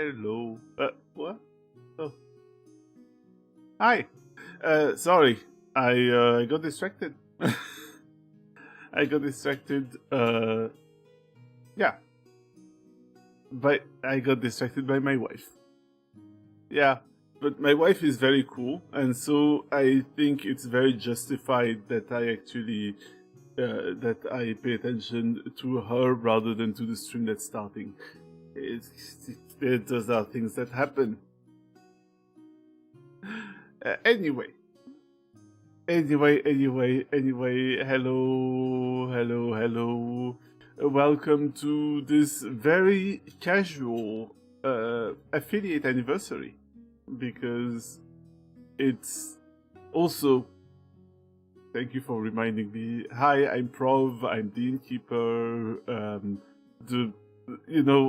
Hello. What? Oh. Hi. Sorry. I got distracted. I got distracted. Yeah. But I got distracted by my wife. Yeah. But my wife is very cool, and so I think it's very justified that I actually that I pay attention to her rather than to the stream that's starting. Those are things that happen. Anyway, hello. Welcome to this very casual affiliate anniversary, because it's also. Thank you for reminding me. Hi, I'm Prov. I'm the innkeeper.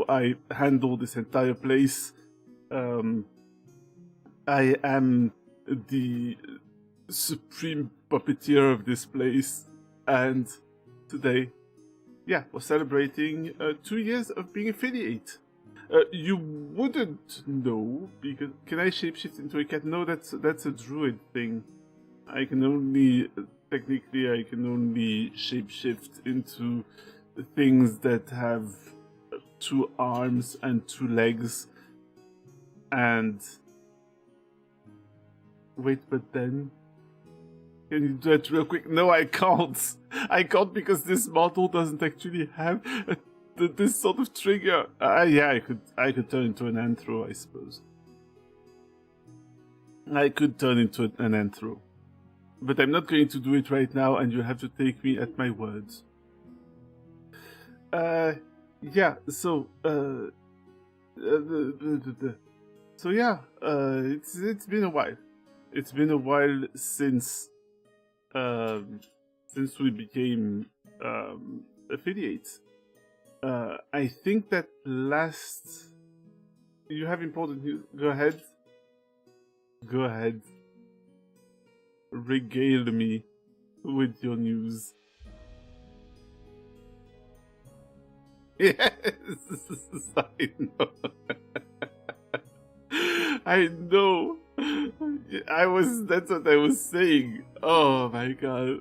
I handle this entire place. I am the supreme puppeteer of this place, and today, we're celebrating 2 years of being affiliate. You wouldn't know, because can I shapeshift into a cat? No, that's a druid thing. I can only shapeshift into things that have 2 arms and 2 legs. And wait, but then can you do it real quick? No, I can't. I can't, because this model doesn't actually have this sort of trigger. I could turn into an anthro, I suppose. I could turn into an anthro. But I'm not going to do it right now, and you have to take me at my words. So it's been a while. It's been a while since we became affiliates. I think that last. You have important news. Go ahead. Regale me with your news. Yes, I know. That's what I was saying. Oh my god.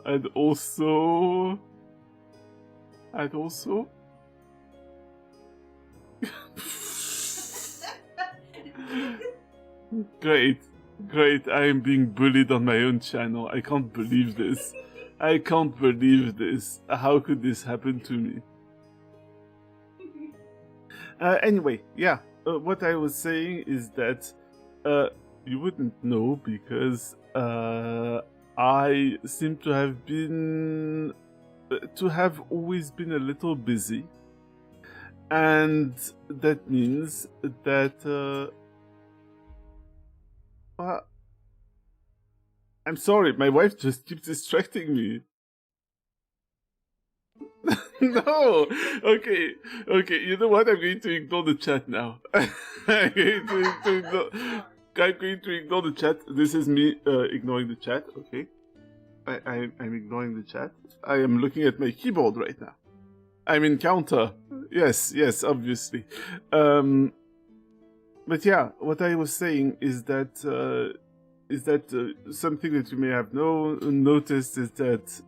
And also. Great. I am being bullied on my own channel. I can't believe this. How could this happen to me? Anyway, what I was saying is that you wouldn't know, because I seem to have always been a little busy, and that means that I'm sorry, my wife just keeps distracting me. No! Okay, you know what? I'm going to ignore the chat now. I'm going to ignore the chat. This is me ignoring the chat, okay? I'm ignoring the chat. I am looking at my keyboard right now. I'm in counter. Yes, obviously. But yeah, what I was saying is that something that you may have noticed is that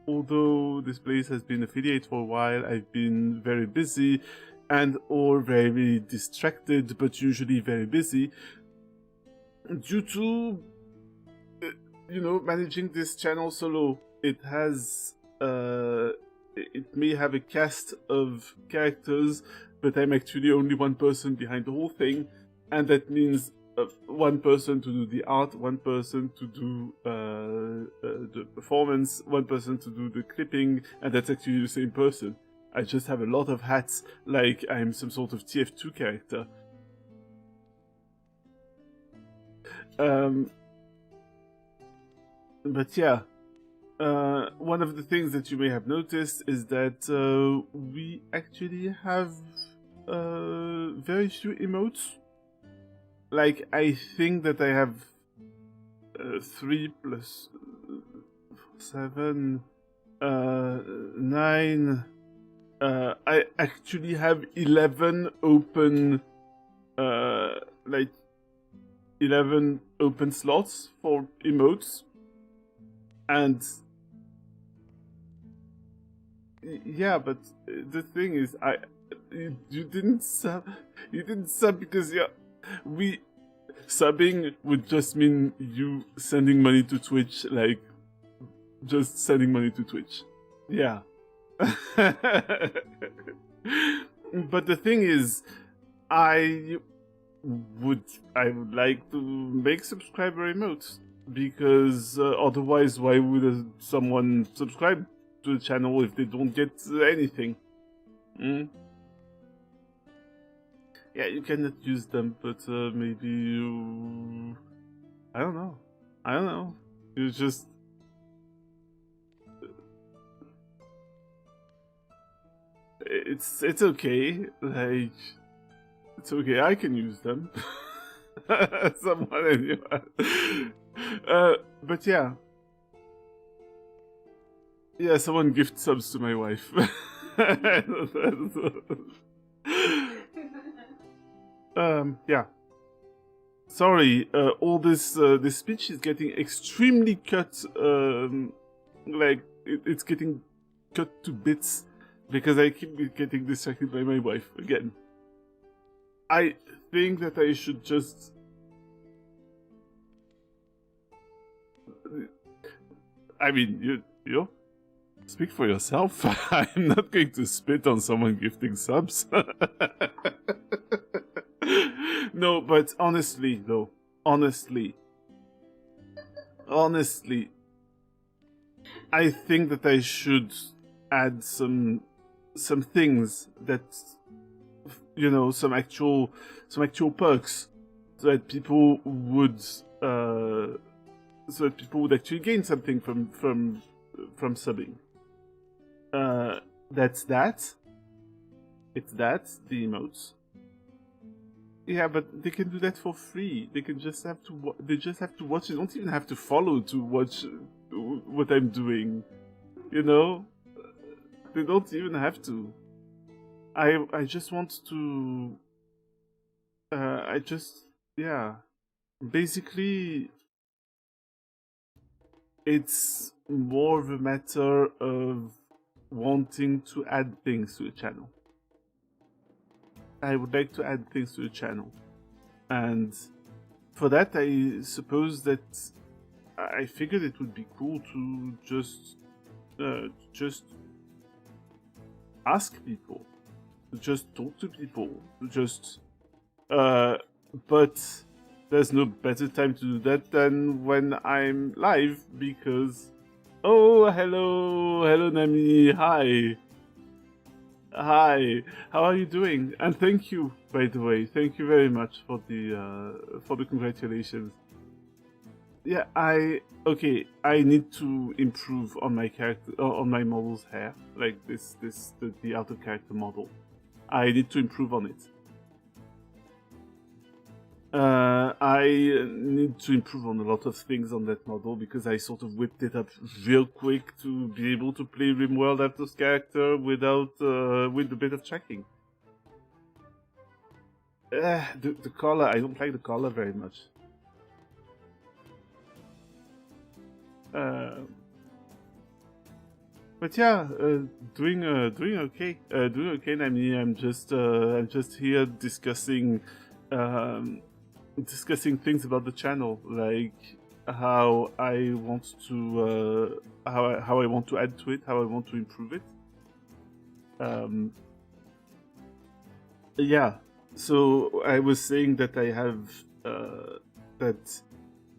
although this place has been affiliate for a while, I've been very busy or very distracted, but usually very busy, due to managing this channel solo. It may have a cast of characters, but I'm actually only one person behind the whole thing, and that means one person to do the art, one person to do the performance, one person to do the clipping, and that's actually the same person. I just have a lot of hats, like I'm some sort of TF2 character. But yeah, one of the things that you may have noticed is that we actually have very few emotes. Like, I think that I have 3 plus 7, 9, I actually have 11 open, like 11 open slots for emotes, and yeah, but the thing is, you didn't sub because we subbing would just mean you sending money to Twitch, like just sending money to Twitch. Yeah. But the thing is, I would like to make subscriber emotes because otherwise, why would someone subscribe to the channel if they don't get anything? Mm? Yeah, you cannot use them, but maybe you. I don't know. I don't know. You just. It's okay. Like, it's okay. I can use them. Someone anyway. But yeah. Yeah, someone gift subs to my wife. Yeah. Sorry, all this speech is getting extremely cut. Like it's getting cut to bits because I keep getting distracted by my wife again. I think that I should just. I mean, you know, speak for yourself. I'm not going to spit on someone gifting subs. No, but honestly, though, honestly, I think that I should add some things that, you know, some actual perks, so that people would actually gain something from subbing. That's that. It's that, the emotes. Yeah, but they can do that for free. They can just have to. They just have to watch. They don't even have to follow to watch what I'm doing. You know, they don't even have to. I just want to. Yeah. Basically, it's more of a matter of wanting to add things to the channel. I would like to add things to the channel, and for that, I suppose that I figured it would be cool to just ask people, to just talk to people, to just. But there's no better time to do that than when I'm live because. Oh, hello, Nami. Hi. Hi, how are you doing? And thank you, by the way. Thank you very much for the congratulations. Yeah, I need to improve on my character, on my model's hair, like the outer character model. I need to improve on it. I need to improve on a lot of things on that model because I sort of whipped it up real quick to be able to play RimWorld After's character without with a bit of tracking. The color, I don't like the color very much. But yeah, doing okay. Doing okay, Nami. I'm just here discussing things about the channel, like how I want to how I want to add to it, how I want to improve it. Yeah. So I was saying that I have that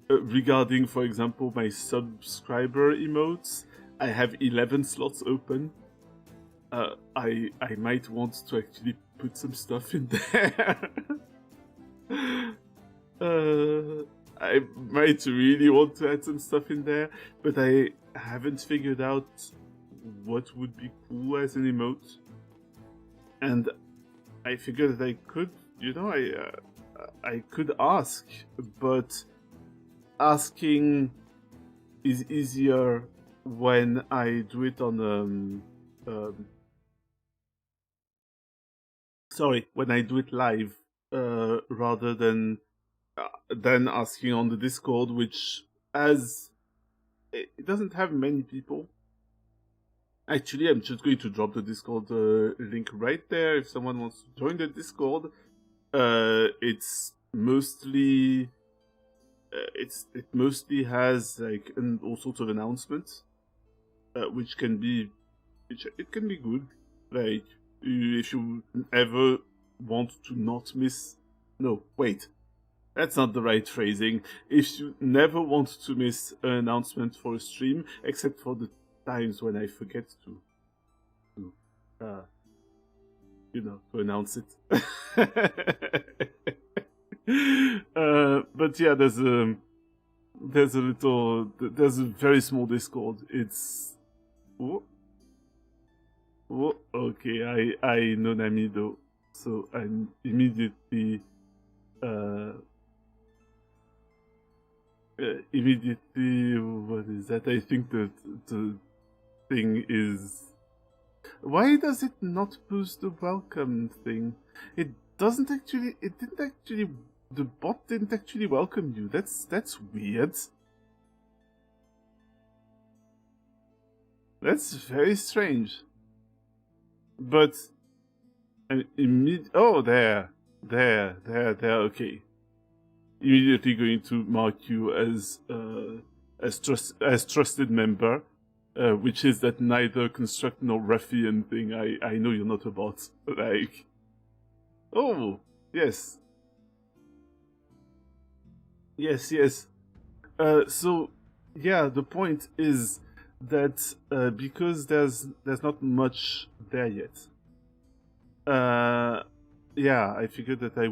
regarding, for example, my subscriber emotes, I have 11 slots open. I might want to actually put some stuff in there. I might really want to add some stuff in there, but I haven't figured out what would be cool as an emote. And I figured that I could, you know, I could ask, but asking is easier when I do it on sorry, when I do it live, rather than asking on the Discord, which has it doesn't have many people. Actually, I'm just going to drop the Discord link right there. If someone wants to join the Discord, it's mostly it mostly has like all sorts of announcements, which can be good. Like if you ever want to not miss, no, wait, that's not the right phrasing. If you never want to miss an announcement for a stream, except for the times when I forget to to announce it. But yeah, there's a very small Discord. It's okay. I know Nami though, so I'm immediately what is that? I think that the thing is, why does it not boost the welcome thing? It didn't actually, the bot didn't actually welcome you. That's weird. That's very strange. But oh, there, okay. Immediately going to mark you as trusted member, which is that neither construct nor ruffian thing. I know you're not a bot. Like, oh yes. So yeah, the point is that because there's not much there yet. Yeah, I figured that I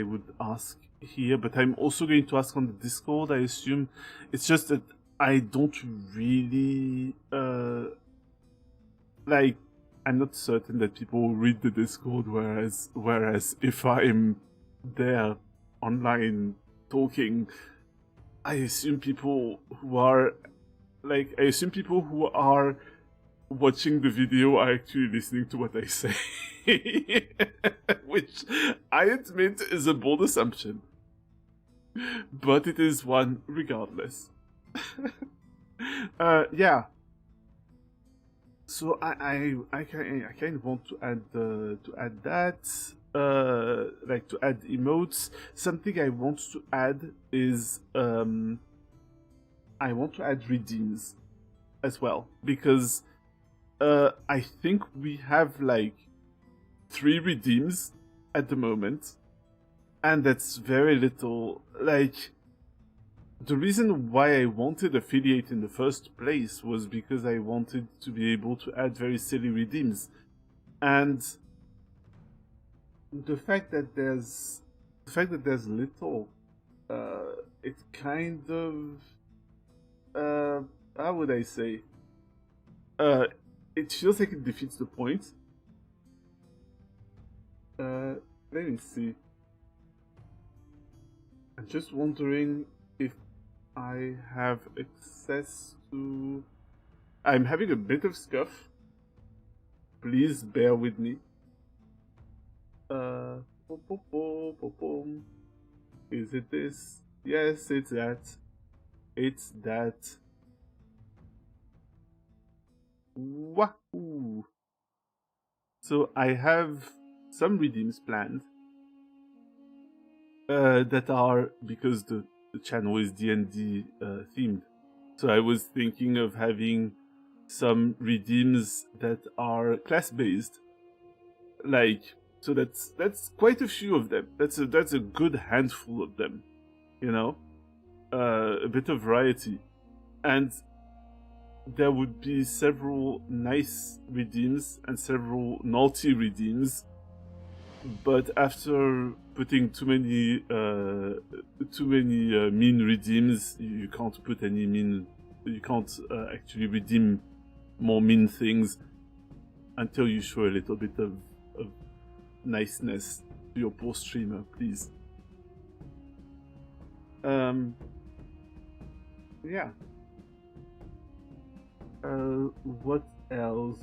would ask here, but I'm also going to ask on the Discord. I assume it's just that I don't really like. I'm not certain that people will read the Discord, whereas if I'm there online talking, I assume people who are watching the video are actually listening to what I say. Which I admit is a bold assumption. But it is one regardless. Yeah. So I kind of want to add that. Like to add emotes. Something I want to add is I want to add redeems as well, because I think we have like 3 redeems at the moment, and that's very little. Like, the reason why I wanted affiliate in the first place was because I wanted to be able to add very silly redeems, and the fact that there's little, it kind of how would I say? It feels like it defeats the point. Let me see. I'm just wondering if I have access to... I'm having a bit of scuff. Please bear with me. Is it this? Yes, it's that. It's that. Wahoo! So I have some redeems planned that are, because the channel is D&D themed. So I was thinking of having some redeems that are class-based. Like, so that's quite a few of them. That's a good handful of them, you know? A bit of variety. And there would be several nice redeems and several naughty redeems, but after putting too many mean redeems, you can't put any mean. You can't actually redeem more mean things until you show a little bit of niceness to your poor streamer, please. Yeah. What else?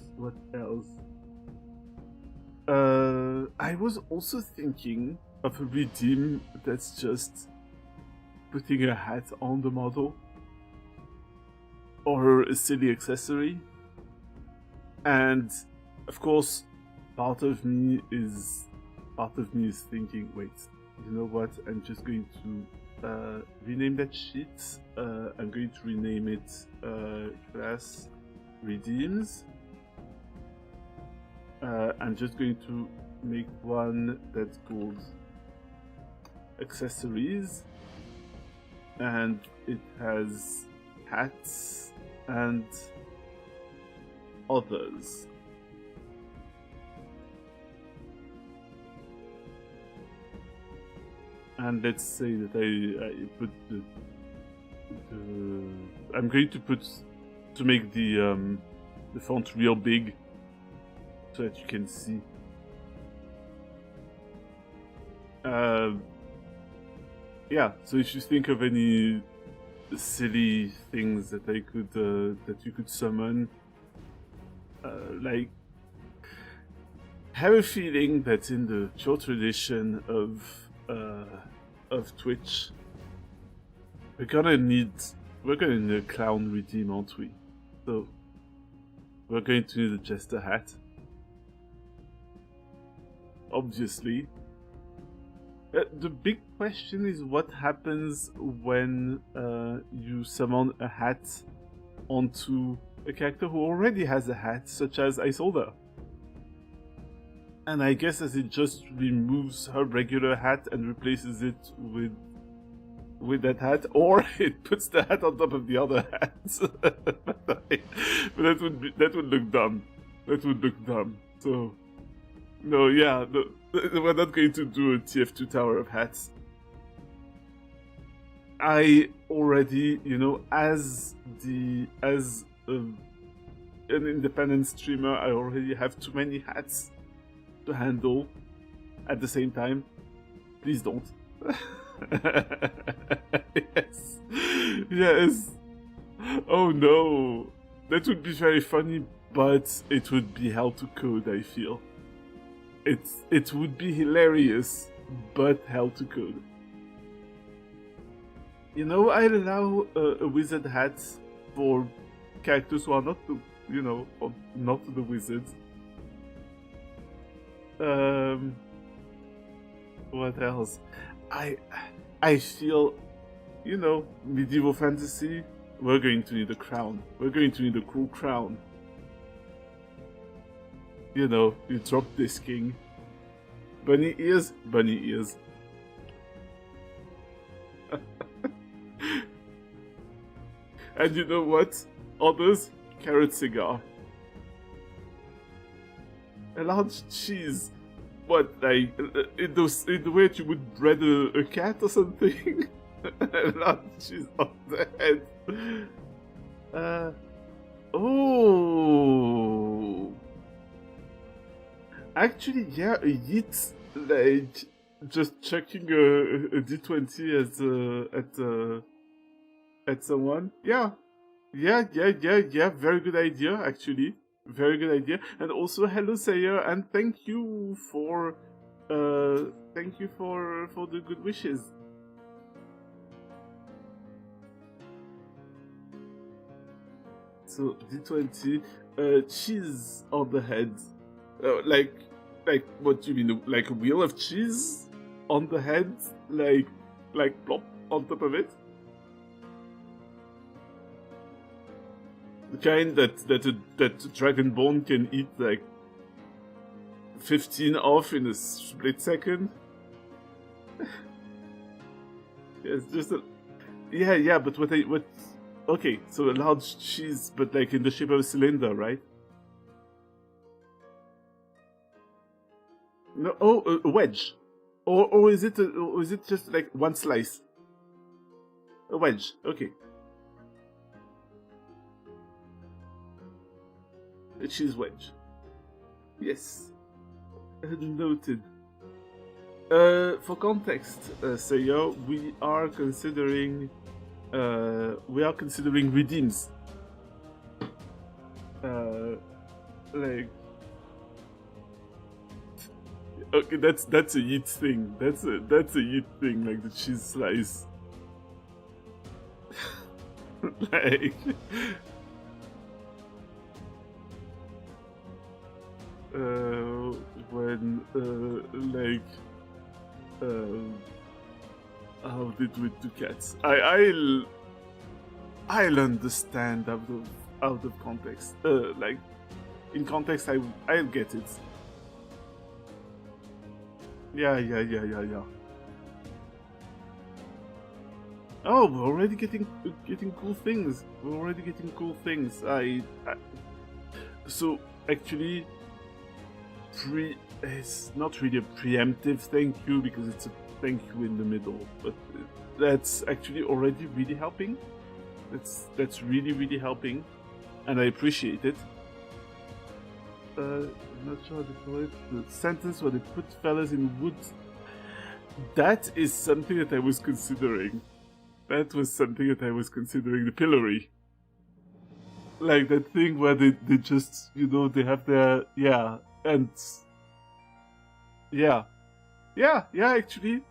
I was also thinking of a redeem that's just putting a hat on the model or a silly accessory. And of course, part of me is thinking, wait, you know what? I'm just going to rename that sheet. I'm going to rename it class redeems. I'm just going to make one that's called accessories, and it has hats and others. And let's say that I put the I'm going to make the font real big so that you can see. Yeah. So if you think of any silly things that I could that you could summon, like, have a feeling that in the short tradition of Twitch, we're gonna need a clown redeem, aren't we? So we're going to need a jester hat, obviously. The big question is what happens when you summon a hat onto a character who already has a hat, such as Isolde. And I guess as it just removes her regular hat and replaces it with that hat, or it puts the hat on top of the other hats. but that would look dumb. That would look dumb. So no, yeah, no, we're not going to do a TF2 tower of hats. I already, as an independent streamer, I already have too many hats to handle at the same time. Please don't. Yes. Oh no. That would be very funny, but it would be hell to code, I feel. It would be hilarious, but hell to code. I allow a wizard hat for characters who are not not the wizards. What else? I feel, medieval fantasy, we're going to need a crown. We're going to need a cool crown. You drop this king. Bunny ears, bunny ears. And you know what? Others, carrot cigar. A large cheese. What, like, in the way that you would bread a cat or something? A large cheese on the head. Oh. Actually, yeah, a yeet, like, just chucking a d20 at someone. Yeah. Very good idea, actually. Very good idea. And also, hello, Sayer, and thank you for the good wishes. So d20, cheese on the head, like what do you mean? Like a wheel of cheese on the head, like plop on top of it. The kind that Dragonborn can eat like 15 off in a split second. Yes, just a... Yeah, but what okay, so a large cheese, but like in the shape of a cylinder, right? No, a wedge. Or is it just like one slice? A wedge, okay. A cheese wedge. Yes. Noted. For context, Sayo, we are considering redeems. Okay, that's a yeet thing. That's a yeet thing, like the cheese slice. Like when like how did we do cats? I'll understand out of context. Like in context, I'll get it. Yeah. Oh, we're already getting cool things. We're already getting cool things. So actually, it's not really a preemptive thank you because it's a thank you in the middle, but that's actually already really helping. That's really helping, and I appreciate it. I'm not sure the sentence where they put fellas in wood. That is something that I was considering. That was something that I was considering. The pillory. Like that thing where they just, they have their, and actually,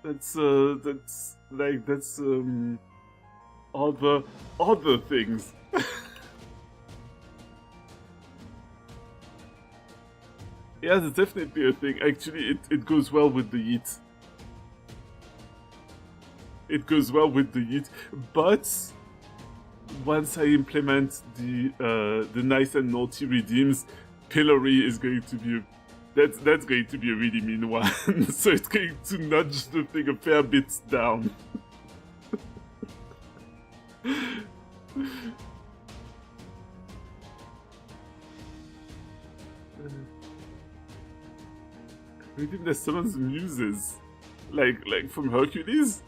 that's other things. Yeah, that's definitely a thing. Actually, it goes well with the yeet. It goes well with the yeet, but once I implement the nice and naughty redeems, pillory is going to be that's going to be a really mean one. So it's going to nudge the thing a fair bit down. Redeem that someone's muses, like from Hercules.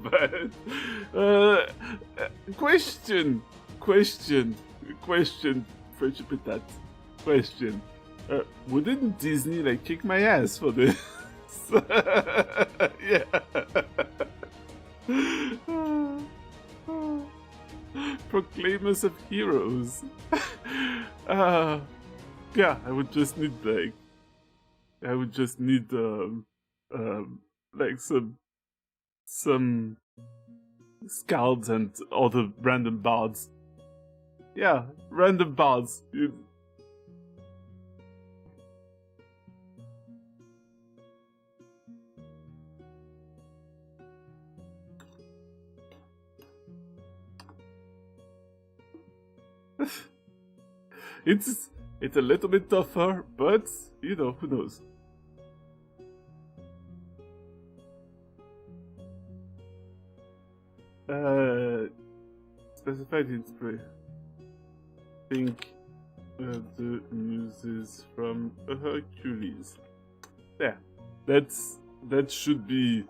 But question, friendship with that question. Wouldn't Disney like kick my ass for this? Yeah. Proclaimers of heroes. Yeah, I would just need like some skalds and other random bards. Yeah, random bards. It's a little bit tougher, but who knows. Specified inspiration. Think the muses from Hercules. Yeah, that should be.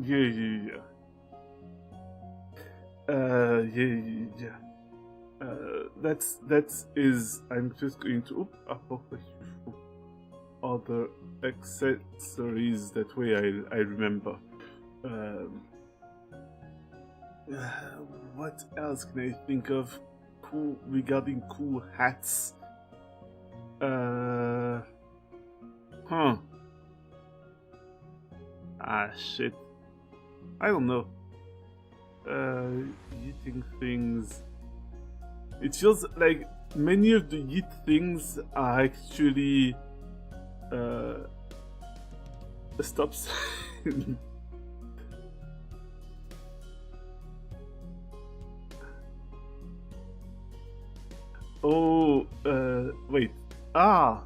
Yeah. That is. I'm just going to other accessories. That way, I remember. What else can I think of? Cool regarding cool hats. Shit. I don't know. Eating things. It feels like many of the yeet things are actually a stop sign. Oh, wait. I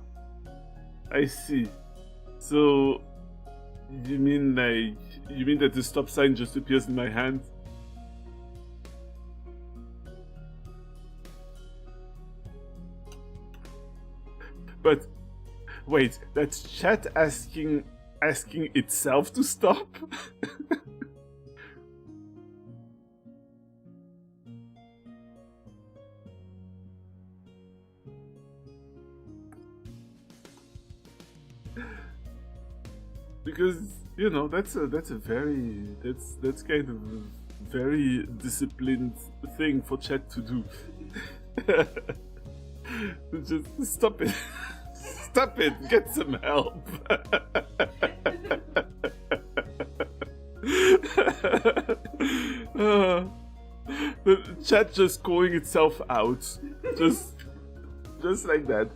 see. So, you mean that the stop sign just appears in my hand? But, wait, that's chat asking itself to stop? Because that's kind of very disciplined thing for chat to do. Just stop it. Stop it. Get some help. The chat just calling itself out. Just like that.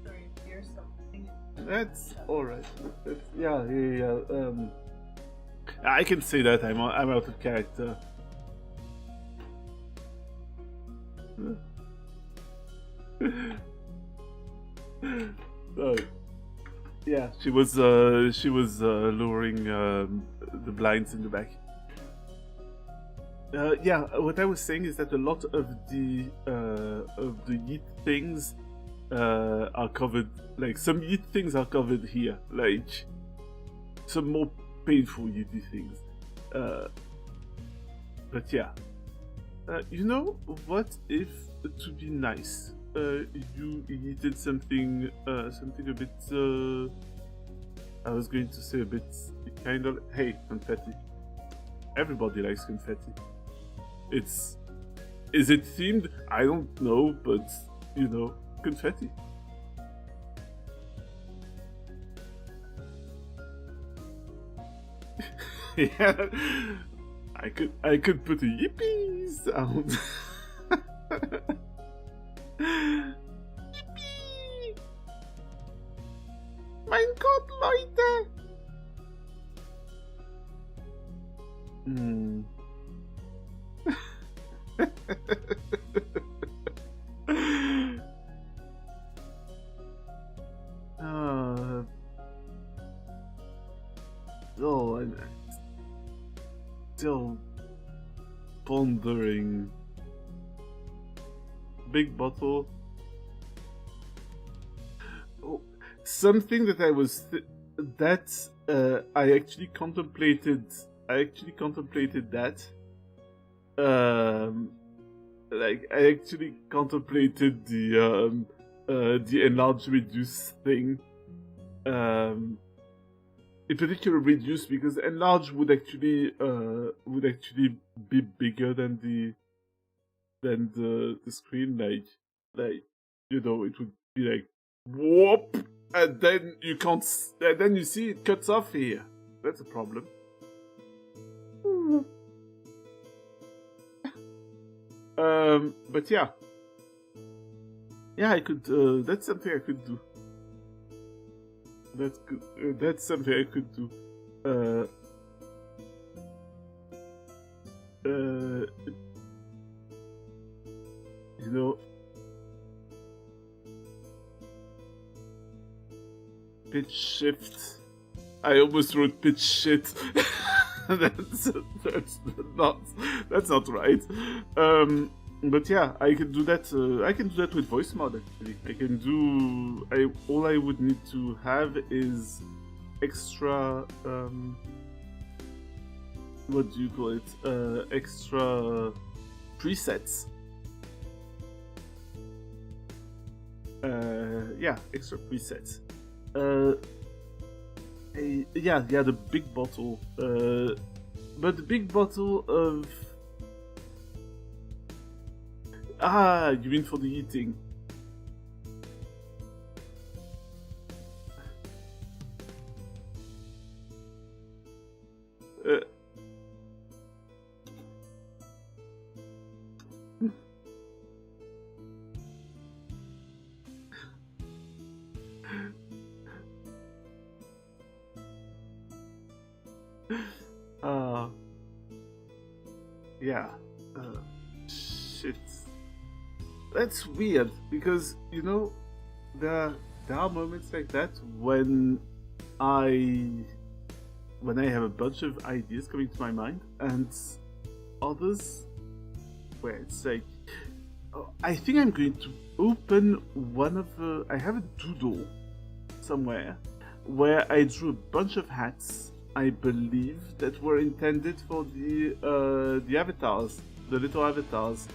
Sorry, hear something. That's alright. Yeah. I can say that I'm out of character. So, yeah, she was lowering the blinds in the back. Yeah, what I was saying is that a lot of the yeet things are covered. Like some yeet things are covered here. Like some more painful yeety things. But yeah, you know what? If to be nice, you yeeted something a bit. I was going to say a bit kind of. Hey, confetti. Everybody likes confetti. Is it themed? I don't know, but you know, confetti. Yeah, I could put a yippee sound. Yippee! Mein Gott, Leute! Hmm. Oh, I'm still pondering. Big bottle. Oh, something that I was I actually contemplated. That. Like I actually contemplated the enlarge reduce thing. In particular, reduce because enlarge would actually be bigger than the screen. Like you know, it would be like whoop, and then you can't. And then you see it cuts off here. That's a problem. But yeah, I could. That's something I could do. That's good. That's something I could do. You know, pitch shift. I almost wrote pitch shit. that's not right. But yeah, I can do that. I can do that with voice mod. Actually, I can do. All I would need to have is extra. What do you call it? Extra presets. Yeah, extra presets. Yeah, the big bottle. But the big bottle of. Ah, you mean for the eating? Yeah. Shit. That's weird because you know there are moments like that when I have a bunch of ideas coming to my mind, and others where it's like, oh, I think I'm going to open one of the. I have a doodle somewhere where I drew a bunch of hats. I believe that were intended for the avatars, the little avatars.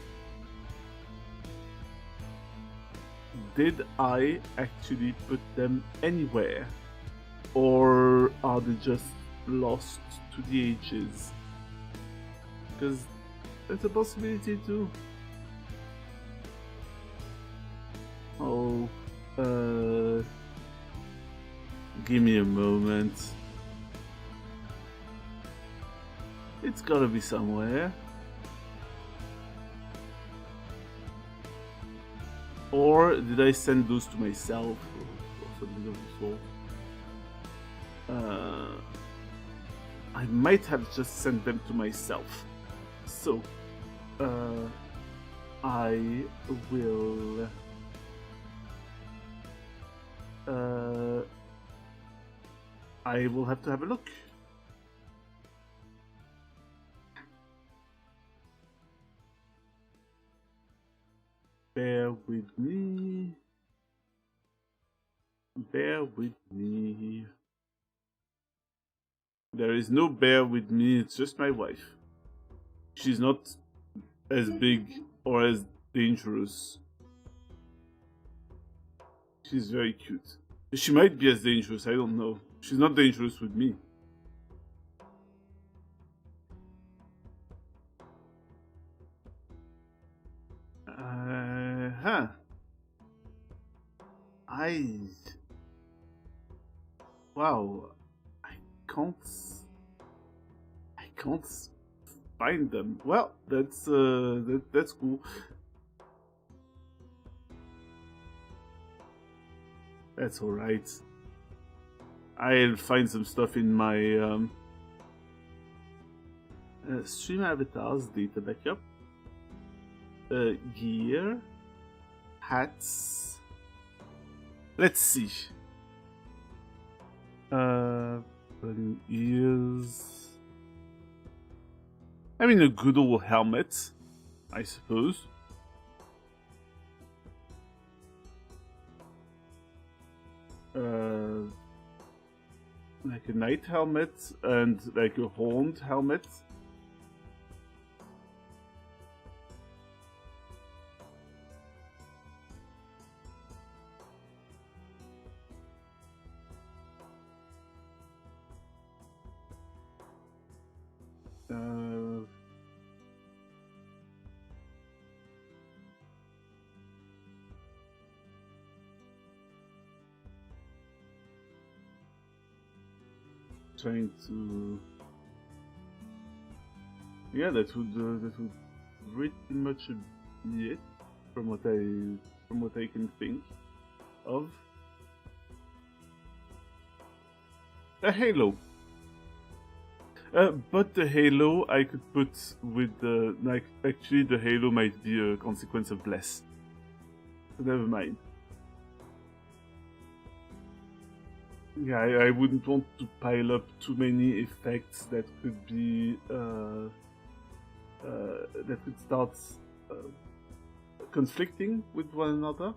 Did I actually put them anywhere, or are they just lost to the ages. Because that's a possibility too. Oh, give me a moment. It's gotta be somewhere. Or did I send those to myself or something of the sort? I might have just sent them to myself. So, I will... I will have to have a look. Bear with me. Bear with me. There is no bear with me, it's just my wife. She's not as big or as dangerous. She's very cute. She might be as dangerous, I don't know. She's not dangerous with me. Wow. I can't find them. Well, that's cool. That's alright. I'll find some stuff in my stream avatars data backup. Gear, hats. Let's see. Bunny ears. I mean, a good old helmet, I suppose. Like a knight helmet and like a horned helmet. Trying to, yeah, that would pretty much be it from what I can think of. A halo. But the halo I could put with the, like, actually the halo might be a consequence of bless. So never mind. Yeah, I wouldn't want to pile up too many effects that could be that could start conflicting with one another.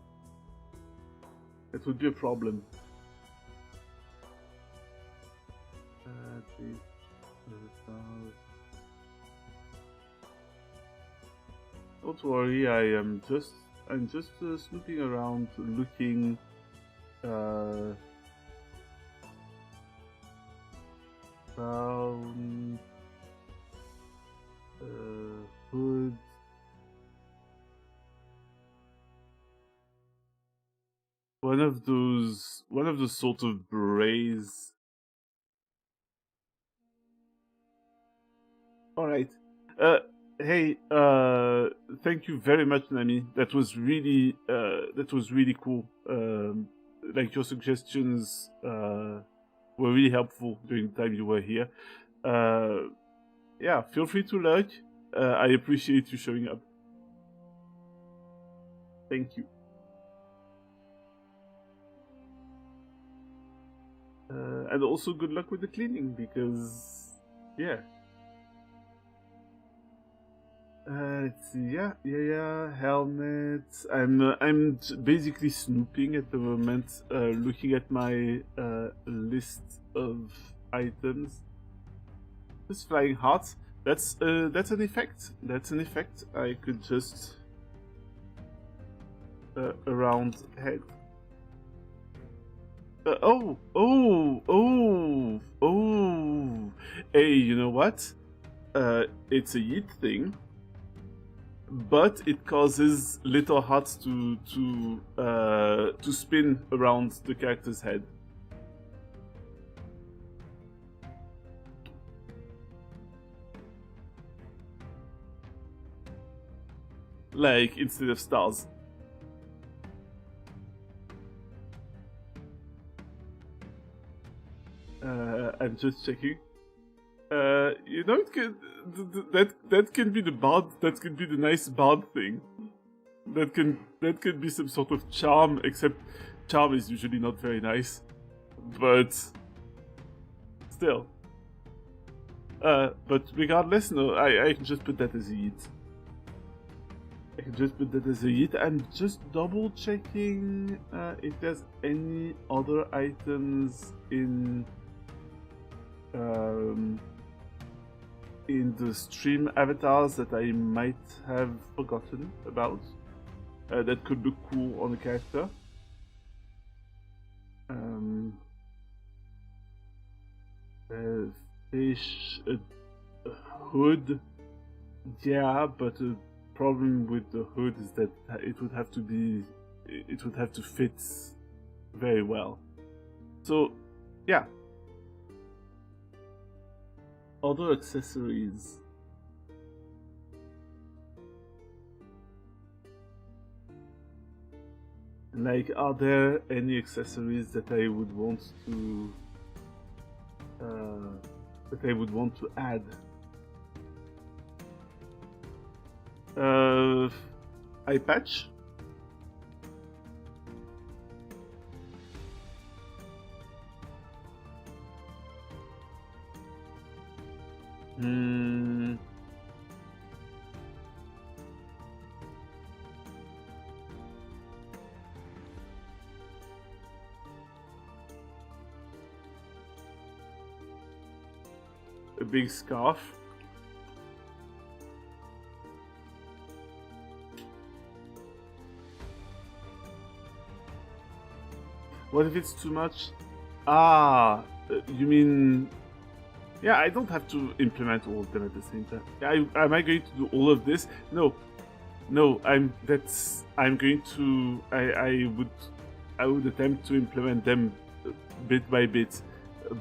That would be a problem. Don't worry, I'm just snooping around, looking. Found hood. One of those sort of berets. All right. Hey. Thank you very much, Nami. That was really cool. Like your suggestions were really helpful during the time you were here. Yeah, feel free to lurk. I appreciate you showing up. Thank you. And also good luck with the cleaning, because, yeah. Let's see, yeah, helmet. I'm basically snooping at the moment, looking at my list of items. This flying heart. That's an effect. That's an effect. I could just around head. Oh! Hey, you know what? It's a yeet thing, but it causes little hearts to spin around the character's head. Like instead of stars. I'm just checking. You know, it can, that can be the bard. That can be the nice bard thing. That can be some sort of charm. Except charm is usually not very nice, but still. But regardless, no, I can just put that as a yeet. I can just put that as a yeet. I'm just double checking if there's any other items in the stream avatars that I might have forgotten about that could look cool on a character. Fish, a hood, yeah, but the problem with the hood is that it would have to fit very well. So, yeah. Other accessories. Like, are there any accessories that I would want to add? Eye patch. A big scarf. What if it's too much? You mean... Yeah, I don't have to implement all of them at the same time. Am I going to do all of this? No. I would attempt to implement them bit by bit.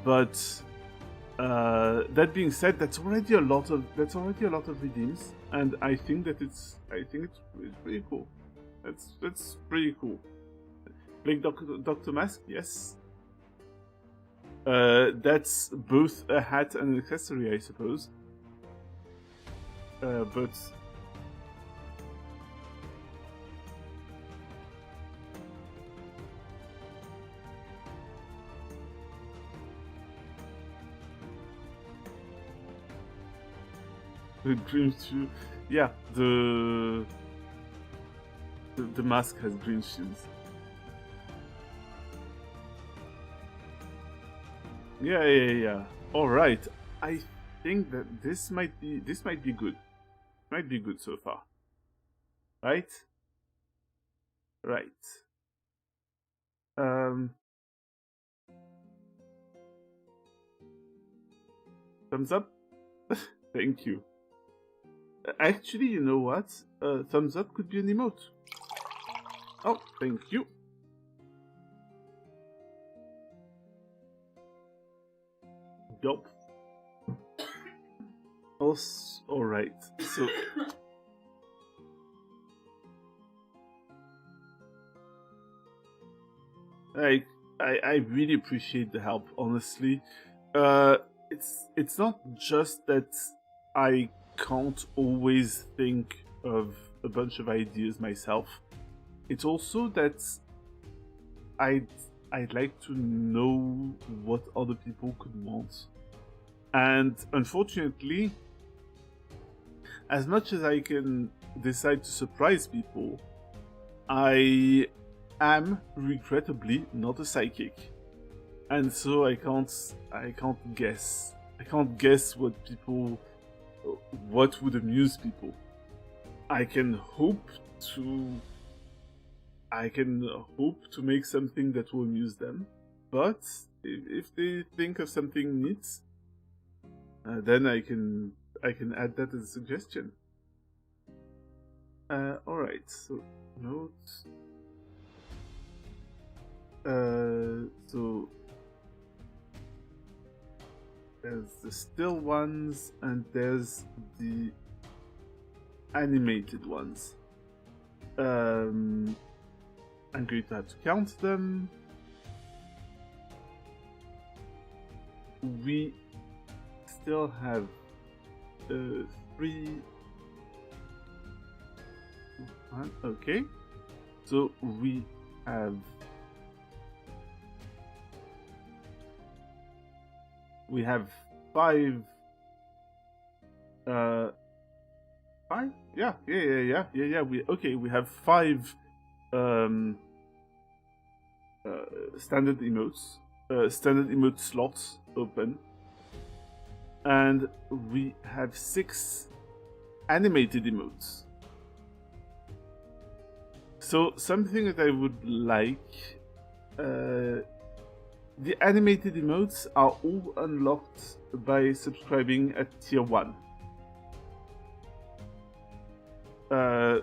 But that being said, that's already a lot of redeems, and I think it's pretty cool. That's pretty cool. Like Dr. Mask, yes. That's both a hat and an accessory, I suppose. But the green shoe, yeah. The mask has green shoes. Yeah. All right. I think that this might be good. Might be good so far. Right? Right. Thumbs up? Thank you. Actually, you know what? Thumbs up could be an emote. Oh, thank you. Yup. Alright, so... I really appreciate the help, honestly. It's not just that I can't always think of a bunch of ideas myself. It's also that I'd like to know what other people could want. And unfortunately, as much as I can decide to surprise people, I am regrettably not a psychic. And so I can't guess. I can't guess what would amuse people. I can hope to make something that will amuse them. But if they think of something neat, then I can add that as a suggestion. All right. So notes. So there's the still ones and there's the animated ones. I'm going to have to count them. We still have 3. Okay, so we have 5. 5? Yeah. We have 5 standard emotes, standard emote slots open, and we have 6 animated emotes. So something that I would like, the animated emotes are all unlocked by subscribing at tier 1.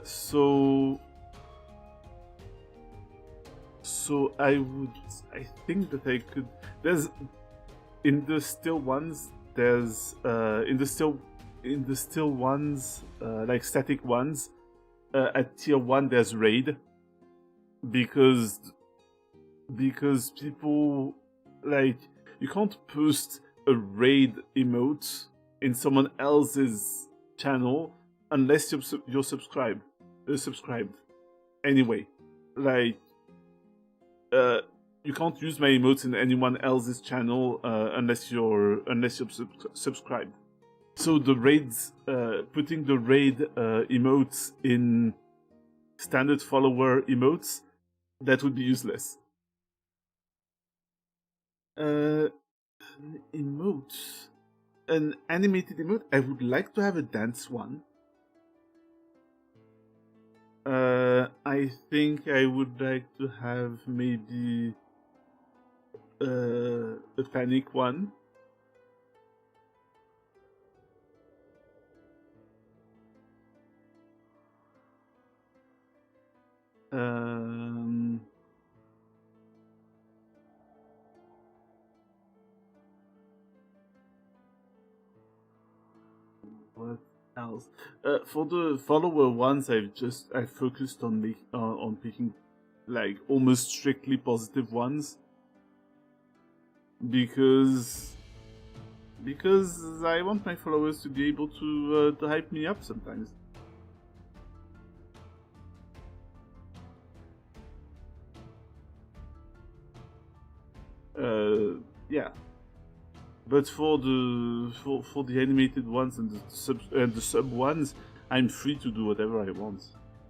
So I think that I could. There's in the still ones. There's in the still ones, like static ones. At tier 1, there's raid because people, like, you can't post a raid emote in someone else's channel unless you're subscribed. Anyway, like, you can't use my emotes in anyone else's channel unless you're subscribed. So the raids, putting the raid emotes in standard follower emotes, that would be useless. Emotes, an animated emote. I would like to have a dance one. I think I would like to have maybe a panic one. What else? For the follower ones, I focused on picking like almost strictly positive ones because I want my followers to be able to hype me up sometimes. Yeah. But for the animated ones and the sub ones, I'm free to do whatever I want.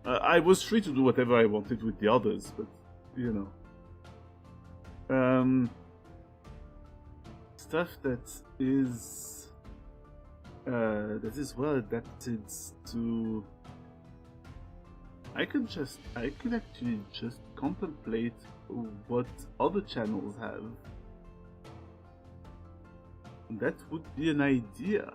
I was free to do whatever I wanted with the others, but you know, stuff that is well adapted to. I could actually just contemplate what other channels have. That would be an idea.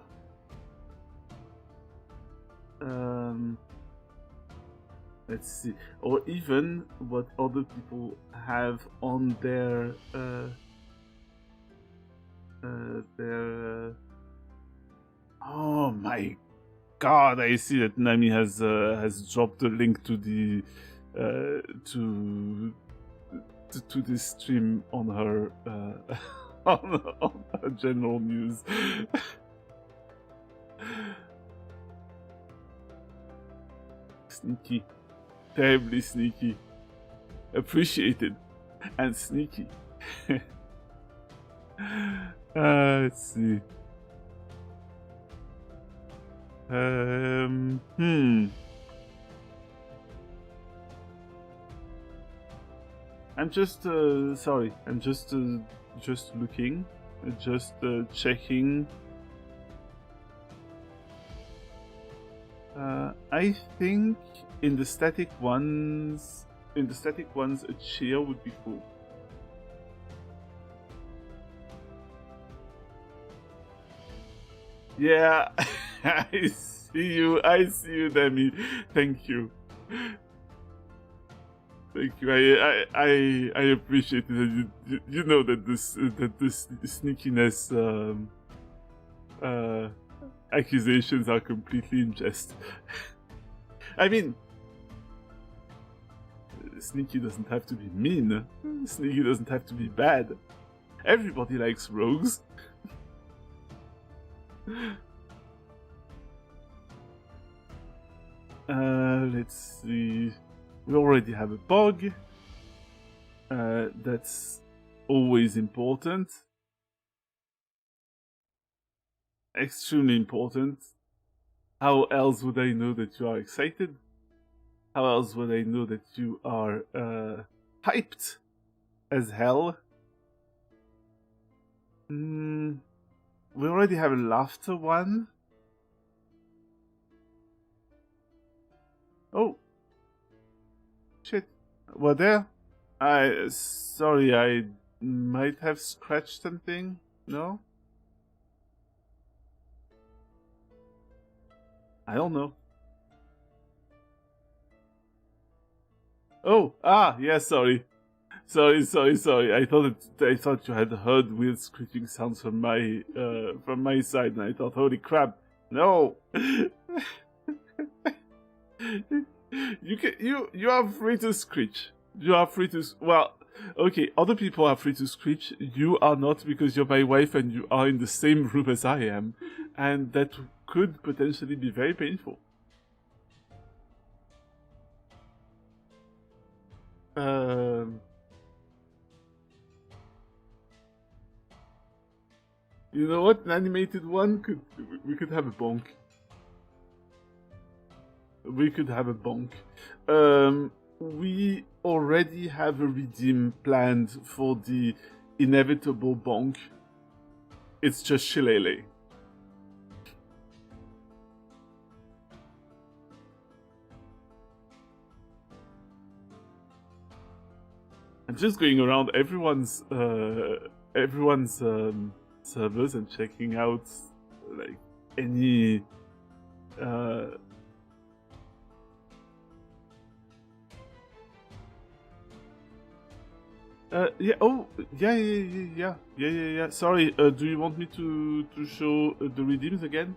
Let's see, or even what other people have on their oh my god! I see that Nami has dropped a link to the to this stream on her on her general news. Sneaky, terribly sneaky, appreciated, and sneaky. Let's see. I'm just sorry. I'm just looking, just checking. I think in the static ones, a cheer would be cool. Yeah, I see you. I see you, Demi. Thank you. Thank you. I appreciate it. You know that this sneakiness accusations are completely in jest. I mean, sneaky doesn't have to be mean. Sneaky doesn't have to be bad. Everybody likes rogues. Let's see. We already have a bog. That's always important. Extremely important. How else would I know that you are excited? How else would I know that you are hyped as hell? We already have a laughter one. Oh. Shit. What there? Sorry, I might have scratched something. No? I don't know. Oh, yeah, sorry. Sorry. I thought you had heard weird screeching sounds from my side, and I thought, holy crap, no. You are free to screech. You are free to okay, other people are free to screech. You are not, because you're my wife and you are in the same room as I am, and that could potentially be very painful. You know what? An animated one we could have a bonk. We could have a bonk. We already have a redeem planned for the inevitable bonk. It's just shillelagh. I'm just going around everyone's servers and checking out like any yeah. Oh, yeah. Sorry. Do you want me to show the redeems again?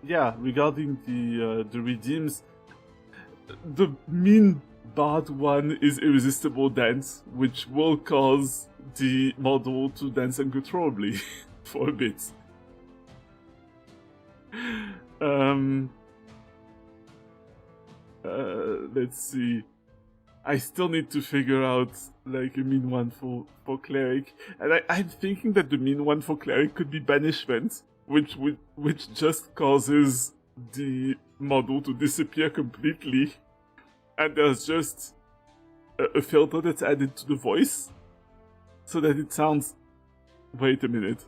Yeah. Regarding the redeems, the mean bard one is irresistible dance, which will cause the model to dance uncontrollably for a bit. Let's see. I still need to figure out like a mean one for cleric, and I'm thinking that the mean one for cleric could be banishment, which just causes the model to disappear completely, and there's just a filter that's added to the voice, so that it sounds. Wait a minute.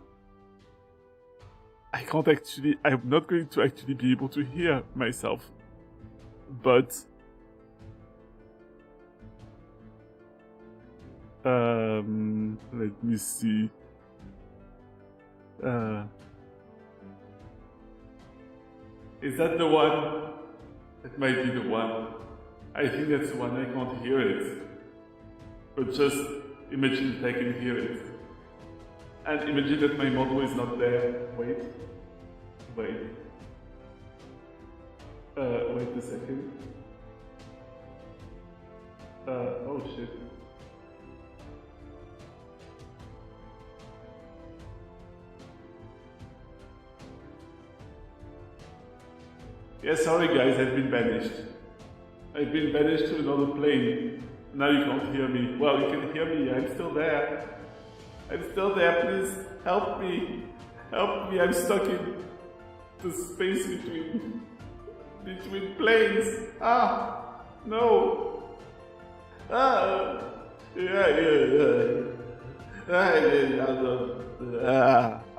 I'm not going to actually be able to hear myself, but. Let me see. Is that the one? That might be the one. I think that's the one. I can't hear it. But just imagine that I can hear it. And imagine that my model is not there. Wait. Wait a second. Oh shit. Yeah, sorry guys, I've been banished. I've been banished to another plane. Now you can't hear me. Well, you can hear me, I'm still there. I'm still there, please help me. Help me, I'm stuck in the space between planes. No.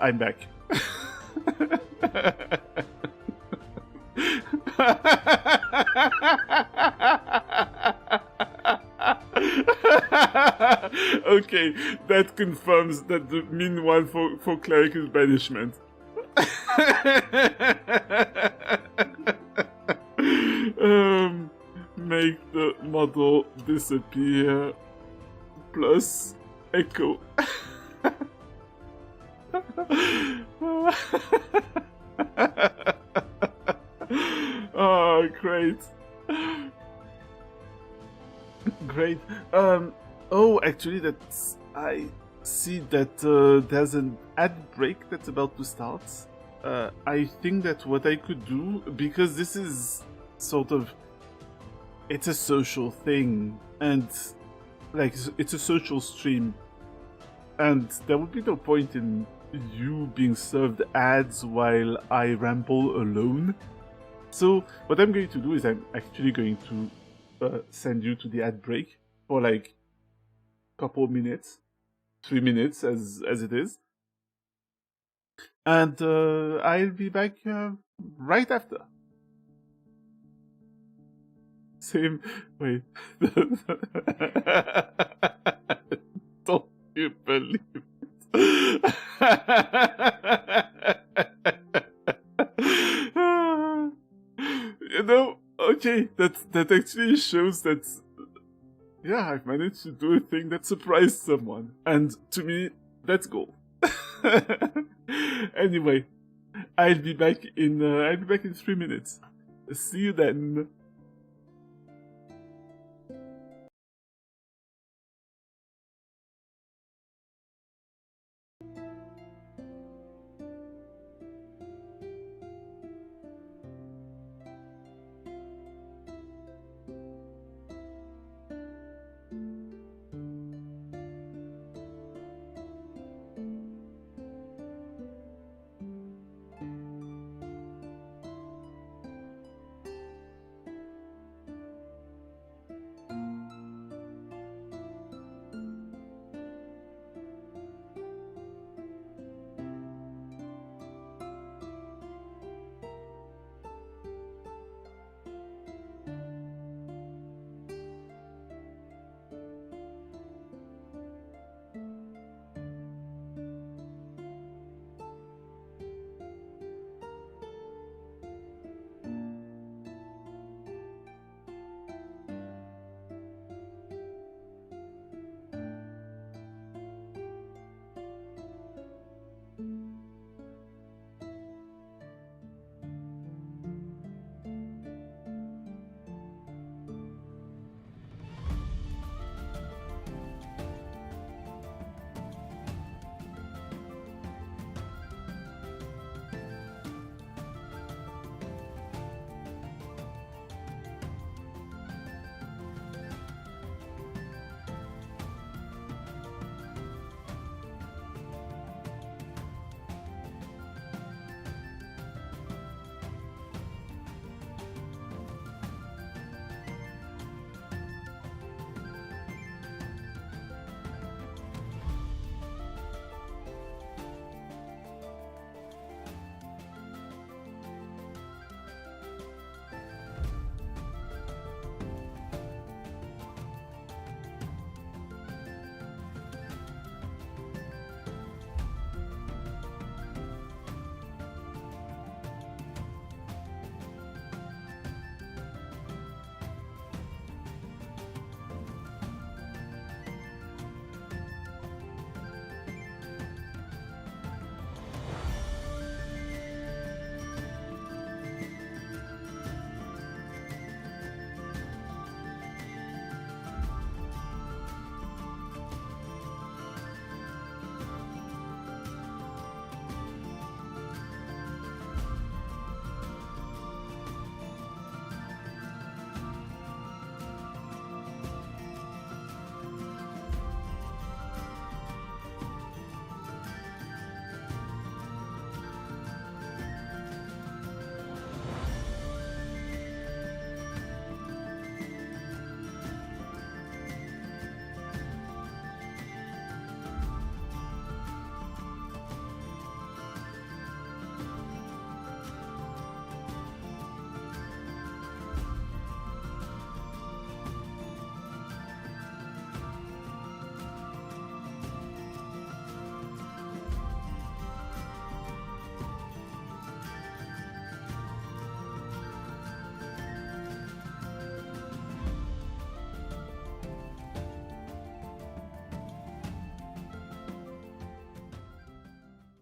I'm back. Okay, that confirms that the mean one for cleric is banishment. Make the model disappear plus echo. Oh, great. Great. Oh, actually, that's. I see that there's an ad break that's about to start. I think that what I could do, because this is sort of. It's a social thing, and. Like, it's a social stream. And there would be no point in you being served ads while I ramble alone. So, what I'm going to do is I'm actually going to send you to the ad break for like a couple of minutes, 3 minutes as it is. And I'll be back right after. Same. Wait. Don't you believe it? You know, okay, that actually shows that, yeah, I've managed to do a thing that surprised someone. And to me, that's gold. Anyway, I'll be back in 3 minutes. See you then.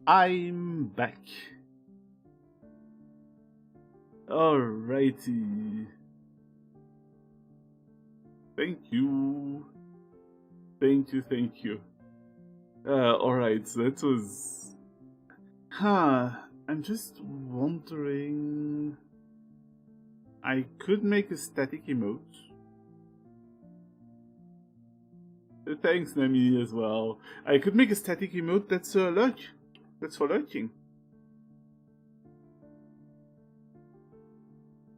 I'm back. Alrighty. Thank you. Thank you. Alright, so that was... I'm just wondering... I could make a static emote. Thanks, Nami, as well. I could make a static emote that's lurk. That's for lurking.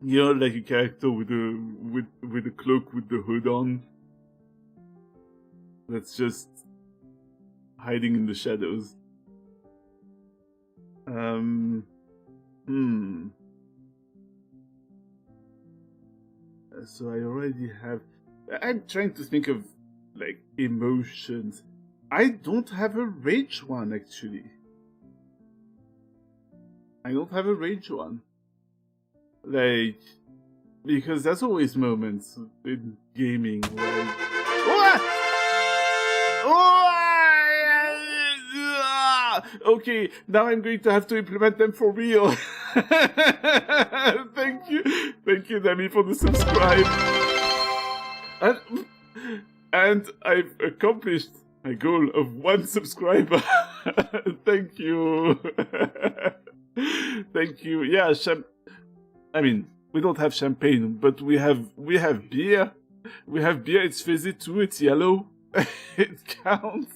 You know, like a character with a cloak with the hood on. That's just hiding in the shadows. So I already have... I'm trying to think of, like, emotions. I don't have a rage one, actually. I don't have a rage one. Like, because there's always moments in gaming where... Okay, now I'm going to have to implement them for real. Thank you, Nami, for the subscribe. And I've accomplished my goal of 1 subscriber. Thank you. Thank you. Yeah, I mean, we don't have champagne, but we have beer. We have beer. It's fizzy too. It's yellow. It counts.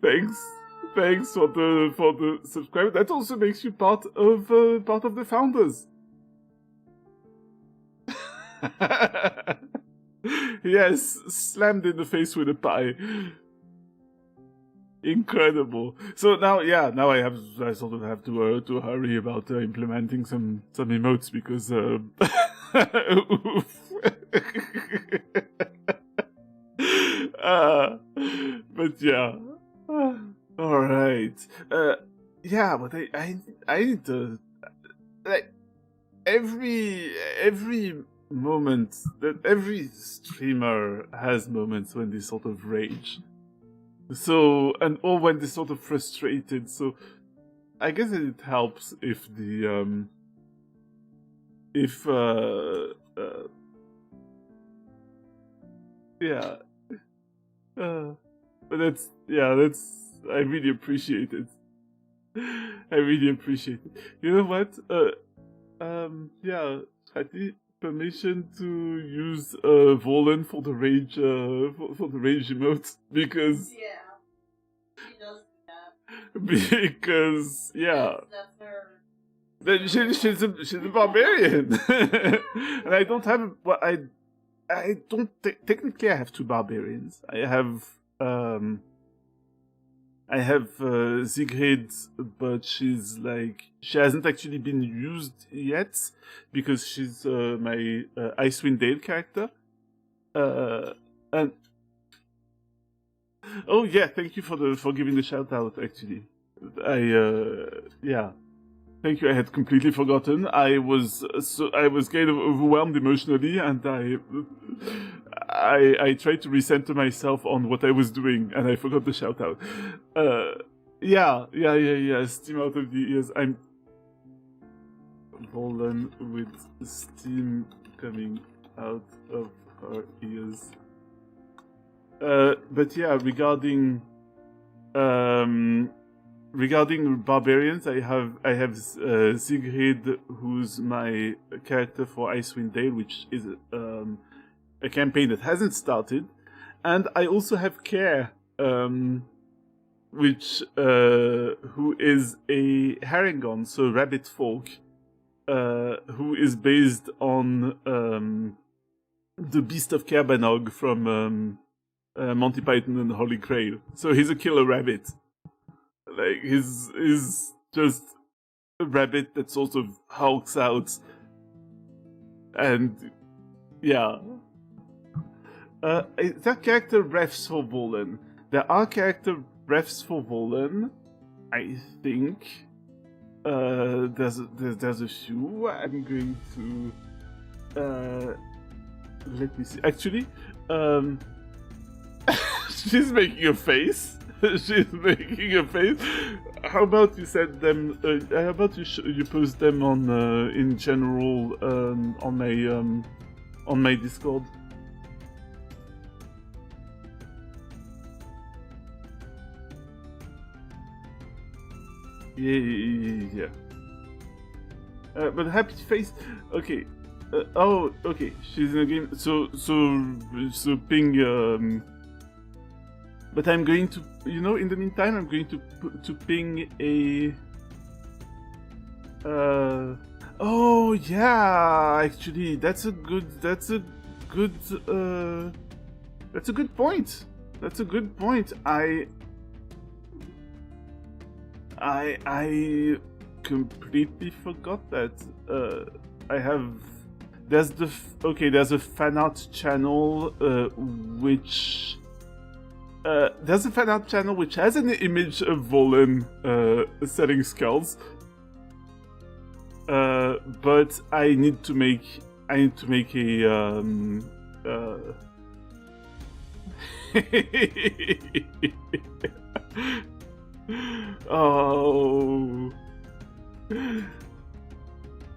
Thanks for the subscribe. That also makes you part of the founders. Yes, slammed in the face with a pie. Incredible. So now I sort of have to hurry about implementing some emotes because but yeah. All right. Yeah, but I need to, like, every moment that every streamer has moments when they sort of rage. So, or when they're sort of frustrated. So, I guess it helps if the yeah. But that's I really appreciate it. I really appreciate it. You know what? Yeah, Hattie, permission to use Volan for the rage for the rage emote because she does that. Because That's her. Then she's a barbarian, and I don't have I don't technically I have 2 barbarians. I have Sigrid, but she's like she hasn't actually been used yet because she's my Icewind Dale character. And oh yeah, thank you for giving the shout out. Actually, yeah. Thank you. I had completely forgotten. I was kind of overwhelmed emotionally, and I tried to recenter myself on what I was doing, and I forgot the shout out. Yeah. Steam out of the ears. I'm Volan with steam coming out of her ears. But yeah, regarding barbarians, I have Sigrid, who's my character for Icewind Dale, which is a campaign that hasn't started, and I also have Care, which who is a Harengon, so rabbit folk, who is based on the Beast of Kerbanog from Monty Python and the Holy Grail. So he's a killer rabbit. Like, he's just a rabbit that sort of hulks out. And, yeah. That character refs for Volan. There are character refs for Volan, I think. There's a few. I'm going to... let me see. Actually, she's making a face. She's making a face. How about you send them? How about you post them on in general on my Discord? Yeah. But happy face. Okay. Oh, okay. She's in a game. So ping. But I'm going to, in the meantime, I'm going to ping a. Oh yeah, actually, that's a good point. That's a good point. I completely forgot that. There's a fan art channel which. There's a fan art channel which has an image of Volan selling skulls. But I need to make a oh,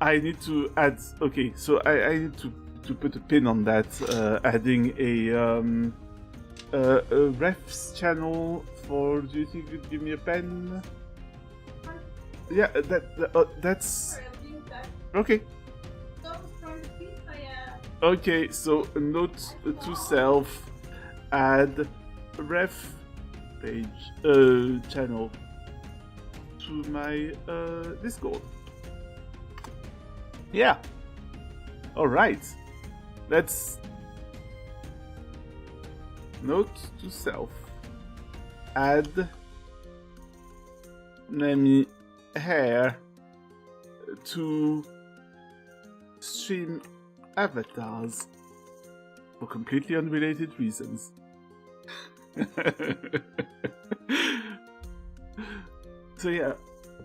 I need to add. Okay, so I need to put a pin on that. Adding a refs channel for. Do you think you'd give me a pen? Yeah, that's okay. Okay, so a note to self: add ref page channel to my Discord. Yeah. All right. Let's note to self: add Nemi hair to stream avatars for completely unrelated reasons. So yeah,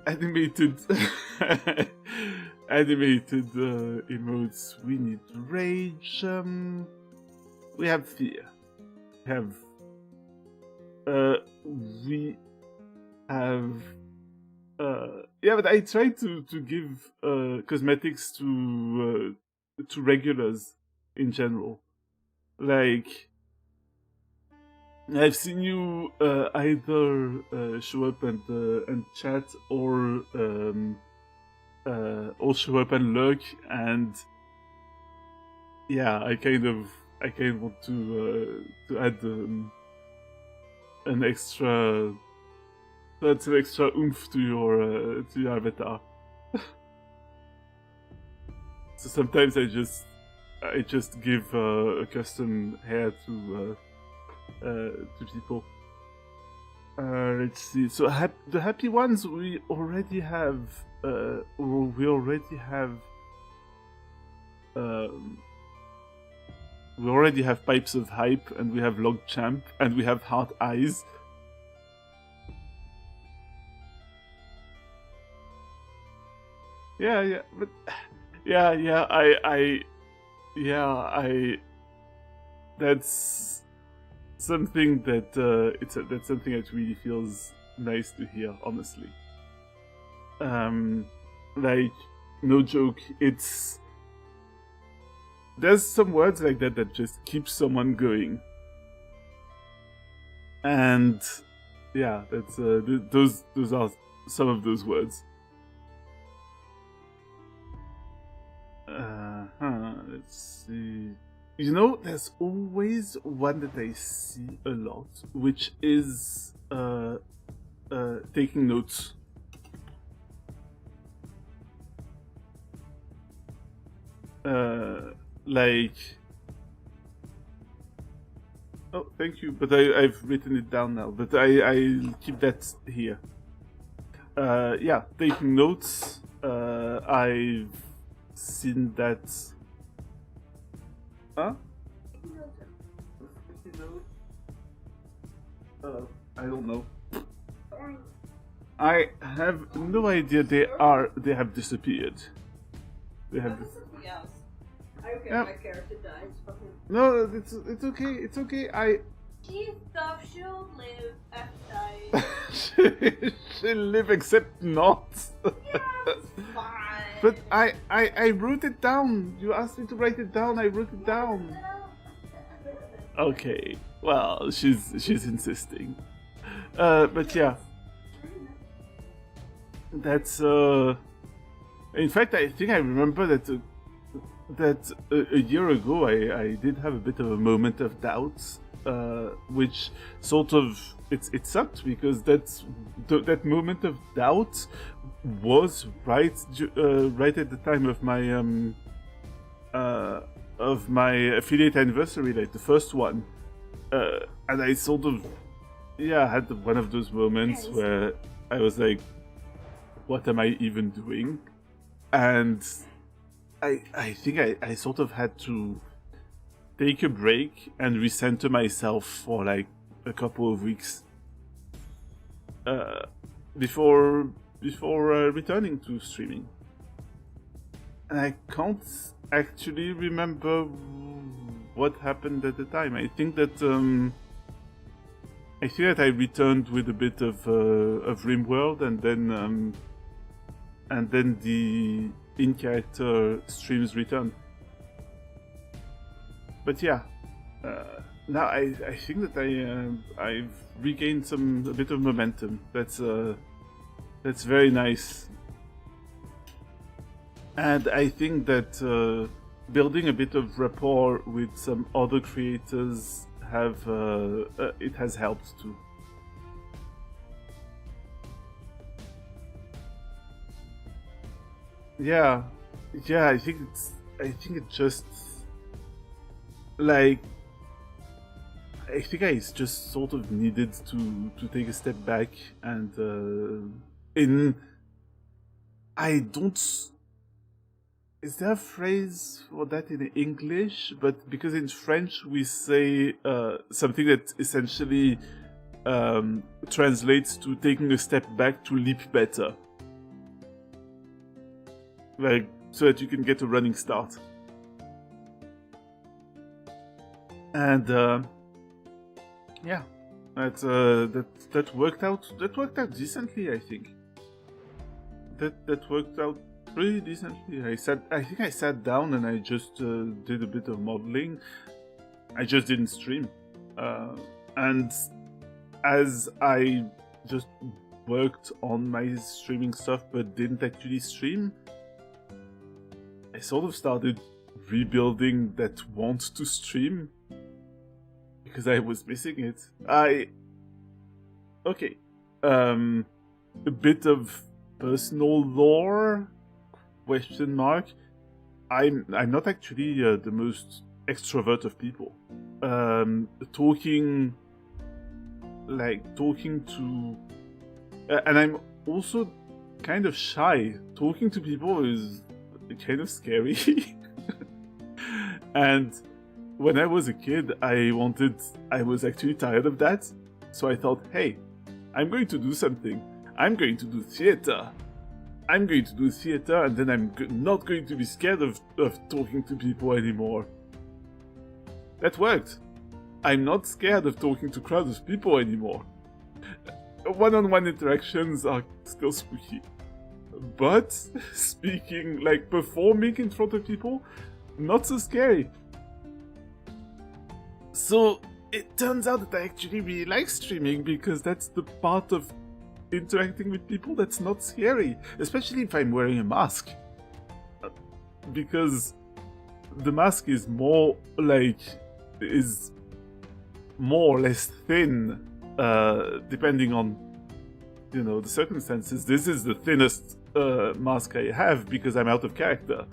animated emotes. We need rage. We have fear. We have yeah, but I tried to give cosmetics to regulars in general. Like, I've seen you either show up and chat or show up and lurk, and yeah, I kind of want to add an extra. That's an extra oomph to your avatar. So sometimes I just give a custom hair to people. Let's see. So the happy ones we already have. We already have Pipes of Hype, and we have Log Champ, and we have Heart Eyes. Yeah, but that's something that that's something that really feels nice to hear, honestly. Like, no joke, there's some words like that just keep someone going, and yeah, that's those are some of those words. Let's see. There's always one that I see a lot, which is taking notes. Like, oh, thank you, but I've written it down now. But I'll keep that here. Yeah, taking notes. I've seen that. Huh? I don't know. I have no idea. They have disappeared. They have. I don't care if my character dies. No, it's okay. It's okay. She thought she'll live after dying. She'll live except not. Yeah, fine. But I wrote it down. You asked me to write it down. I wrote it down. Okay. Well, she's insisting. But yeah. That's in fact, I think I remember that a year ago I did have a bit of a moment of doubt, which sort of it sucked because that moment of doubt was right at the time of my affiliate anniversary, like the first one, and I sort of had one of those moments where I was like, what am I even doing? And I think I sort of had to take a break and recenter myself for like a couple of weeks before returning to streaming. And I can't actually remember what happened at the time. I think that I returned with a bit of RimWorld, and then the in-character streams returned. But yeah, now I think that I've regained a bit of momentum. That's very nice, and I think that building a bit of rapport with some other creators it has helped too. Yeah, I think it just like I think I just sort of needed to take a step back and I don't. Is there a phrase for that in English? But because in French we say something that essentially translates to taking a step back to leap better. Like, so that you can get a running start. And yeah, that worked out. That worked out decently, I think. That worked out pretty decently. I think I sat down and I just did a bit of modeling. I just didn't stream, and as I just worked on my streaming stuff but didn't actually stream, I sort of started rebuilding that want to stream because I was missing it. A bit of personal lore ? I'm not actually the most extrovert of people. Talking to, and I'm also kind of shy. Talking to people is kind of scary. And when I was a kid, I was actually tired of that. So I thought, hey, I'm going to do something. I'm going to do theater. And then I'm not going to be scared of talking to people anymore. That worked. I'm not scared of talking to crowds of people anymore. One-on-one interactions are still spooky. But speaking, like performing in front of people, not so scary. So it turns out that I actually really like streaming because that's the part of interacting with people that's not scary, especially if I'm wearing a mask. Because the mask is more or less thin, depending on the circumstances. This is the thinnest mask I have because I'm out of character.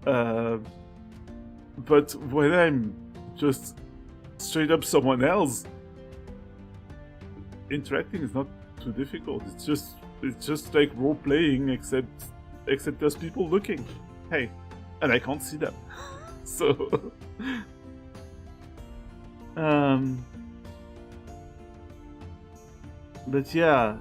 But when I'm just straight up someone else, interacting is not too difficult. It's just like role playing, except there's people looking. Hey, and I can't see them. So but yeah.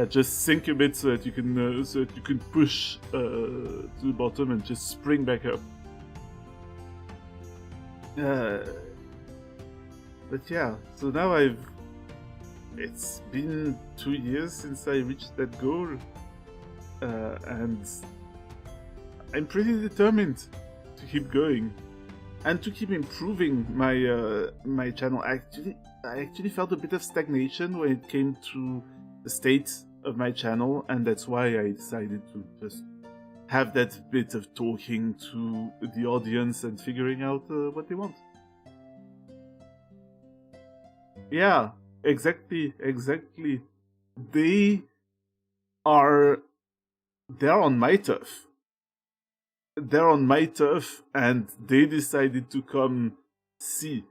Just sink a bit so that you can push to the bottom and just spring back up. Uh, but yeah, so now it's been 2 years since I reached that goal, and I'm pretty determined to keep going and to keep improving my channel. I actually felt a bit of stagnation when it came to the state of my channel, and that's why I decided to just have that bit of talking to the audience and figuring out what they want. Yeah, exactly. They're on my turf. They're on my turf, and they decided to come see.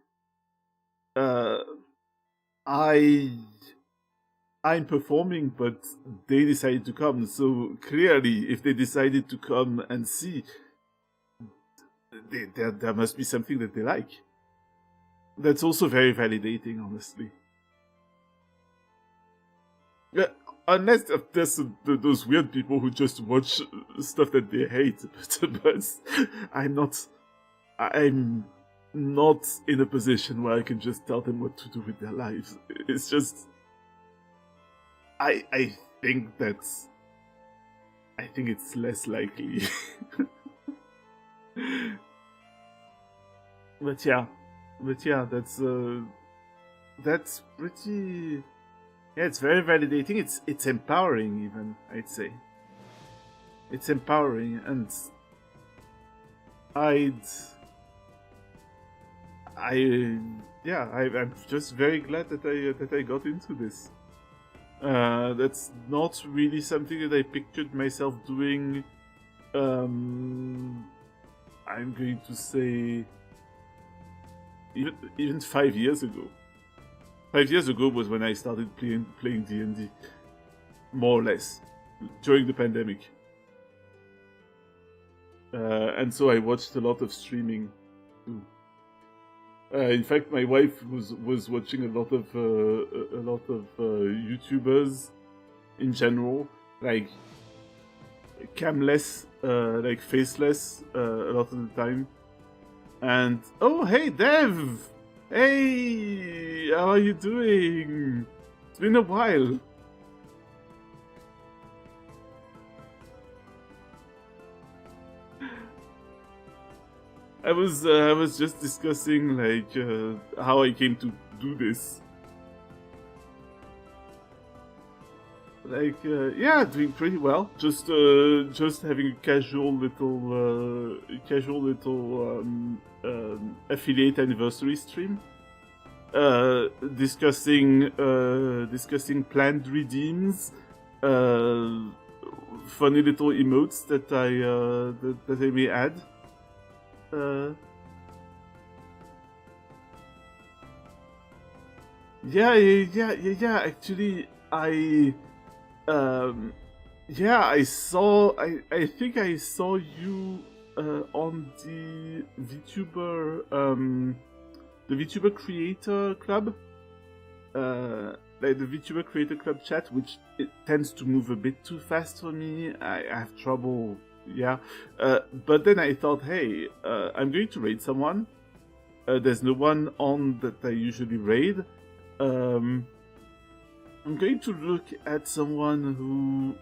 I'm performing, but they decided to come. So clearly, if they decided to come and see, there must be something that they like. That's also very validating, honestly. Unless there's those weird people who just watch stuff that they hate, but I'm not in a position where I can just tell them what to do with their lives. It's just, I think it's less likely. But yeah, that's pretty. Yeah, it's very validating. It's empowering, even, I'd say. It's empowering, and I'm just very glad that I got into this. That's not really something that I pictured myself doing. I'm going to say even 5 years ago. 5 years ago was when I started playing D&D, more or less, during the pandemic. And so I watched a lot of streaming too. In fact, my wife was watching a lot of YouTubers in general, like camless, like faceless, a lot of the time. And oh, hey Dev! Hey, how are you doing? It's been a while. I was just discussing like how I came to do this. Like yeah, doing pretty well. Just having a casual little affiliate anniversary stream. Discussing planned redeems, funny little emotes that I may add. Yeah. Actually, I think I saw you on the VTuber Creator Club, like the VTuber Creator Club chat, which it tends to move a bit too fast for me. I have trouble, yeah. But then I thought, hey, I'm going to raid someone. There's no one on that I usually raid. I'm going to look at someone who,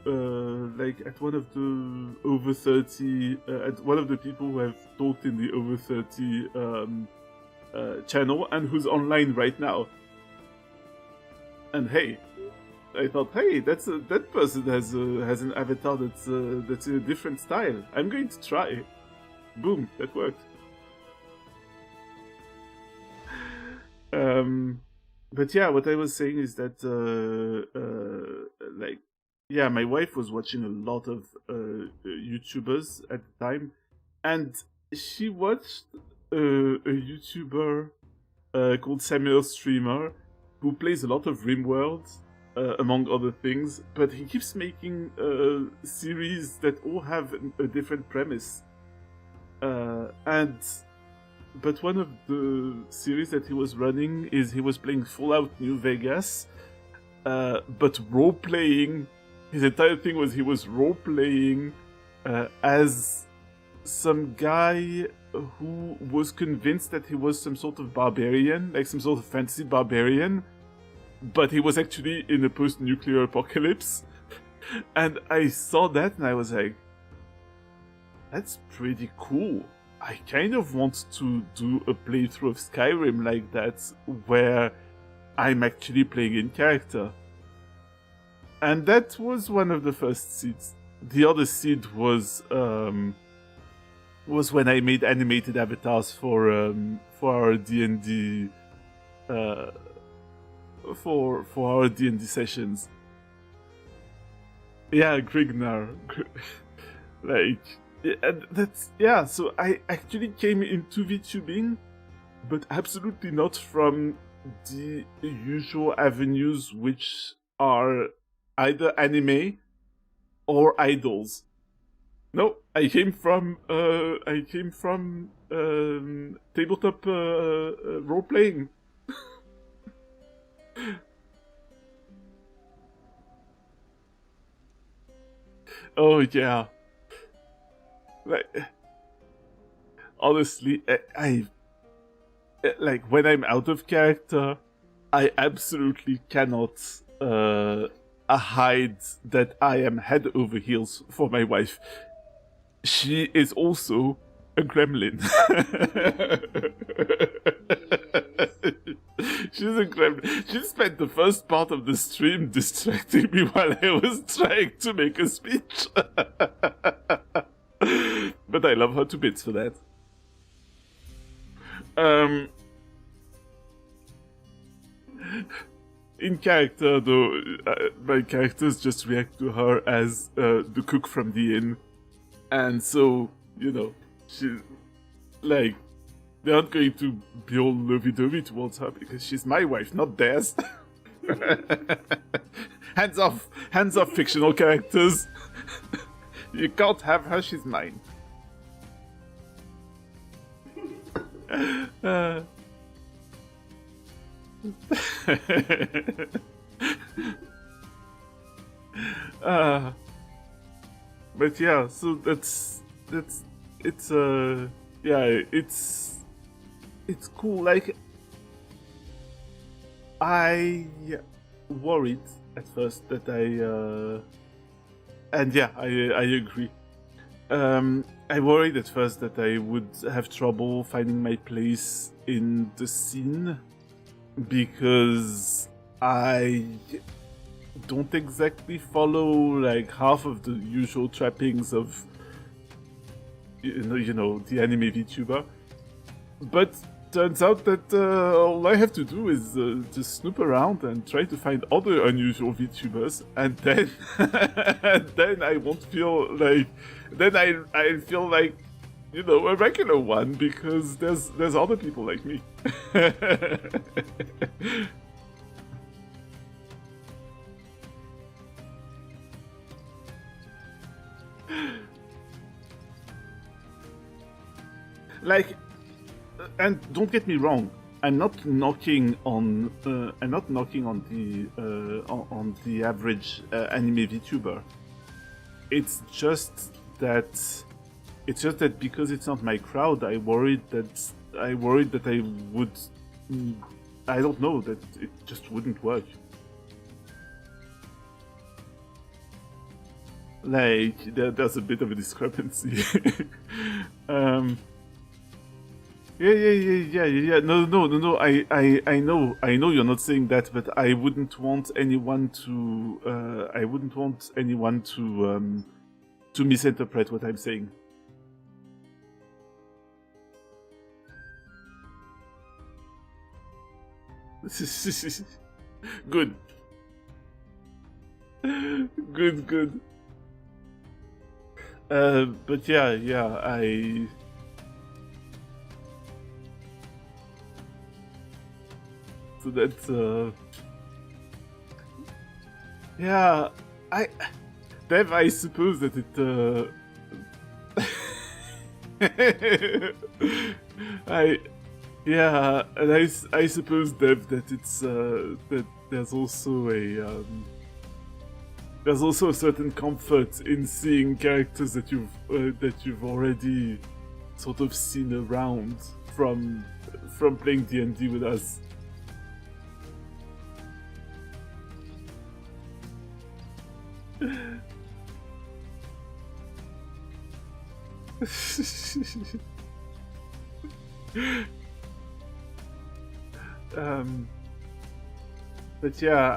like, at one of the over 30, at one of the people who have talked in the over 30 channel and who's online right now. And hey, I thought, hey, that person has an avatar that's in a different style. I'm going to try. Boom, that worked. But yeah, what I was saying is that, like, yeah, my wife was watching a lot of YouTubers at the time, and she watched a YouTuber called Samuel Streamer, who plays a lot of RimWorld, among other things, but he keeps making series that all have a different premise. But one of the series that he was running is he was playing Fallout New Vegas, but role-playing. His entire thing was he was role-playing as some guy who was convinced that he was some sort of barbarian, like some sort of fantasy barbarian, but he was actually in a post-nuclear apocalypse. And I saw that and I was like, that's pretty cool. I kind of want to do a playthrough of Skyrim like that, where I'm actually playing in character. And that was one of the first seeds. The other seed was when I made animated avatars for our D&D for our D&D sessions. Yeah, Grignar. Like, and that's, yeah, so I actually came into VTubing, but absolutely not from the usual avenues, which are either anime or idols. No, I came from tabletop role playing. Oh yeah, like honestly, I like when I'm out of character, I absolutely cannot hide that I am head over heels for my wife. She is also a gremlin. She's a gremlin. She spent the first part of the stream distracting me while I was trying to make a speech. But I love her to bits for that. In character, though, my characters just react to her as the cook from the inn. And so, you know, she's like, they aren't going to be all lovey-dovey towards her because she's my wife, not theirs. Hands off fictional characters. You can't have her, she's mine. But yeah, so it's cool. Like, I worried at first that and yeah, I agree. I worried at first that I would have trouble finding my place in the scene because I don't exactly follow like half of the usual trappings of you know the anime VTuber. But turns out that all I have to do is just snoop around and try to find other unusual VTubers, and then and then I won't feel like I feel like, you know, a regular one because there's other people like me. Like, and don't get me wrong, I'm not knocking on the average anime VTuber. It's just that because it's not my crowd, I worried that I would, I don't know, that it just wouldn't work. Like, there's a bit of a discrepancy. Yeah. No. I know you're not saying that, but I wouldn't want anyone to misinterpret what I'm saying. Good. Good. But yeah, so that's yeah, Dev, I suppose that it and I suppose, Dev, that it's that there's also a there's also a certain comfort in seeing characters that you've already sort of seen around from playing D&D with us. But yeah,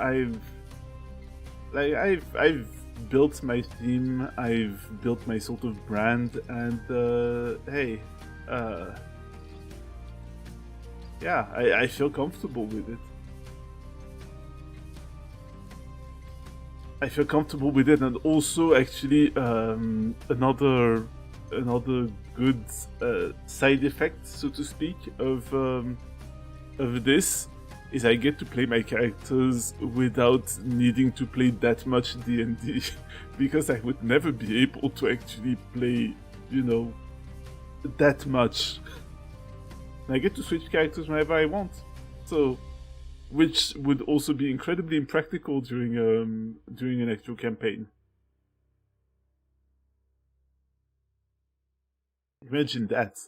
I've built my theme, I've built my sort of brand, and hey, yeah, I feel comfortable with it. I feel comfortable with it, and also actually another good side effect, so to speak, of this is I get to play my characters without needing to play that much D&D, because I would never be able to actually play, you know, that much. And I get to switch characters whenever I want, so which would also be incredibly impractical during an actual campaign. Imagine that,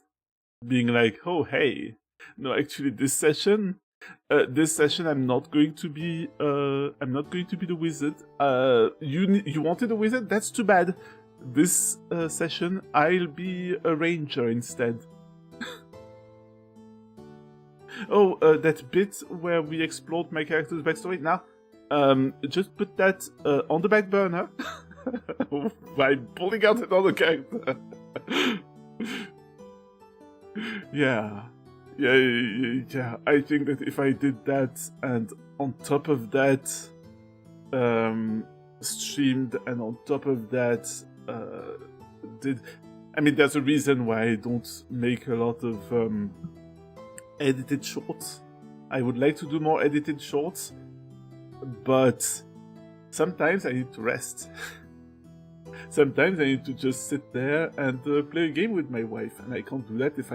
being like, oh hey, no, actually this session I'm not going to be the wizard. You wanted a wizard? That's too bad. This session I'll be a ranger instead. Oh, that bit where we explored my character's backstory. Now, just put that on the back burner by pulling out another character. Yeah. I think that if I did that, and on top of that, streamed, and on top of that, there's a reason why I don't make a lot of edited shorts. I would like to do more edited shorts, but sometimes I need to rest. Sometimes I need to just sit there and play a game with my wife, and I can't do that if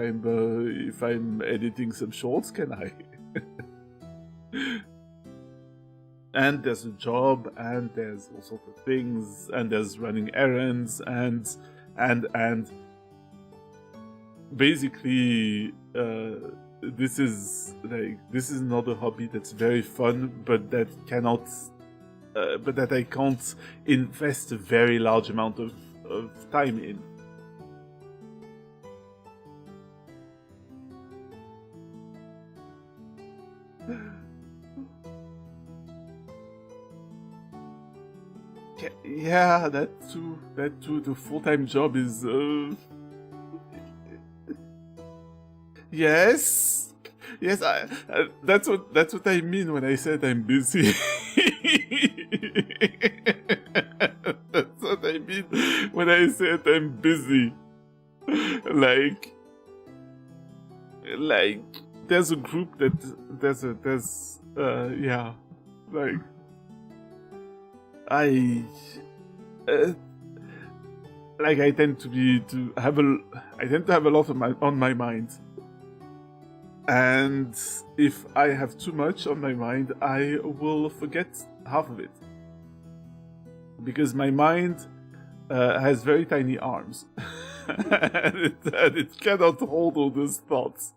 I'm editing some shorts, can I? And there's a job, and there's all sorts of things, and there's running errands, and basically this is another hobby that's very fun, but that I can't invest a very large amount of time in. Yeah, that too. The full-time job is yes. That's what I mean when I said I'm busy. That's what I mean when I said I'm busy. Like there's a group that yeah, like I tend to have a lot on my mind. And if I have too much on my mind, I will forget half of it. Because my mind has very tiny arms. and it cannot hold all those thoughts.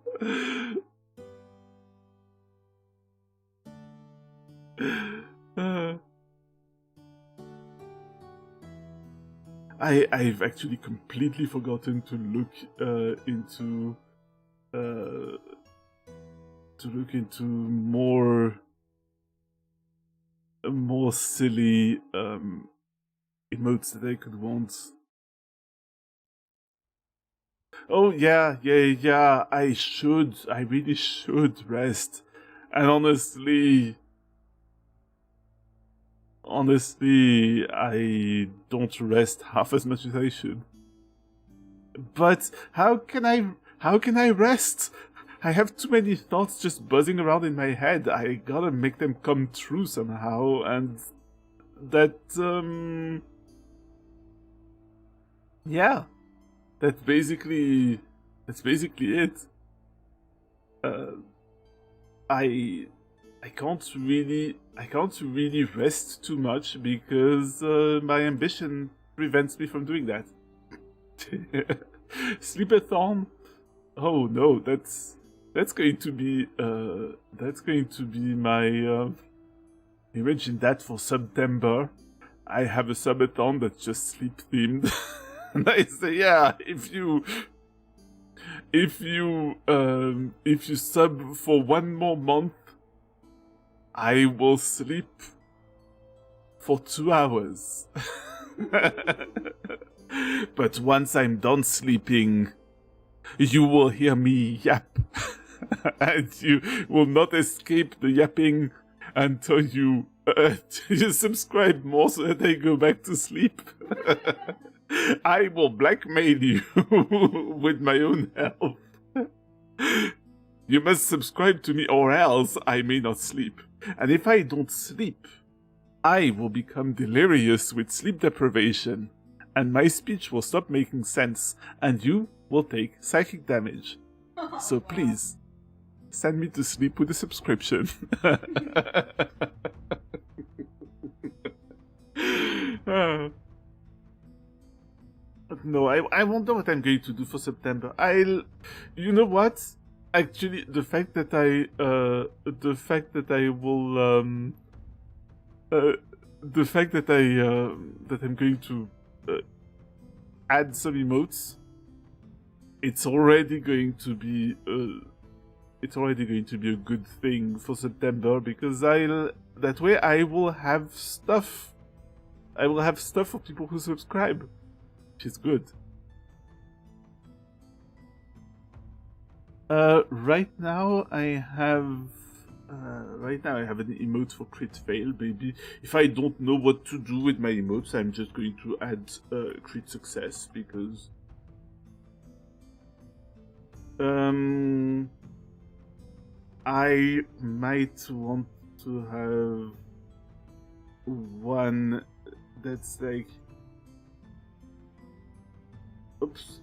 I've actually completely forgotten to look into more silly emotes that I could want. Oh yeah, I really should rest. And honestly, I don't rest half as much as I should. But how can I rest? I have too many thoughts just buzzing around in my head. I gotta make them come true somehow, and that's basically it. I I can't really rest too much because my ambition prevents me from doing that. Sleepathon? Oh no, that's going to be my imagine that for September. I have a subathon that's just sleep themed. And I say, yeah, if you sub for one more month, I will sleep for 2 hours. But once I'm done sleeping, you will hear me yap. And you will not escape the yapping until you subscribe more so that I go back to sleep. I will blackmail you with my own health. You must subscribe to me or else I may not sleep. And if I don't sleep, I will become delirious with sleep deprivation, and my speech will stop making sense, and you will take psychic damage. So please, send me to sleep with a subscription. But no, I wonder what I'm going to do for September. You know what? Actually, the fact that I will, that I'm going to add some emotes. It's already going to be a good thing for September because that way I will have stuff. I will have stuff for people who subscribe, which is good. Right now I have an emote for crit fail. Maybe if I don't know what to do with my emotes, I'm just going to add crit success because I might want to have one that's like, oops.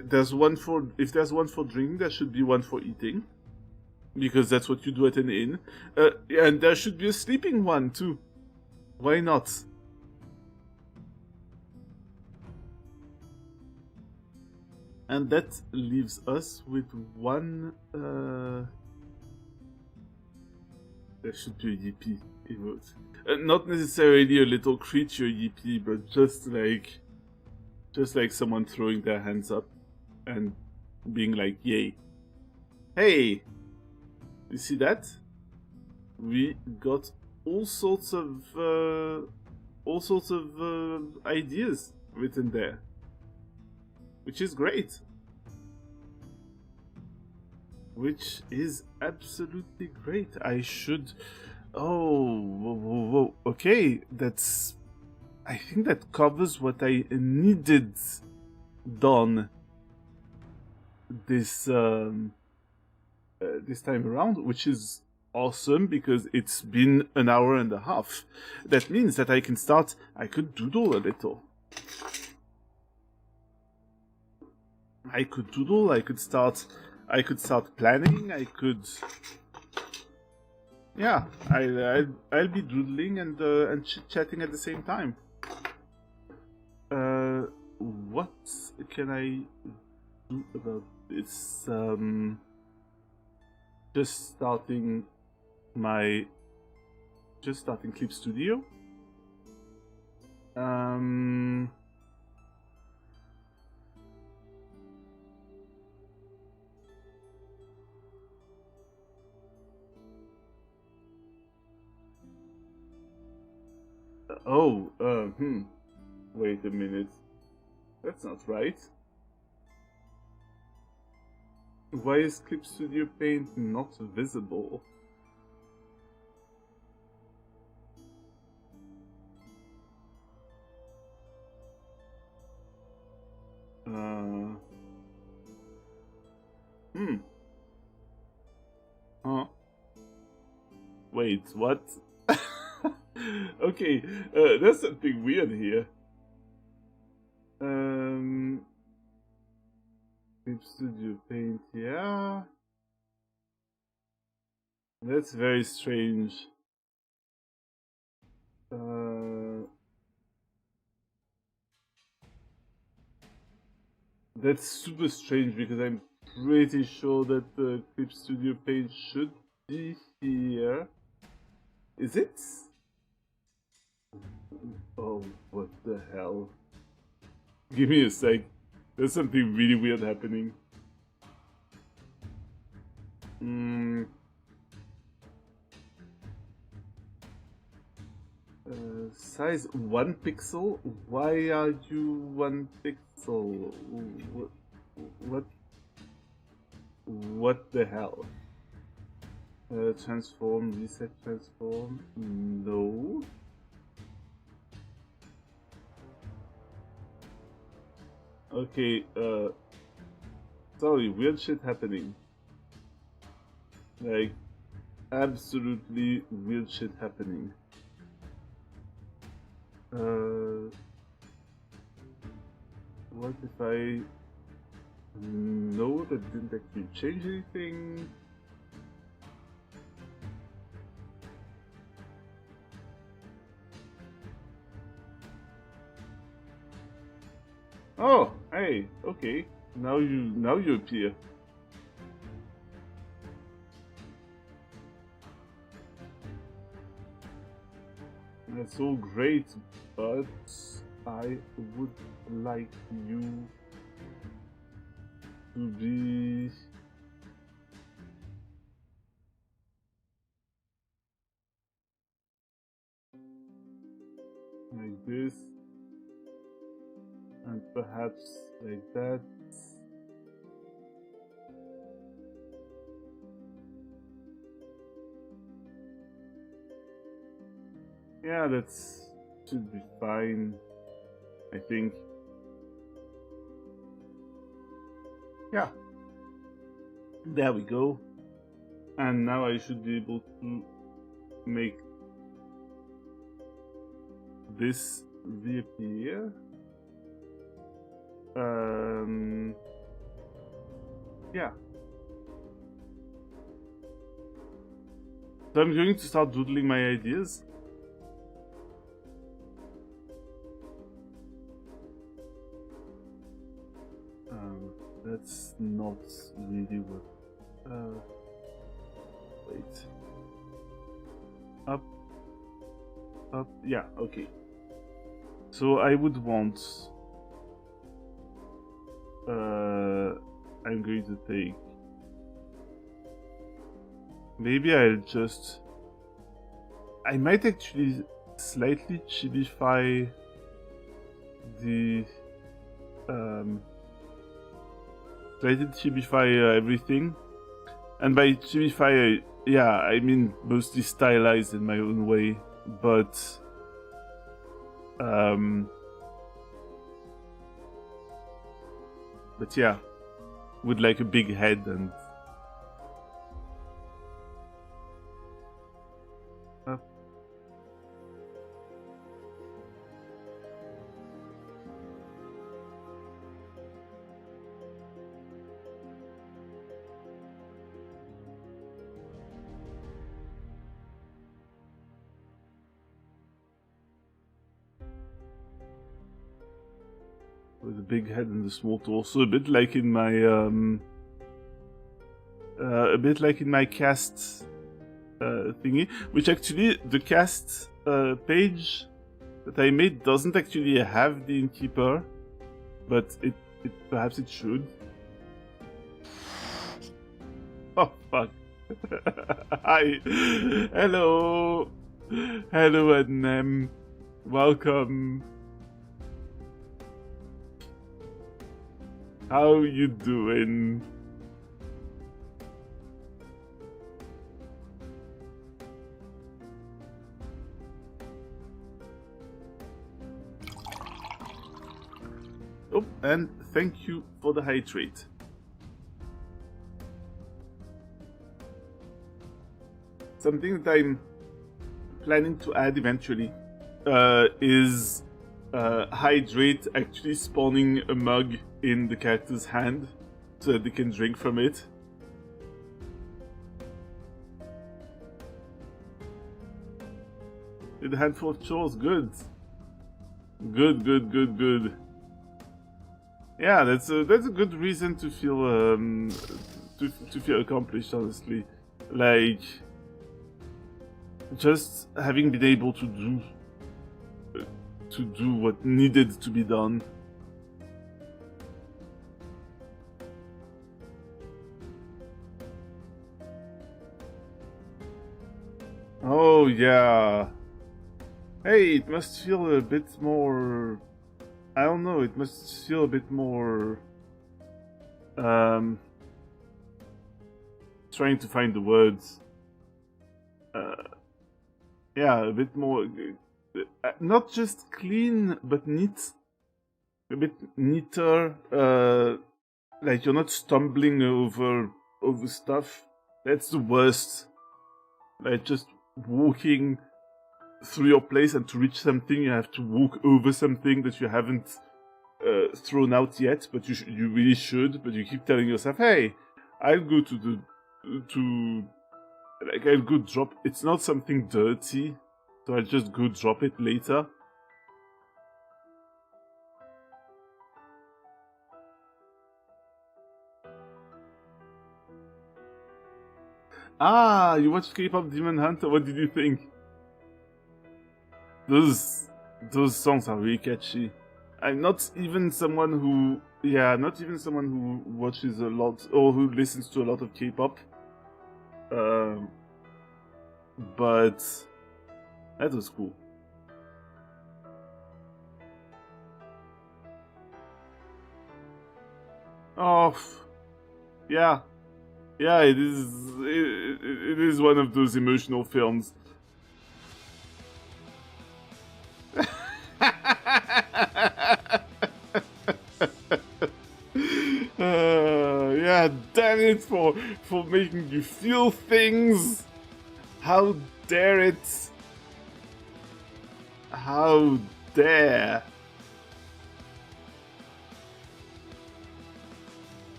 There's one for, if there's one for drinking, there should be one for eating. Because that's what you do at an inn. And there should be a sleeping one too. Why not? And that leaves us with one, there should be a yippee emote. Not necessarily a little creature yippee, but just like someone throwing their hands up and being like, yay. Hey! You see that? We got all sorts of ideas written there. Which is great. Which is absolutely great. I should... Oh, whoa. Okay, I think that covers what I needed done this time around, which is awesome because it's been an hour and a half. That means that I could doodle a little. I could doodle, I could start planning, yeah, I'll be doodling and chit-chatting at the same time. What can I do about this? Just starting Clip Studio. Wait a minute. That's not right. Why is Clip Studio Paint not visible? Huh. Wait, what? Okay, there's something weird here. Clip Studio Paint, yeah. That's very strange. That's super strange because I'm pretty sure that the Clip Studio Paint should be here. Is it? Oh, what the hell? Give me a sec. There's something really weird happening. Size 1 pixel? Why are you 1 pixel? What the hell? Transform, reset, transform? No. Okay, sorry, weird shit happening. Like, absolutely weird shit happening. What if I... No, that didn't actually change anything. Oh, hey, okay. Now you appear. That's all great, but I would like you to be like this, and perhaps like that. Yeah, that should be fine, I think. Yeah. There we go. And now I should be able to make this reappear. Yeah. So I'm going to start doodling my ideas. That's not really what... wait. Up. Up. Yeah, okay. So I would want... I'm going to take... Maybe I'll just... I might actually slightly chibify the... Slightly chibify everything. And by chibify, yeah, I mean mostly stylized in my own way, but... But yeah, with like a big head and... Up. With a big head and a small torso, a bit like in my cast thingy, which actually the cast page that I made doesn't actually have the innkeeper, but it perhaps it should. Oh fuck! Hi, hello, Adnem, welcome. How you doing? Oh, and thank you for the hydrate. Something that I'm planning to add eventually is hydrate actually spawning a mug in the character's hand so that they can drink from it. Did a handful of chores, good. Good. Yeah, that's a good reason to feel to feel accomplished, honestly. Like, just having been able to do what needed to be done. Oh yeah. Hey, it must feel a bit more... I don't know, it must feel a bit more... trying to find the words. Yeah, a bit more... not just clean, but neat. A bit neater. Like you're not stumbling over stuff. That's the worst. Like just walking through your place, and to reach something you have to walk over something that you haven't thrown out yet, but you really should. But you keep telling yourself, "Hey, I'll go I'll go drop." It's not something dirty, so I'll just go drop it later. Ah, you watched K-pop Demon Hunter. What did you think? Those songs are really catchy. I'm not even someone who watches a lot or who listens to a lot of K-pop. But that was cool. Oh, yeah, it is. It is one of those emotional films. Yeah, damn it for making you feel things. How dare it? How dare?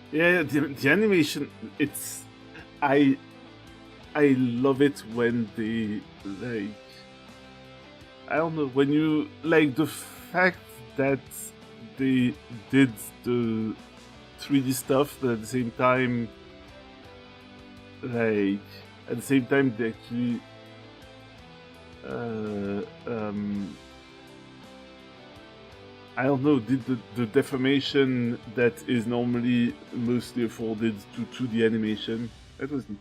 Yeah, the animation, it's... I love it when they, like... I don't know, when you... Like, the fact that they did the 3D stuff, but at the same time... Like... At the same time, they actually... I don't know, did the deformation that is normally mostly afforded to 2D animation. That was neat.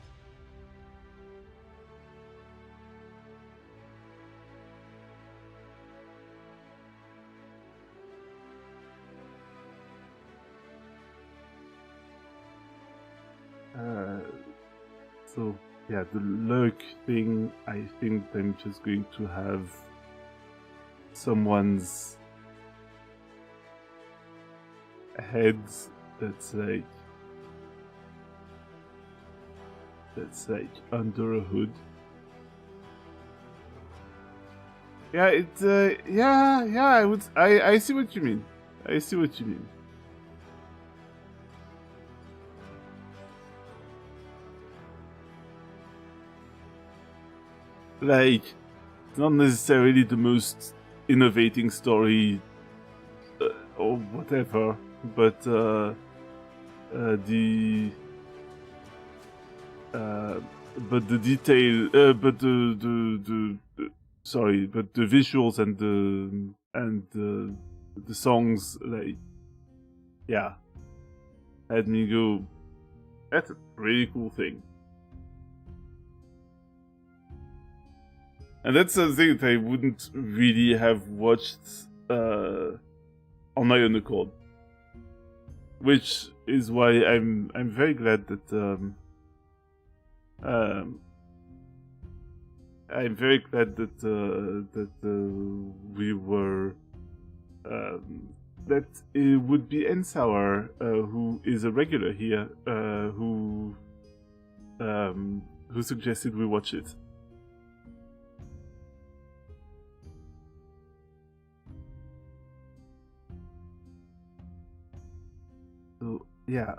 So, yeah, the lurk thing, I think I'm just going to have someone's heads that's like under a hood. Yeah, it's I see what you mean. I see what you mean. Like, it's not necessarily the most innovating story or whatever, but the detail, but but the visuals and the songs, like, yeah, had me go, that's a pretty cool thing. And that's something that I wouldn't really have watched on my own accord. Which is why I'm very glad that I'm very glad that we were that it would be Ensauer, who is a regular here, who suggested we watch it. So yeah,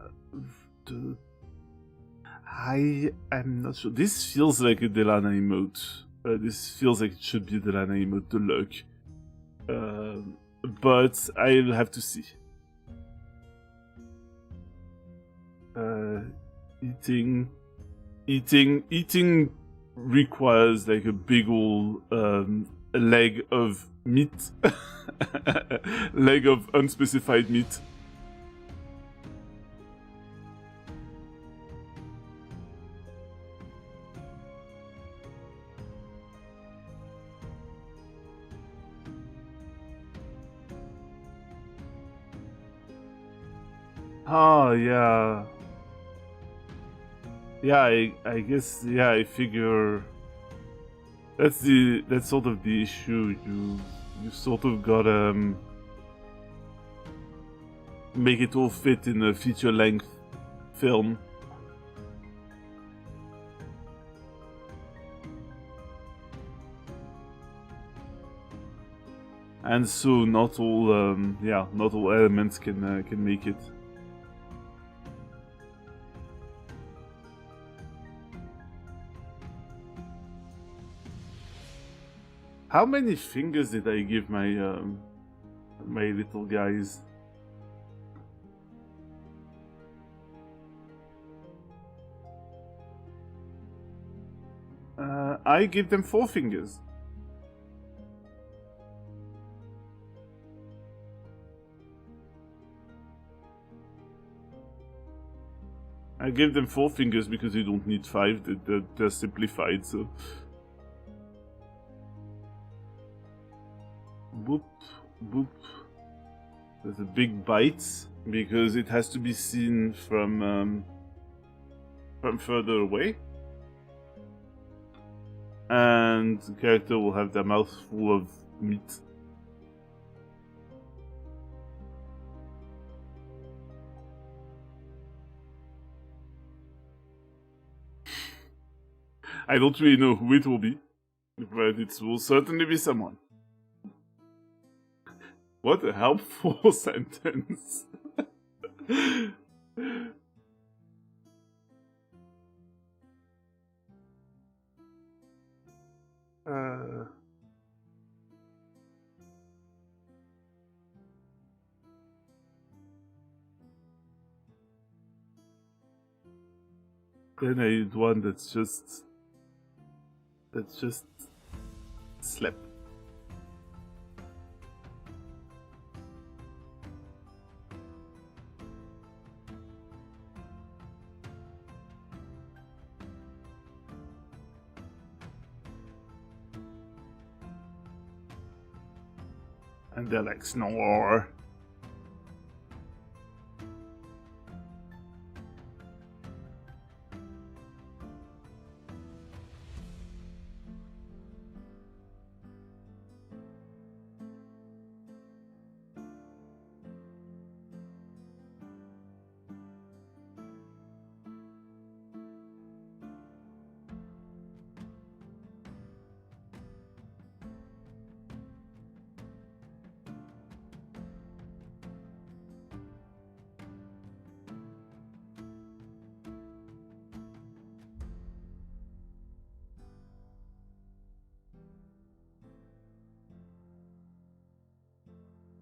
I am not sure. This feels like a Delana emote. This feels like it should be a Delana emote, the luck. But I'll have to see. Eating requires like a big ol' leg of meat, leg of unspecified meat. Oh yeah. Yeah, I guess yeah, I figure that's sort of the issue. You sort of gotta make it all fit in a feature length film. And so not all elements can make it. How many fingers did I give my my little guys? I give them 4 fingers. I gave them 4 fingers because you don't need 5. They're simplified, so. Boop, boop. There's a big bite because it has to be seen from further away. And the character will have their mouth full of meat. I don't really know who it will be, but it will certainly be someone. What a helpful sentence. Then I need one that's just slept. And they're like, snore.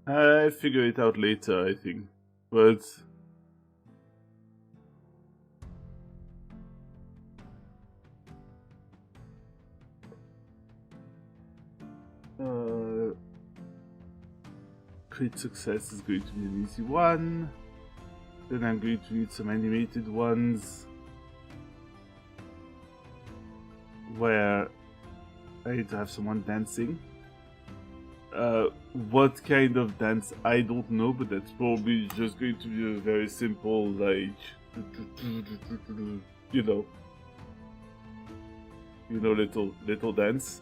I figure it out later, I think. But crit success is going to be an easy one. Then I'm going to need some animated ones where I need to have someone dancing. What kind of dance, I don't know, but that's probably just going to be a very simple, like, you know. little dance.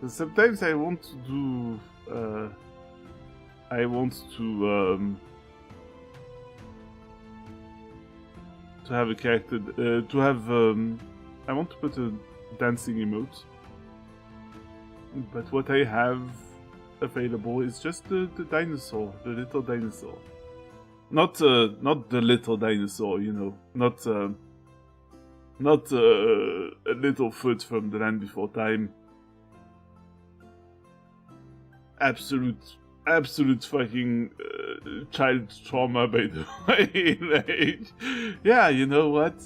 So sometimes I want to do. I want to have a character. To have. I want to put a dancing emote. But what I have available is just the dinosaur, the little dinosaur. Not the little dinosaur, not a little foot from the land before time. Absolute fucking child trauma, by the way. Like, yeah, you know what?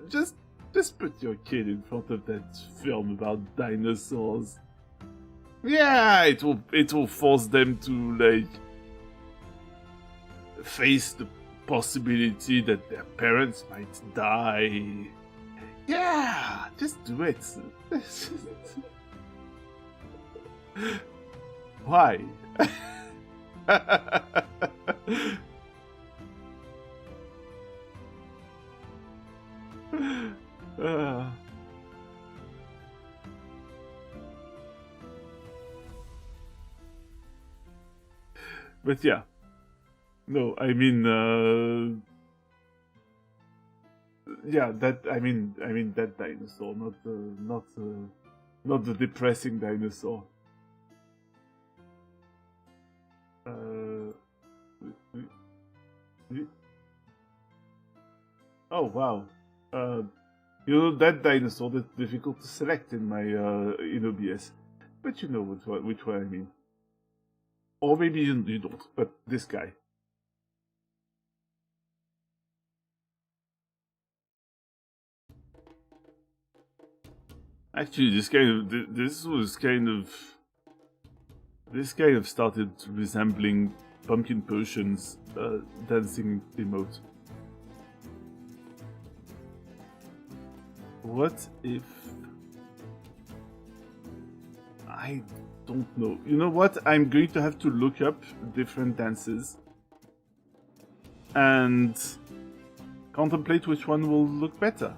Just put your kid in front of that film about dinosaurs. Yeah, it will force them to like face the possibility that their parents might die. Yeah, just do it. Why? But yeah, no, I mean, yeah, that I mean that dinosaur, not the depressing dinosaur. Oh wow, that dinosaur that's difficult to select in my in OBS, but you know which one I mean. Or maybe you don't, but this guy. Actually, this kind of started resembling Pumpkin Potion's dancing emote. What if... I don't know. You know what? I'm going to have to look up different dances and contemplate which one will look better.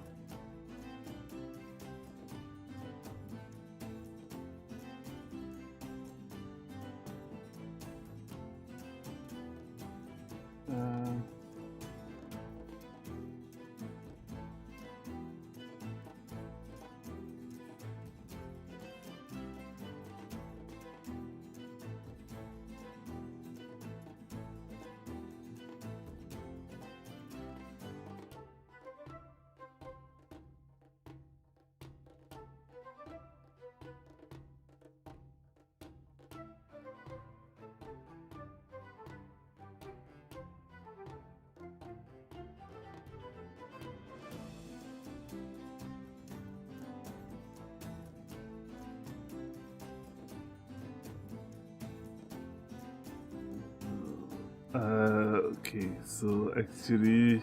Okay, so actually...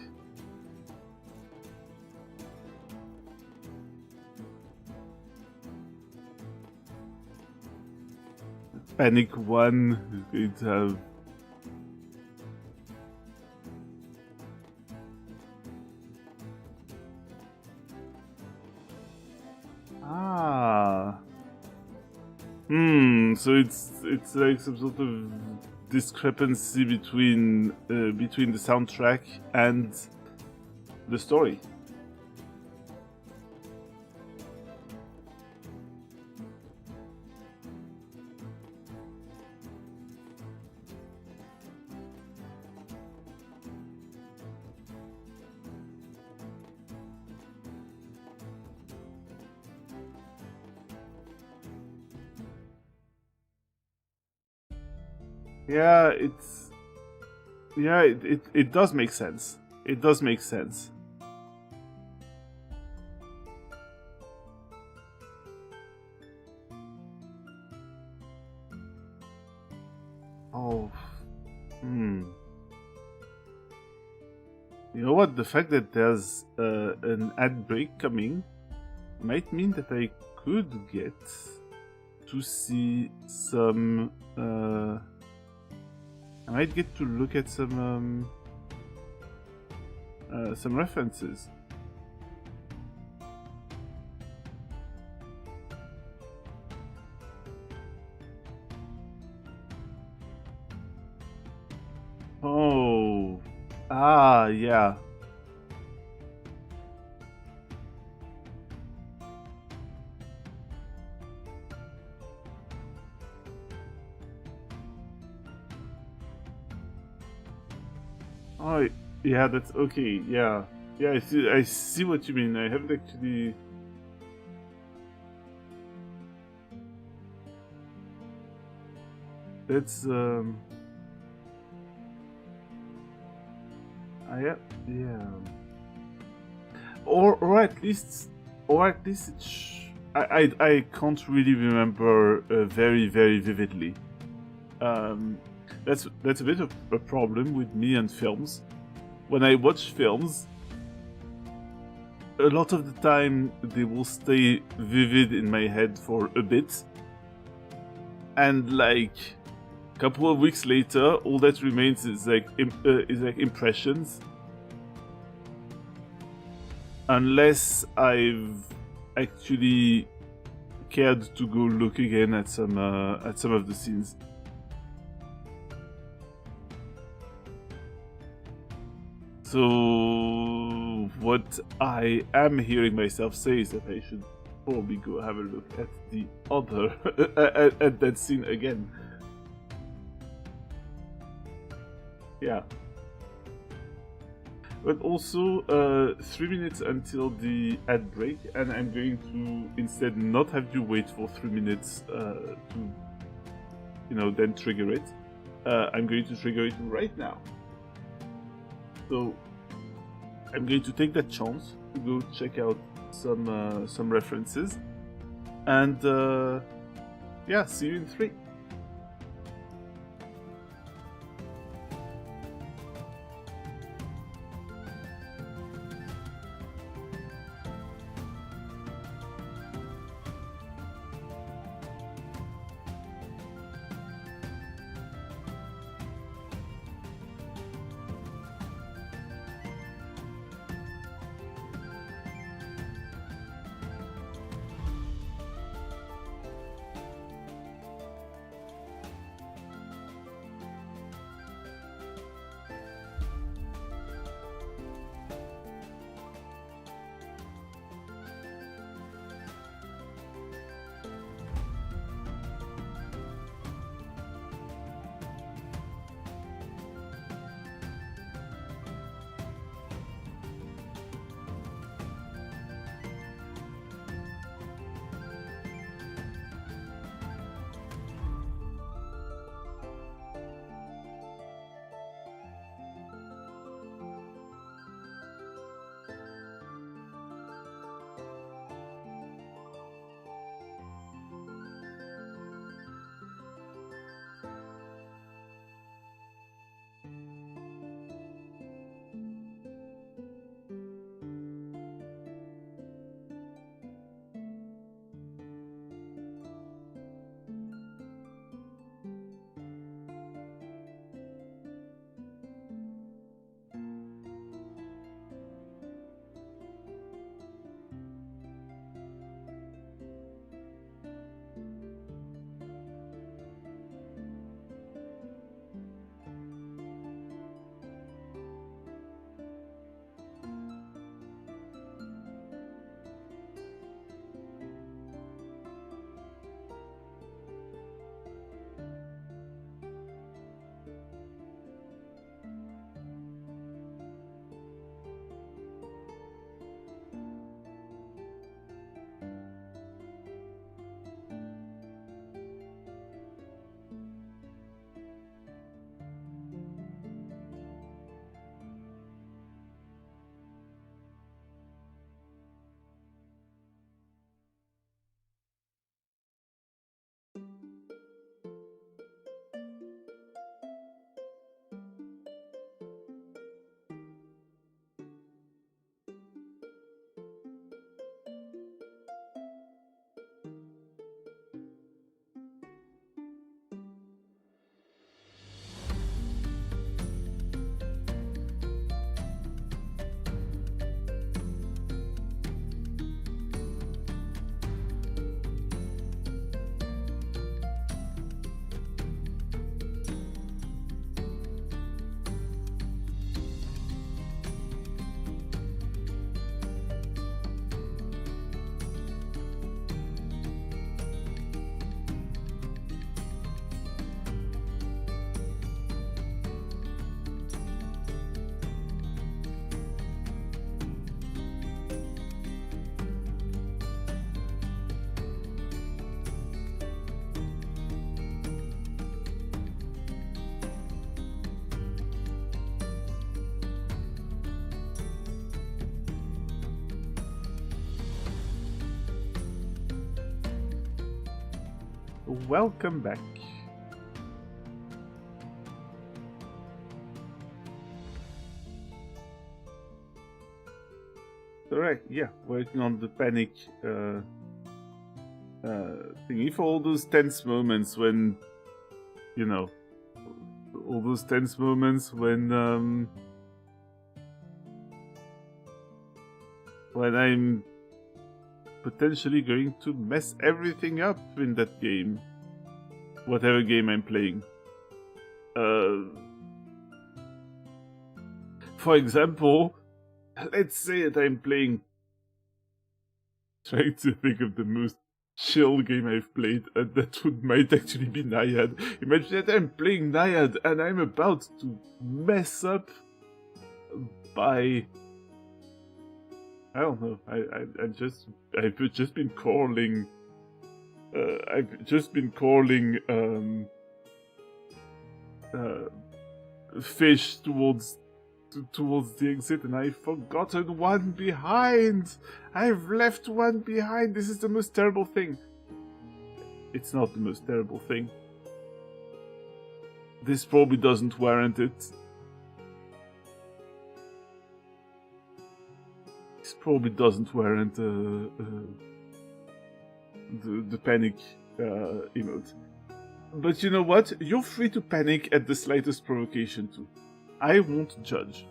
Panic 1 is going to have... So it's like some sort of discrepancy between the soundtrack and the story. Yeah, it does make sense. It does make sense. Oh, You know what? The fact that there's an ad break coming might mean that I could get to see some. I might get to look at some references. Oh, yeah. Oh, yeah, that's okay. Yeah, yeah. I see what you mean. I haven't actually. That's yeah. Or at least I can't really remember very vividly. That's a bit of a problem with me and films. When I watch films, a lot of the time they will stay vivid in my head for a bit, and like a couple of weeks later, all that remains is like impressions. Unless I've actually cared to go look again at some of the scenes. So what I am hearing myself say is that I should probably go have a look at the other at that scene again. Yeah. But also 3 minutes until the ad break, and I'm going to instead not have you wait for 3 minutes to, then trigger it. I'm going to trigger it right now. So I'm going to take that chance to go check out some references, and yeah, see you in 3. welcome back. Correct, yeah, working on the panic thingy for all those tense moments when, you know, all those tense moments when I'm potentially going to mess everything up in that game. Whatever game I'm playing. For example, let's say that I'm playing... Trying to think of the most chill game I've played, and that might actually be Naiad. Imagine that I'm playing Naiad and I'm about to mess up by... I don't know. I've just been calling. I've just been calling fish towards the exit, and I've forgotten one behind. I've left one behind. This is the most terrible thing. It's not the most terrible thing. This probably doesn't warrant it. This probably doesn't warrant the panic emote. But you know what? You're free to panic at the slightest provocation too. I won't judge.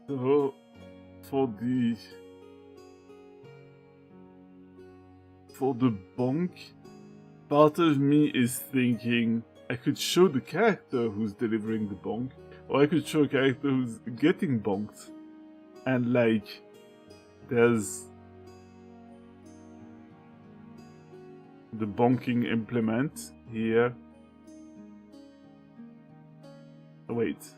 So, for the bonk, part of me is thinking I could show the character who's delivering the bonk, or I could show a character who's getting bonked, and like, there's the bonking implement here. Oh, wait.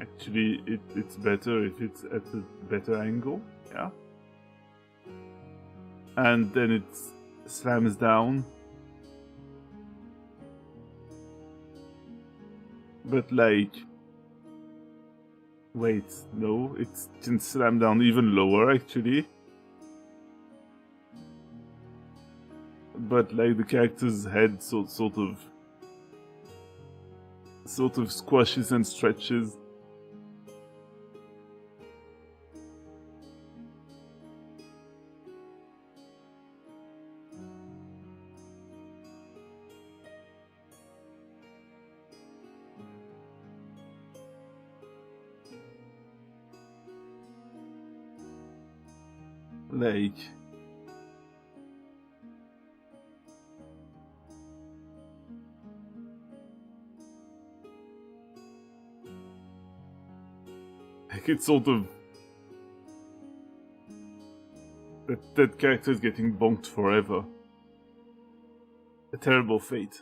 Actually, it's better if it's at a better angle, yeah? And then it slams down. But like... Wait, no, it can slam down even lower, actually. But like the character's head sort of squashes and stretches. Like... Like it's sort of... That character is getting bonked forever. A terrible fate.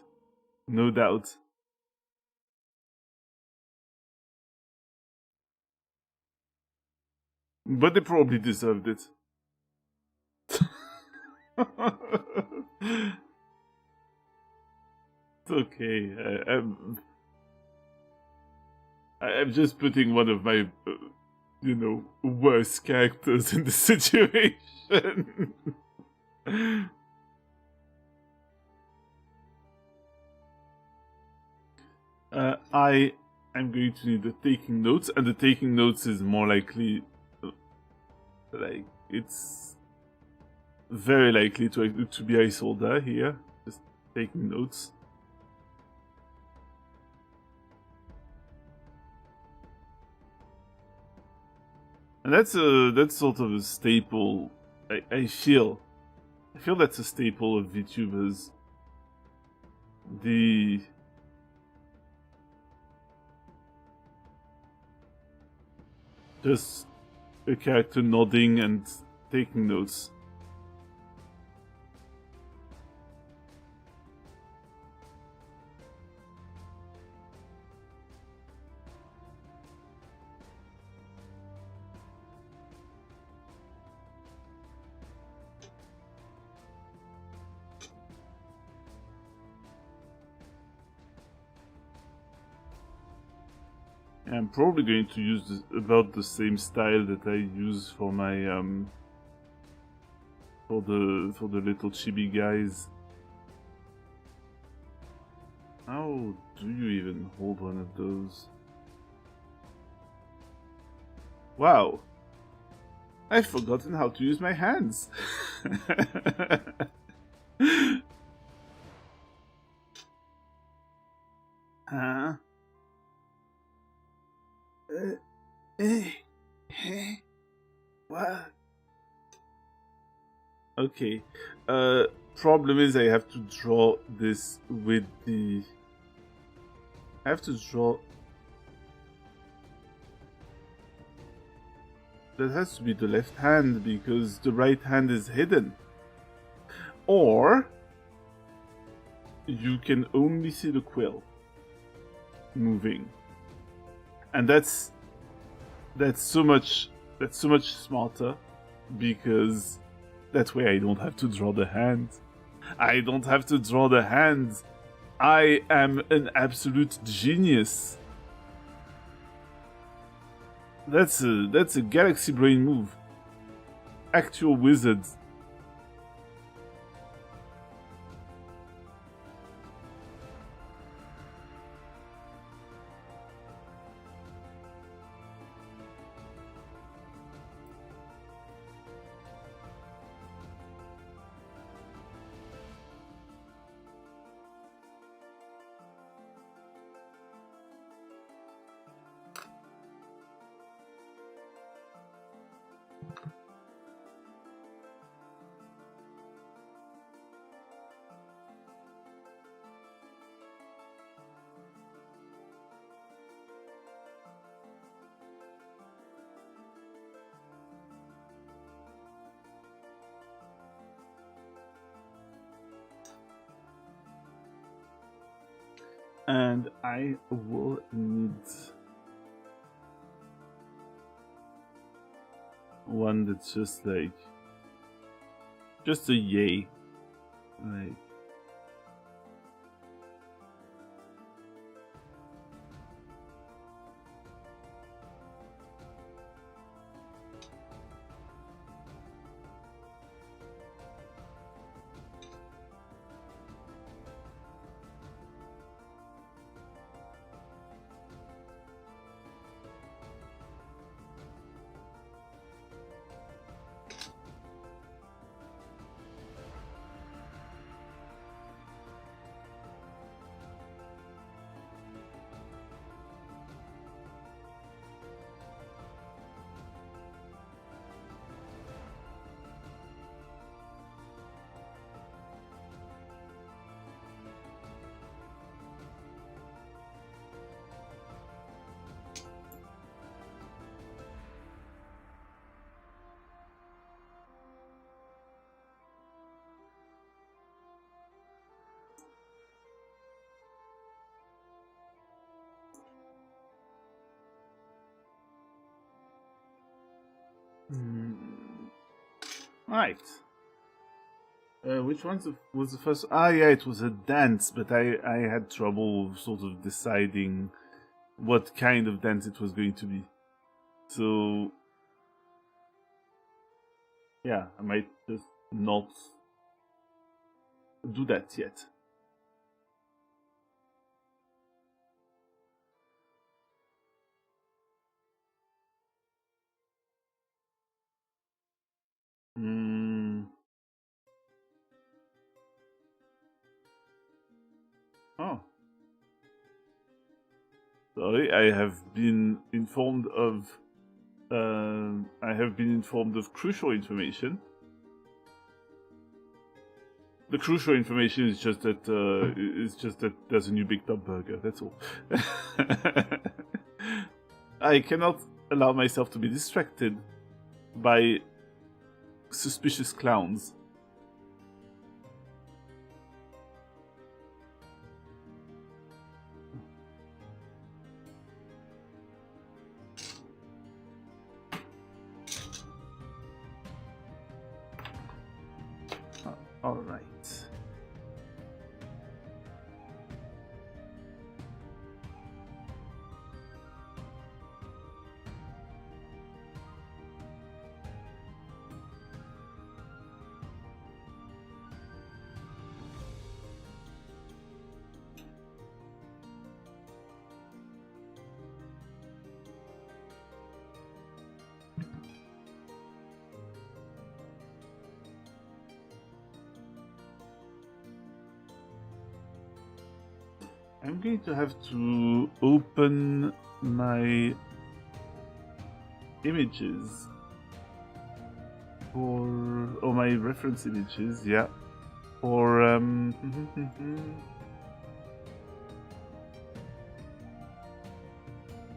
No doubt. But they probably deserved it. It's okay. I'm just putting one of my, worst characters in the situation. I am going to need the taking notes, and the taking notes is more likely, like, it's very likely to be Isolda here, just taking notes. And that's sort of a staple. I feel that's a staple of VTubers. The just a character nodding and taking notes. I'm probably going to use about the same style that I use for my for the little chibi guys. How do you even hold one of those? Wow, I've forgotten how to use my hands. Huh? What? Okay. Problem is I have to draw this with the... I have to draw... That has to be the left hand because the right hand is hidden. Or... you can only see the quill moving. And that's so much smarter because that way I don't have to draw the hand. I don't have to draw the hand. I am an absolute genius. That's a galaxy brain move. Actual wizard. And I will need one that's just like, just a yay. Like, right. Which one was the first? Ah, yeah, it was a dance, but I had trouble sort of deciding what kind of dance it was going to be. So, yeah, I might just not do that yet. Oh. Sorry, I have been informed of crucial information. The crucial information is just that there's a new Big Top burger. That's all. I cannot allow myself to be distracted by suspicious clowns. All right. I'm going to have to open my images or my reference images, yeah, for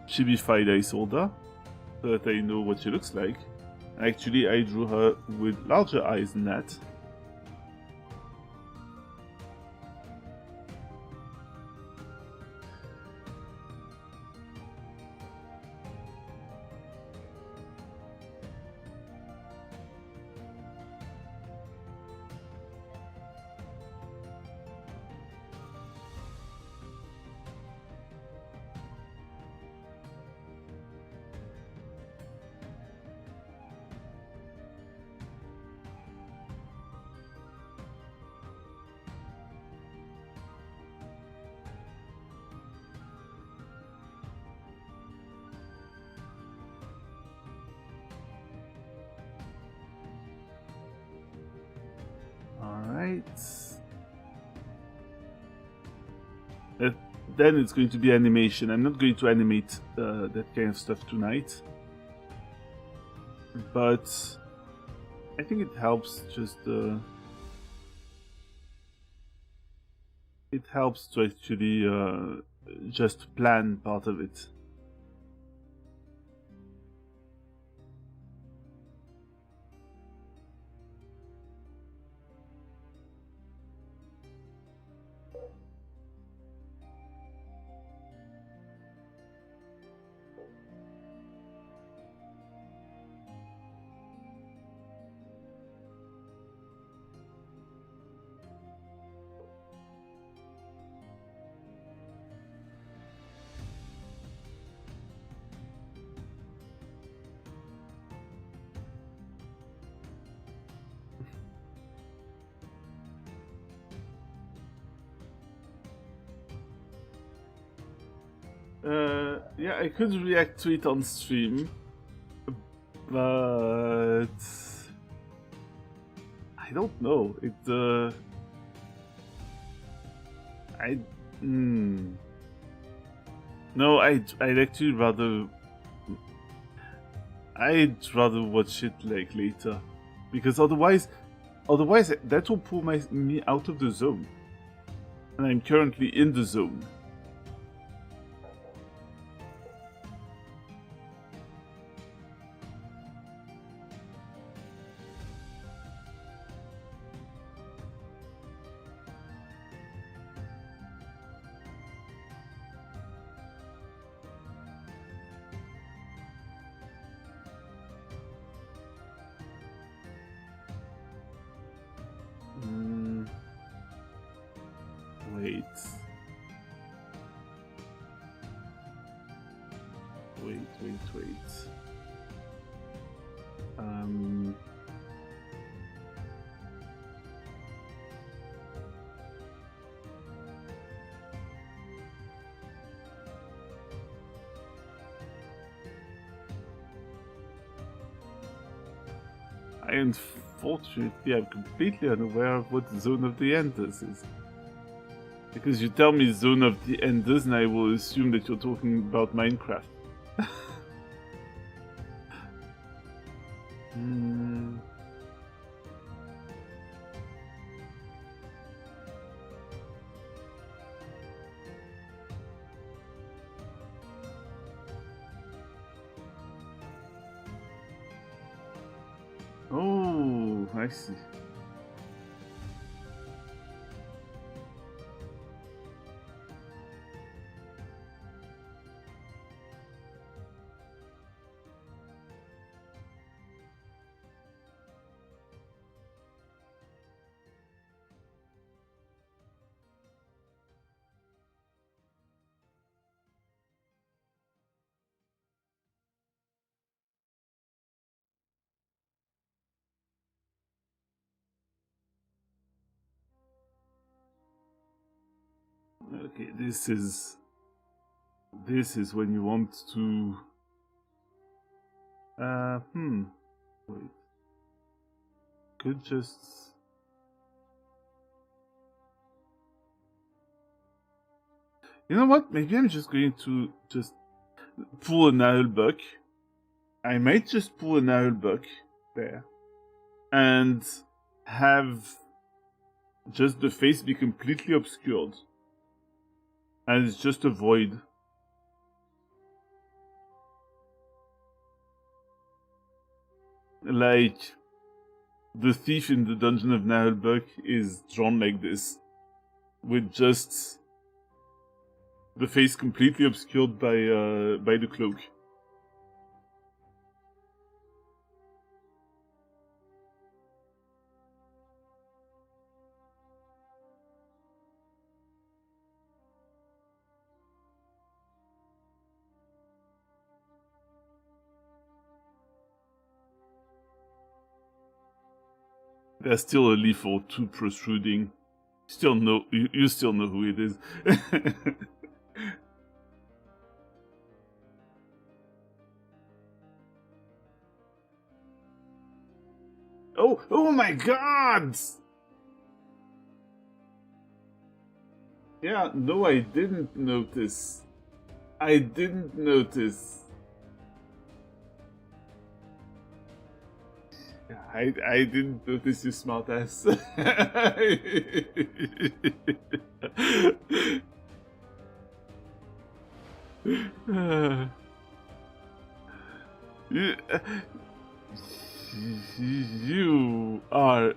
chibified Isolda, so that I know what she looks like. Actually, I drew her with larger eyes than that. Alright. Then it's going to be animation. I'm not going to animate that kind of stuff tonight. But I think it helps just... it helps to actually just plan part of it. Yeah, I could react to it on stream, but I don't know. No, I'd actually rather watch it like later, because otherwise that will pull me out of the zone, and I'm currently in the zone. Wait. I unfortunately am completely unaware of what Zone of the Enders is. Because you tell me Zone of the Enders and I will assume that you're talking about Minecraft. Oh, I see. Okay, this is when you want to wait. Could just you know what? Maybe I'm just going to just pull an owl buck. I might just pull an owl buck there and have just the face be completely obscured. And it's just a void. Like the thief in the Dungeon of Nahelbuck is drawn like this, with just the face completely obscured by the cloak. There's still a leaf or two protruding. You still know who it is. Oh my god! Yeah, no, I didn't notice. I didn't notice. I didn't notice, you smartass. You are.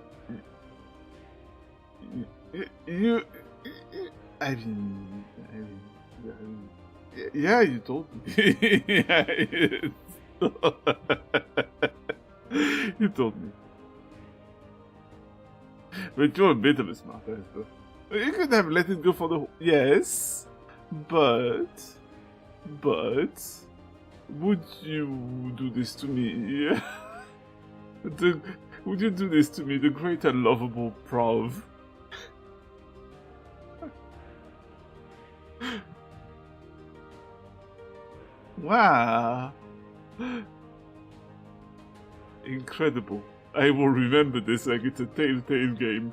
You. I mean, yeah, you told me. You told me. But you're a bit of a smartass, though. You could have let it go for the whole... Yes, but... Would you do this to me? Would you do this to me, the great and lovable Prov? Wow. Incredible. I will remember this like it's a Telltale game.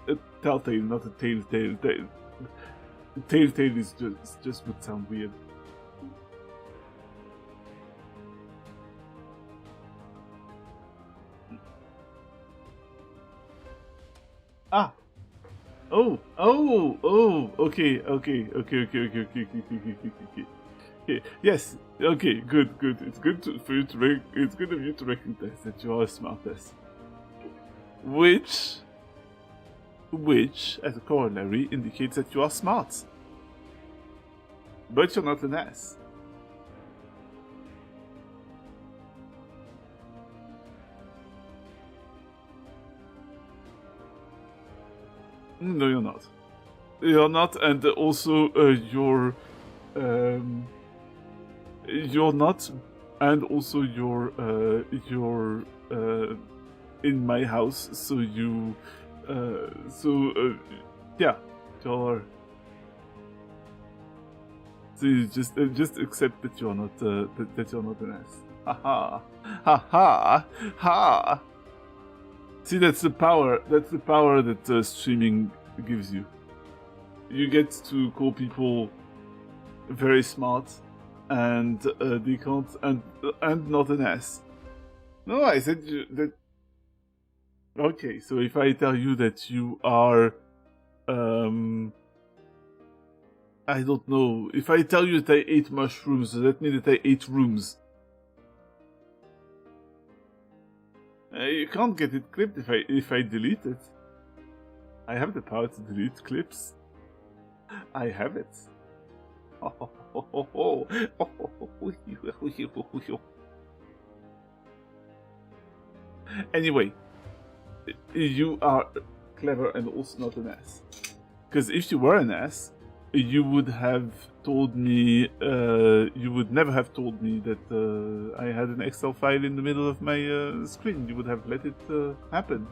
A Telltale, not a Telltale. Telltale is just would sound weird. Ah. Oh. Okay. Yes. Okay. Good. It's good for you to it's good of you to recognize that you are a smartass. Which, as a corollary, indicates that you are smart. But you're not an ass. No, you're not. You're not, and also you're not, and also you're in my house, so you yeah, you're. So you just accept that you're not that you're not an ass. Ha ha. See, that's the power. That's the power that streaming gives you. You get to call people very smart, and they can't, and not an ass. No, I said that. Okay, so if I tell you that you are, I don't know. If I tell you that I ate mushrooms, does that mean that I ate rooms? You can't get it clipped if I delete it. I have the power to delete clips. I have it. Anyway, you are clever and also not an ass. Because if you were an ass, you would have told me, you would never have told me that I had an Excel file in the middle of my screen. You would have let it happen.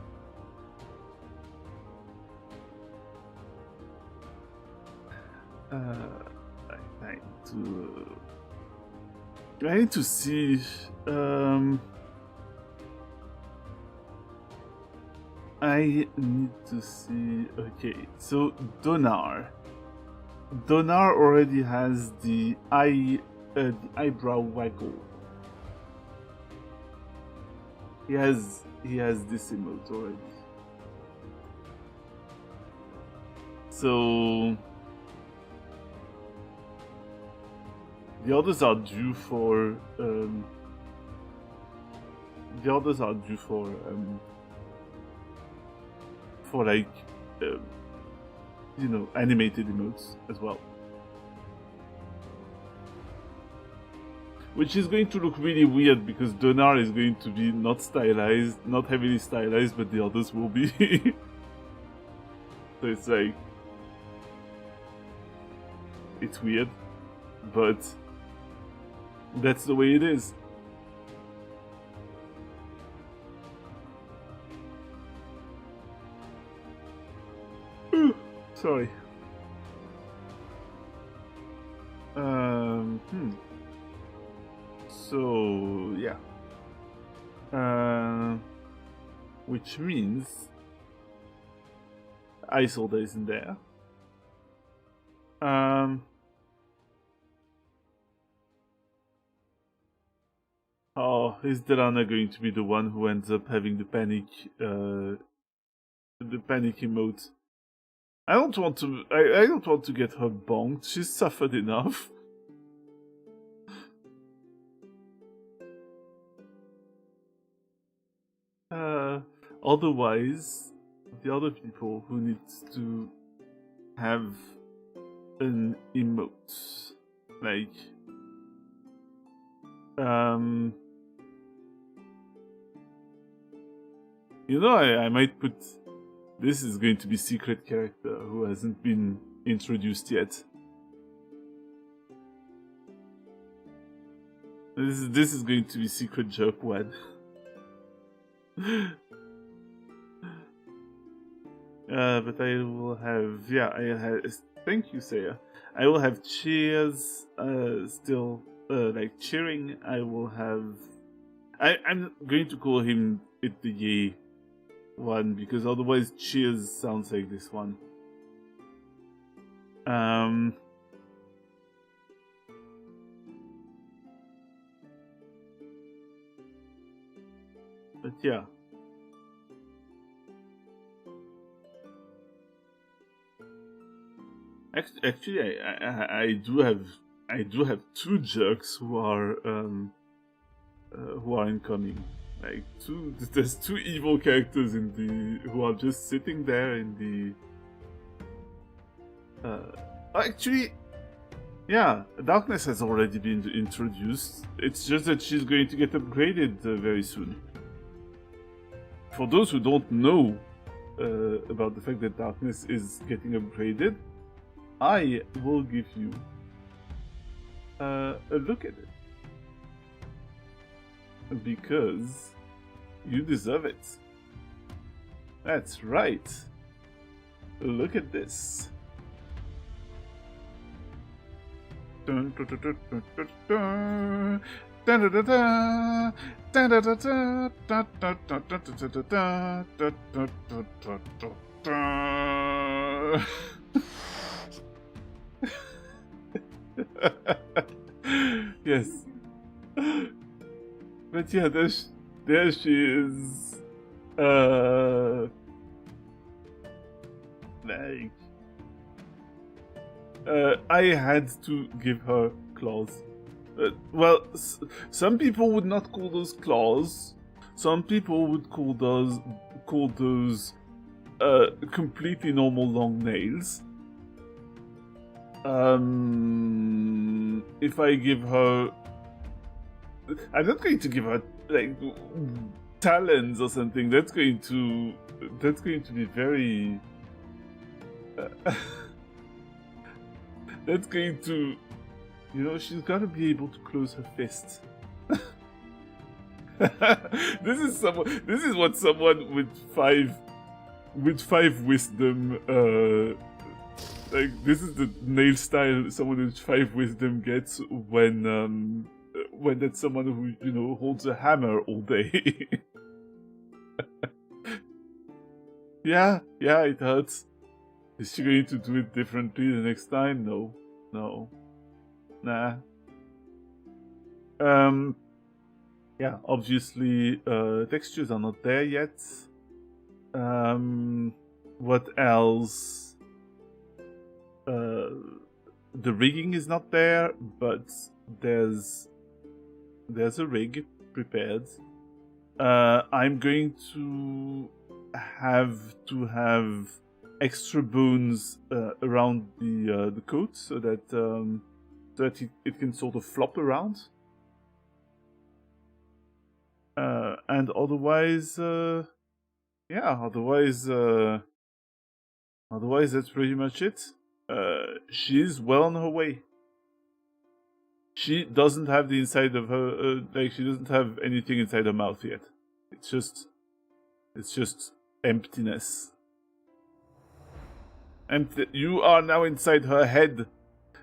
I need to see. I need to see. Okay, so Donar already has the eyebrow waggle. He has this emote already. So the others are due for like you know, animated emotes as well, which is going to look really weird because Donar is going to be not stylized, not heavily stylized, but the others will be. So it's like, it's weird, but that's the way it is. Sorry. So yeah. Which means Isolde isn't there. Oh, is Delana going to be the one who ends up having the panic emote? I don't want to get her bonked. She's suffered enough. Otherwise, the other people who need to have an emote, like, you know, I might put. This is going to be secret character who hasn't been introduced yet. This is going to be secret jerkwad. But I will have, yeah, I have. Thank you, Saya. I will have cheers. Still, like cheering. I will have. I'm going to call him it the yay one because otherwise cheers sounds like this one. But yeah. Actually, I do have two jerks who are incoming. Like there's two evil characters who are just sitting there in the. Actually, yeah, Darkness has already been introduced. It's just that she's going to get upgraded very soon. For those who don't know about the fact that Darkness is getting upgraded, I will give you a look at it. Because you deserve it. That's right. Look at this. Dun, dun, dun, dun, dun, dun, dun, dun, dun, dun, dun, dun, dun. Yes. But yeah, there she is. Like, I had to give her claws. Well, some people would not call those claws, Some people would call those completely normal long nails. If I give her, I'm not going to give her like talons or something. That's going to be very. That's going to, she's got to be able to close her fists. This is what someone with five wisdom, like this is the nail style someone with 5 wisdom gets when that's someone who holds a hammer all day. Yeah, it hurts. Is she going to do it differently the next time? No. Nah. Yeah, obviously, textures are not there yet. What else? The rigging is not there, but there's a rig prepared. I'm going to have extra bones around the coat so that it can sort of flop around. And otherwise, otherwise that's pretty much it. She's well on her way. She doesn't have the inside of her, she doesn't have anything inside her mouth yet. It's just emptiness. You are now inside her head.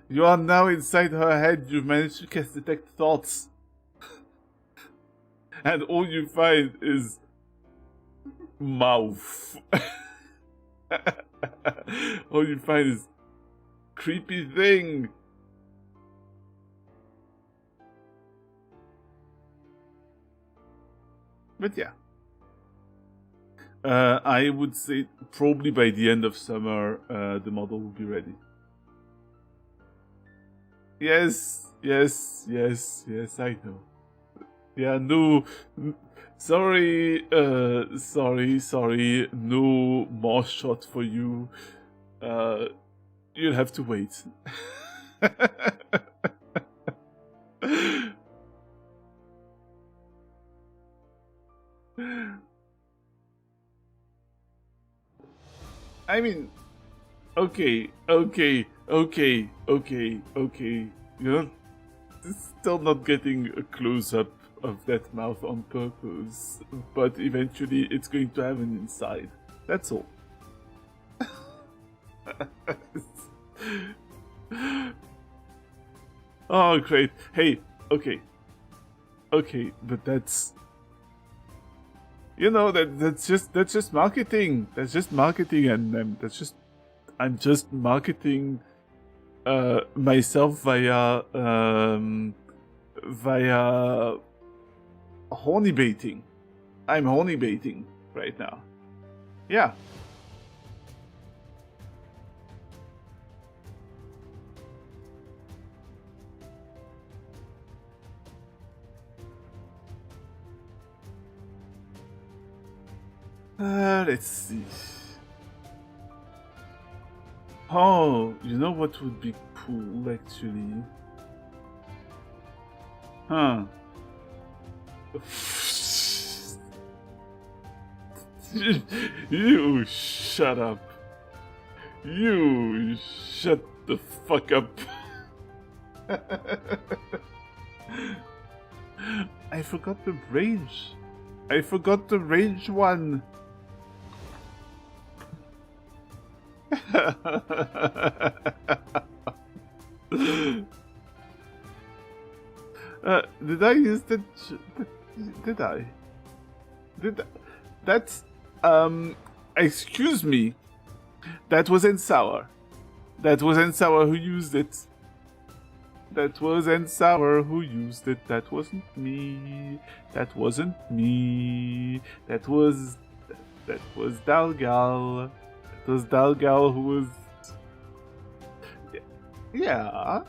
You've managed to detect thoughts. And all you find is mouth. All you find is creepy thing. But yeah. I would say probably by the end of summer, the model will be ready. Yes, I know. Yeah, no, sorry, no more shot for you. You'll have to wait. I mean, okay. You're still not getting a close-up of that mouth on purpose, but eventually it's going to have an inside. That's all. Oh, great. Hey, okay, but that's... that's just marketing. That's just marketing, and I'm just marketing myself via horny baiting. I'm horny baiting right now. Yeah. Let's see. Oh, you know what would be cool, actually? Huh. You shut up. You shut the fuck up. I forgot the range. I forgot the range one. Did I use that? Did I? That's excuse me. That wasn't Sour. That wasn't Sour who used it. That wasn't Sour who used it. That wasn't me. That wasn't me. That was Dalgal. It was Dalgal who was... Yeah.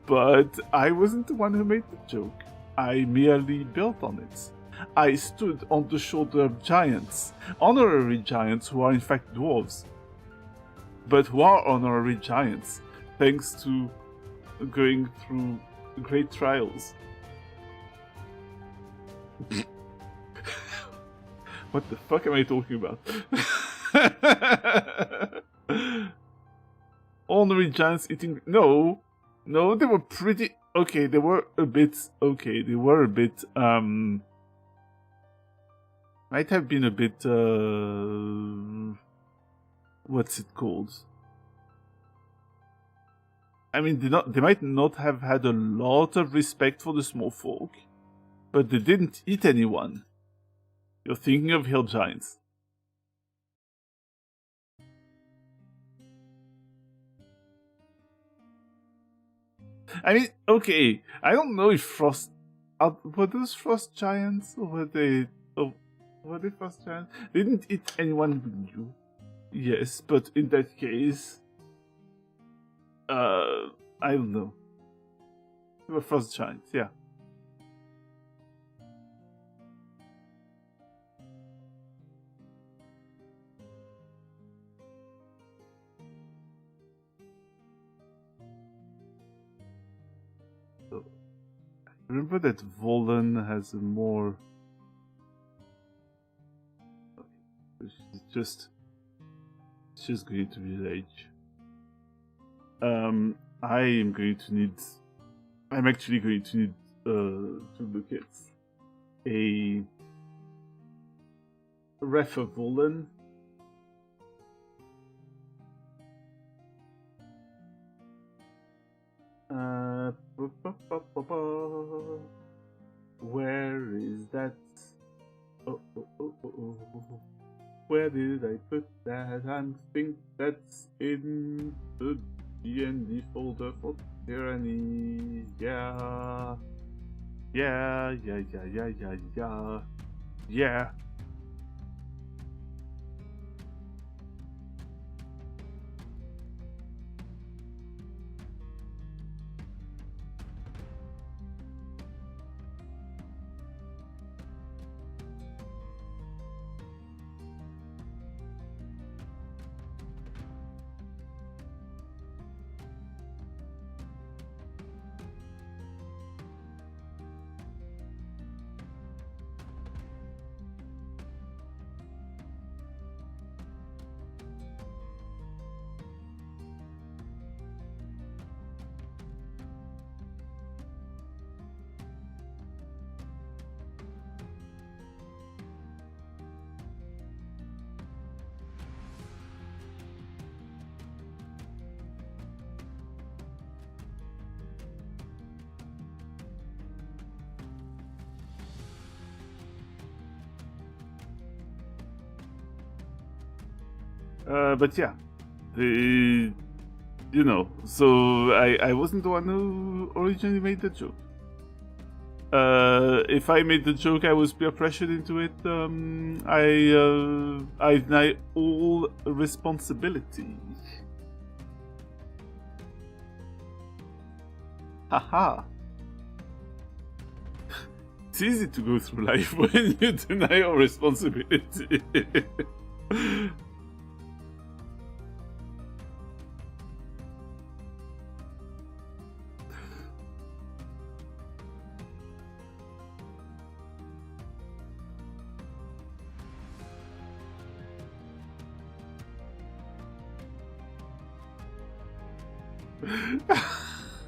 But I wasn't the one who made the joke. I merely built on it. I stood on the shoulder of giants, honorary giants who are in fact dwarves, but who are honorary giants thanks to going through great trials. What the fuck am I talking about? Honorary giants eating... No, they were pretty... Okay, they were a bit... Okay, they were a bit... Might have been a bit... What's it called? I mean, they might not have had a lot of respect for the small folk, but they didn't eat anyone. You're thinking of hill giants. I mean, okay, I don't know if frost... were those frost giants? Or were they... Oh, were they frost giants? They didn't eat anyone who knew. Yes, but in that case... I don't know. They were frost giants, yeah. So, remember that Volan has a more... It's just going to be rage. I am going to need... I'm actually going to need to look at a ref of Volan. Where is that? Oh. Where did I put that? I think that's in the D&D folder for Tyranny. Yeah. But yeah, so I wasn't the one who originally made the joke. If I made the joke, I was peer pressured into it. I deny all responsibility. Haha. It's easy to go through life when you deny all responsibility.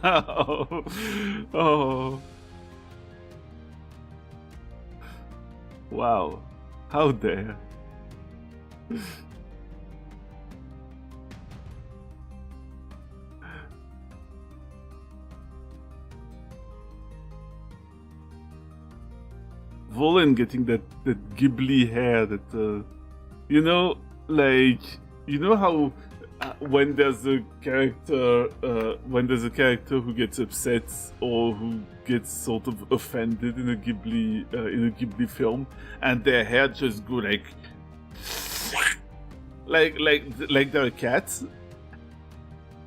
Oh. Wow. How dare. Volan getting that Ghibli hair that, how when there's a character who gets upset or who gets sort of offended in a Ghibli film, and their hair just go like they're a cat.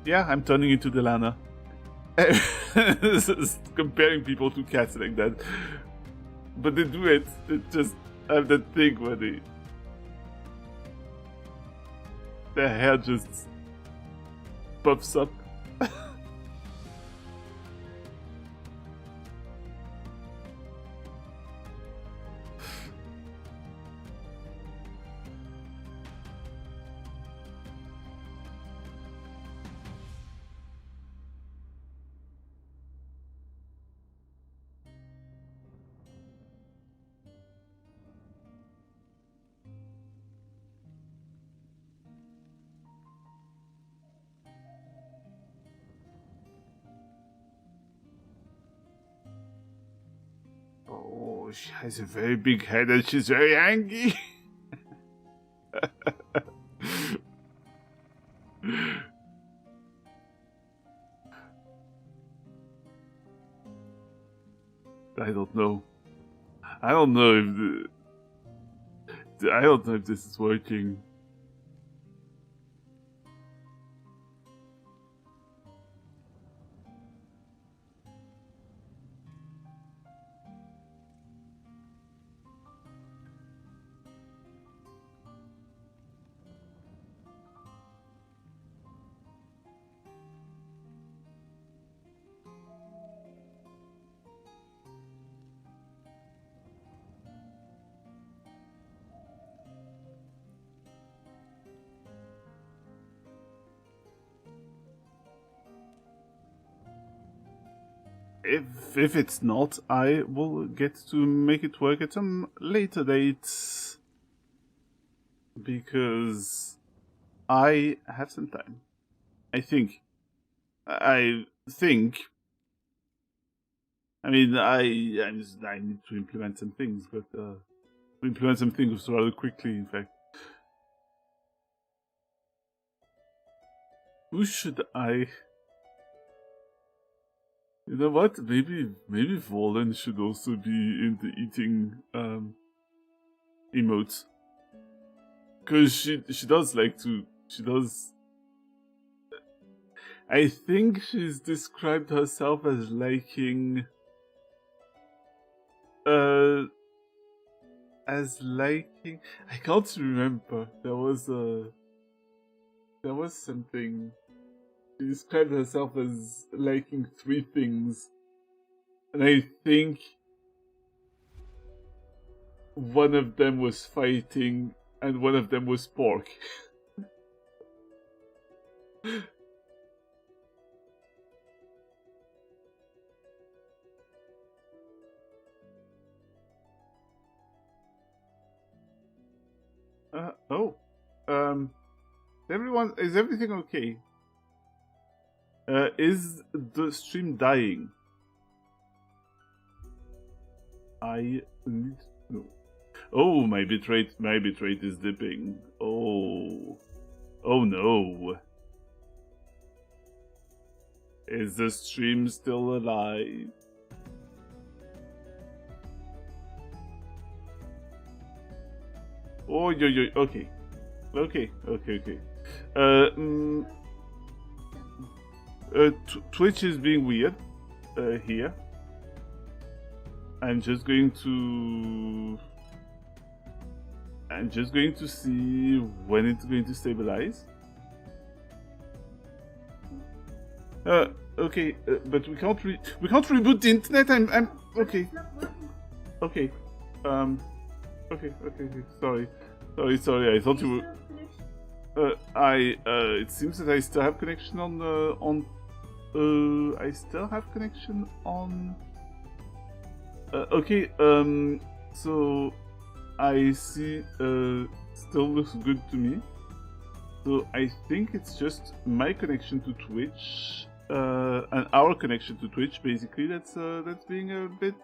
Yeah, I'm turning into Delana. Comparing people to cats like that. but they do it. They just have that thing where their hair just puffs up. Oh, she has a very big head and she's very angry. I don't know. I don't know if this is working. If it's not, I will get to make it work at some later date. Because I have some time. I think. I mean, I need to implement some things, but implement some things rather quickly, in fact. Who should I... You know what? Maybe Volan should also be in the eating emotes. Because she does like to... She does... I think she's described herself as liking... I can't remember. There was something... She described herself as liking 3 things. And I think one of them was fighting and one of them was pork. Is everything okay? Is the stream dying? I need to know. Oh, my bitrate is dipping. Oh no. Is the stream still alive? Oh, okay. Twitch is being weird here. I'm just going to see when it's going to stabilize. Okay, but we can't reboot the internet. I'm okay. Okay. Okay. Sorry. I thought you were. It seems that I still have connection on. I still have connection on. Okay. So I see. Still looks good to me. So I think it's just my connection to Twitch, and our connection to Twitch, basically. That's being a bit.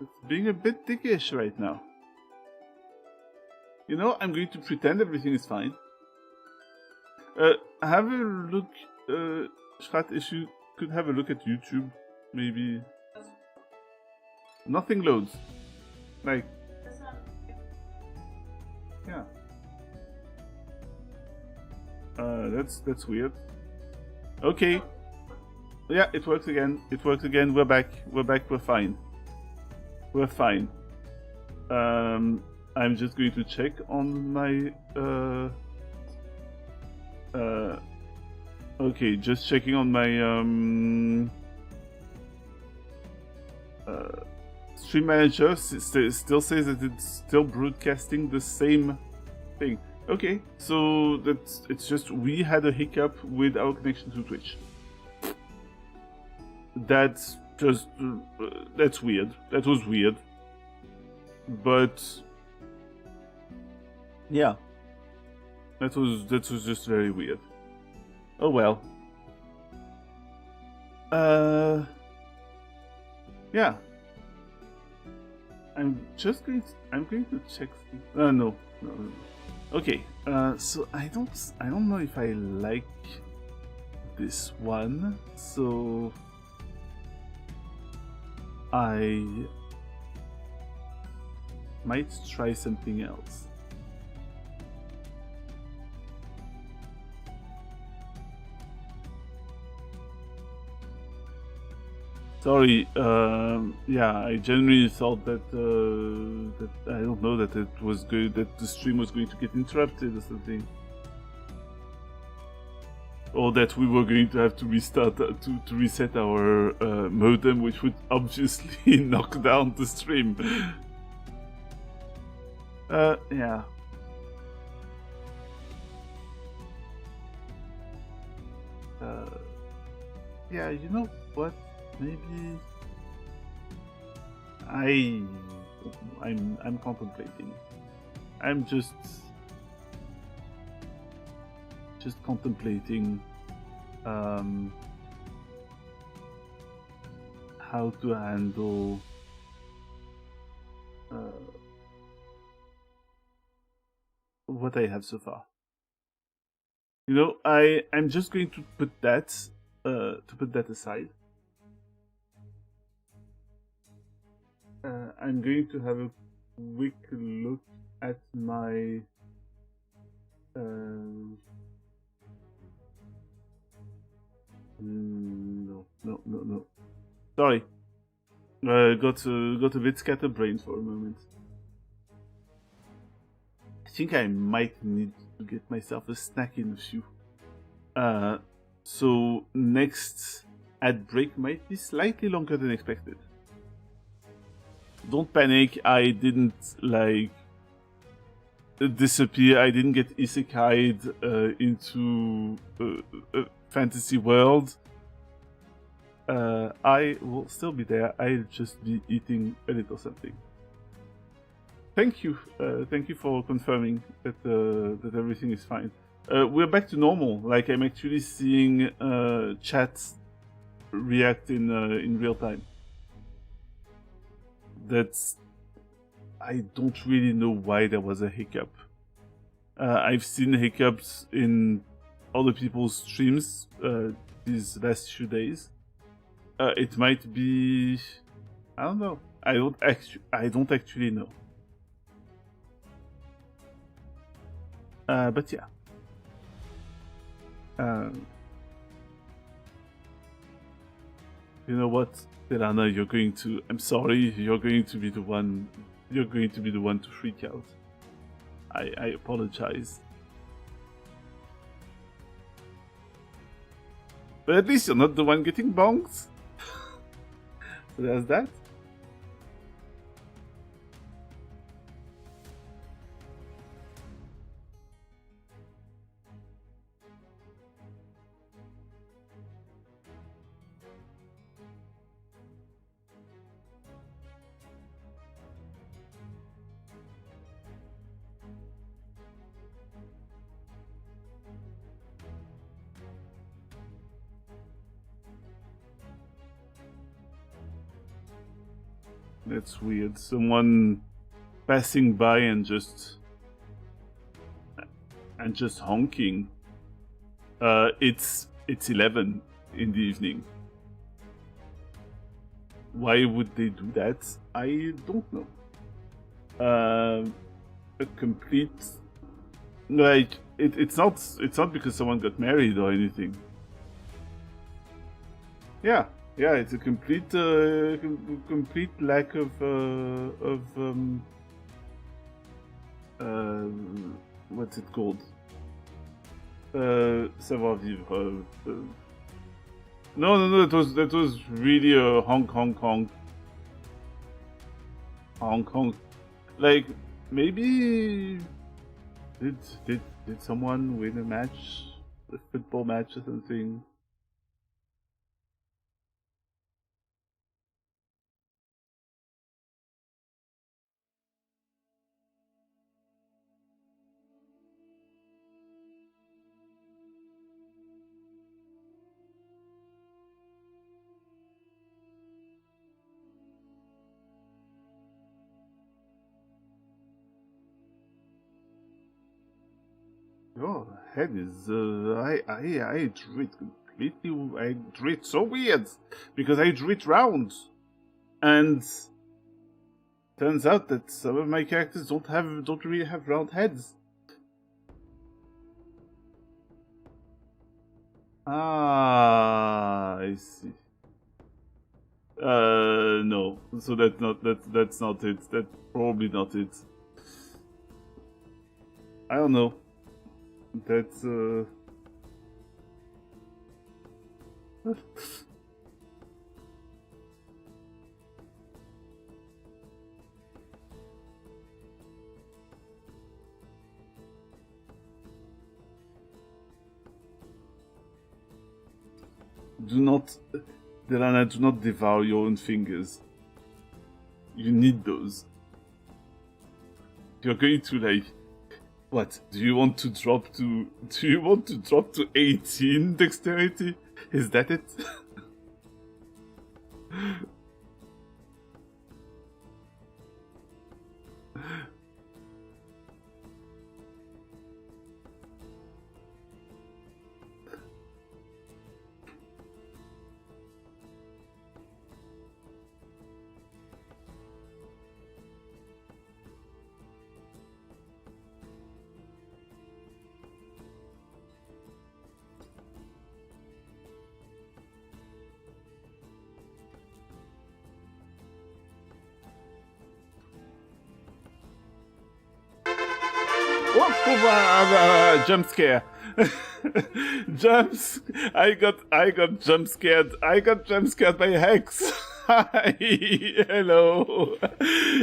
It's being a bit dickish right now. You know, I'm going to pretend everything is fine. Have a look, Shrat, if you could have a look at YouTube, maybe. Nothing loads. Like. Yeah. That's weird. Okay. Yeah, it works again. We're back. We're fine. We're fine. I'm just going to check on my okay, just checking on my stream manager still says that it's still broadcasting the same thing. Okay, so it's just we had a hiccup with our connection to Twitch. That's just that's weird. That was weird. But yeah, that was just very weird. Oh well. Yeah. I'm going to check. No. Okay. So I don't know if I like this one. So I might try something else. Sorry, yeah, I genuinely thought that I don't know, that it was good, that the stream was going to get interrupted or something, or that we were going to have to restart to reset our modem, which would obviously knock down the stream. Yeah. Yeah, you know what? Maybe I'm contemplating. I'm just contemplating how to handle what I have so far. You know, I'm just going to put that aside. I'm going to have a quick look at my no. Sorry, got a bit scatterbrained for a moment. I think I might need to get myself a snack in a few. So next ad break might be slightly longer than expected. Don't panic, I didn't disappear, I didn't get isekai'd into a fantasy world. I will still be there, I'll just be eating a little something. Thank you for confirming that everything is fine. We're back to normal, like I'm actually seeing chats react in real time. I don't really know why there was a hiccup. I've seen hiccups in other people's streams these last few days. It might be, I don't know. I don't actually know. But yeah. You know what, Delana, I'm sorry, you're going to be the one to freak out. I apologize. But at least you're not the one getting bonked. So there's that. That's weird. Someone passing by and just honking. It's 11 in the evening. Why would they do that? I don't know. A complete, like, it's not because someone got married or anything. Yeah, Yeah, it's a complete complete lack of what's it called? Savoir vivre. No, that was really a honk. Like maybe did someone win a match, a football match or something? Your head is I drew it completely. I drew it so weird because I drew it round, and turns out that some of my characters don't really have round heads. Ah, I see. No. So that's not it. That's probably not it. I don't know. That's do not, Delana, do not devour your own fingers. You need those. You're going to like, what? Do you want to drop to 18 dexterity? Is that it? Jump scare. I got jump scared. I got jump scared by Hex. Hi. Hello.